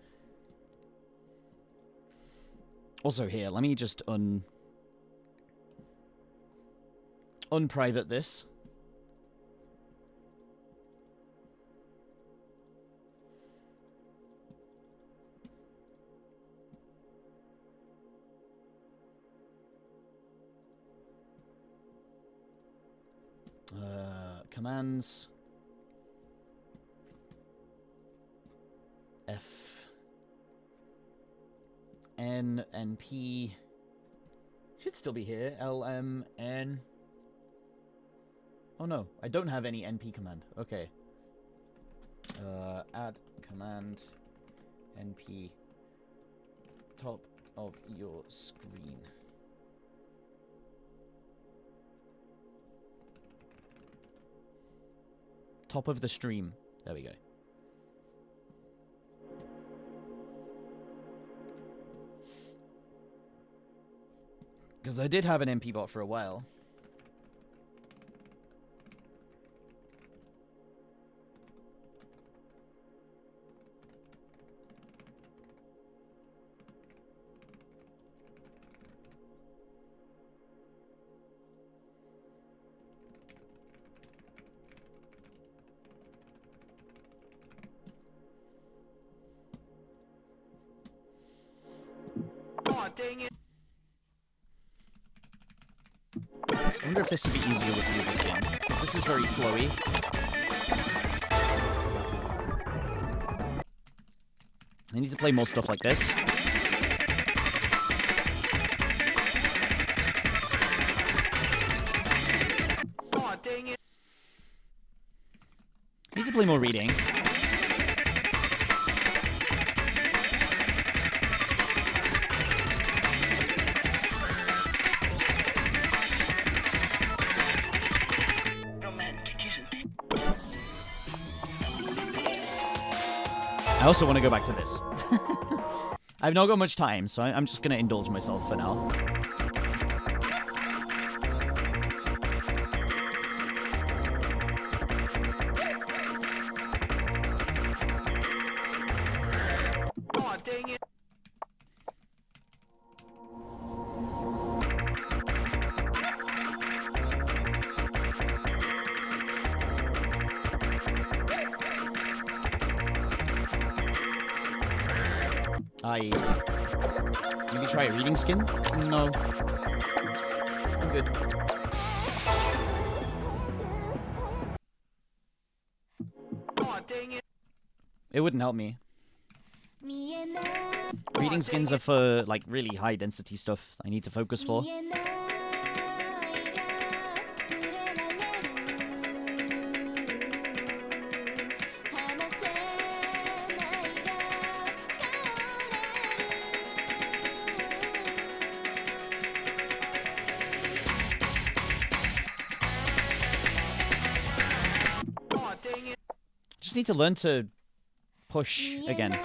Also here, let me just unprivate this. Commands. F. N, NP. Should still be here. L, M, N. Oh no, I don't have any NP command. Okay. Add command NP top of your screen. Top of the stream. There we go. Because I did have an NP bot for a while. Oh, dang it. I wonder if this would be easier with the other skin. This is very flowy. I need to play more stuff like this. Oh, dang it. I need to play more reading. I also want to go back to this. I've not got much time, so I'm just going to indulge myself for now. dang it. Maybe try a reading skin? No. I'm good. Oh, dang it. It wouldn't help me. Reading skins are for, like, really high density stuff I need to focus for. Oh, dang it. Just need to learn to push again.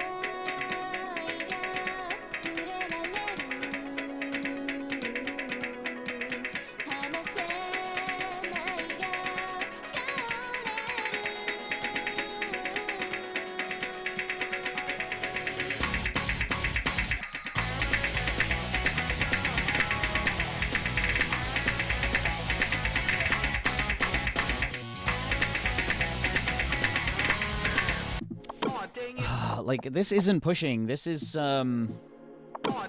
Oh, dang it. Like, this isn't pushing. This is, Oh,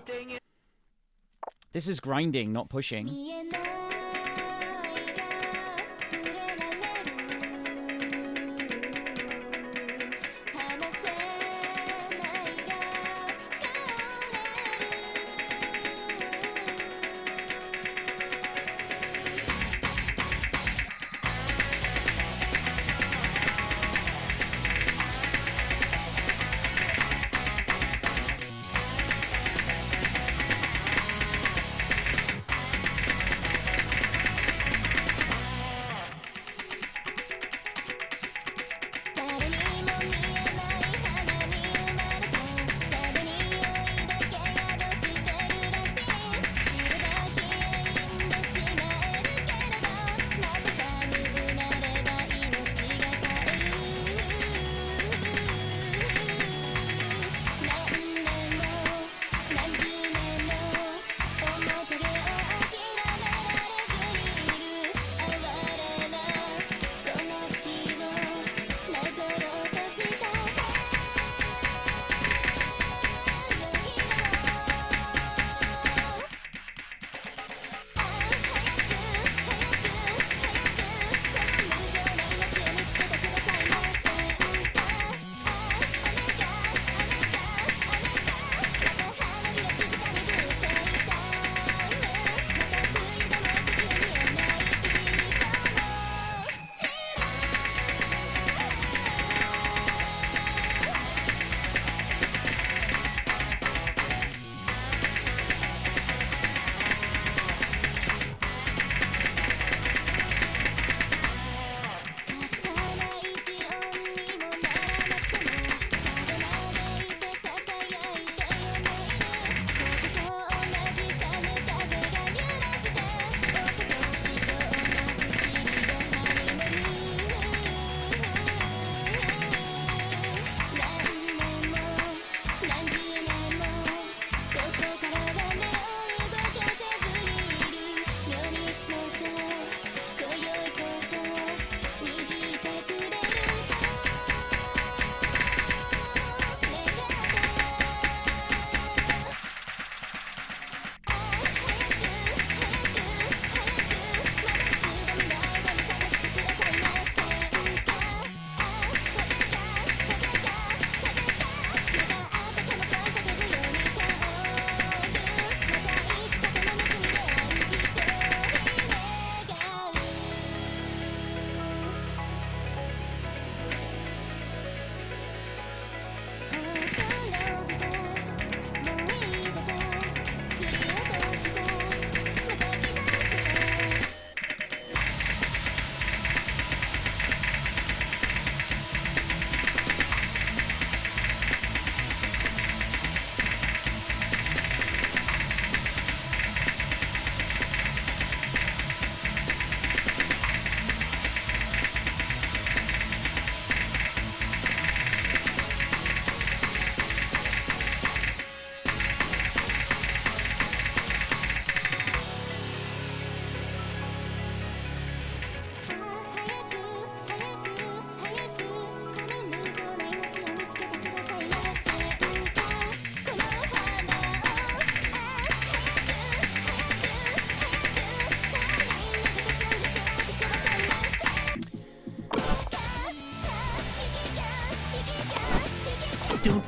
dang it. this is grinding, not pushing.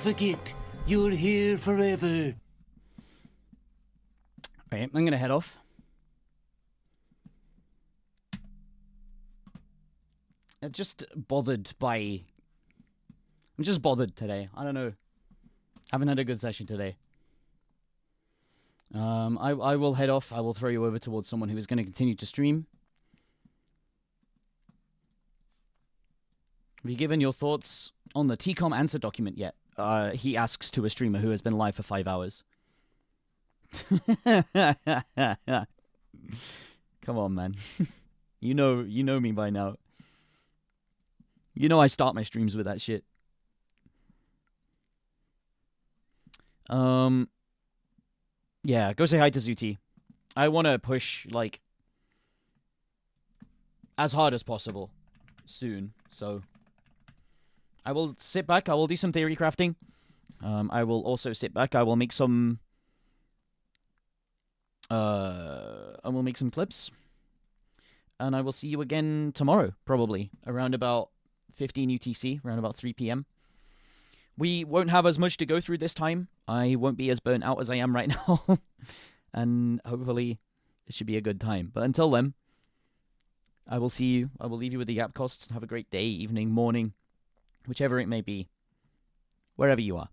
forget. You're here forever. Right, I'm gonna head off. I'm just bothered today. I don't know. Haven't had a good session today. I will head off. I will throw you over towards someone who is going to continue to stream. Have you given your thoughts on the TCOM answer document yet? He asks to a streamer who has been live for 5 hours. Come on, man. You know me by now. You know I start my streams with that shit. Yeah, go say hi to Zuti. I want to push, like, as hard as possible soon, so I will sit back, I will do some theory crafting. I will also sit back, I will make some clips. And I will see you again tomorrow, probably, around about 15 UTC, around about 3 p.m. We won't have as much to go through this time. I won't be as burnt out as I am right now. And hopefully it should be a good time. But until then, I will see you. I will leave you with the Yapcosts. Have a great day, evening, morning, whichever it may be, wherever you are.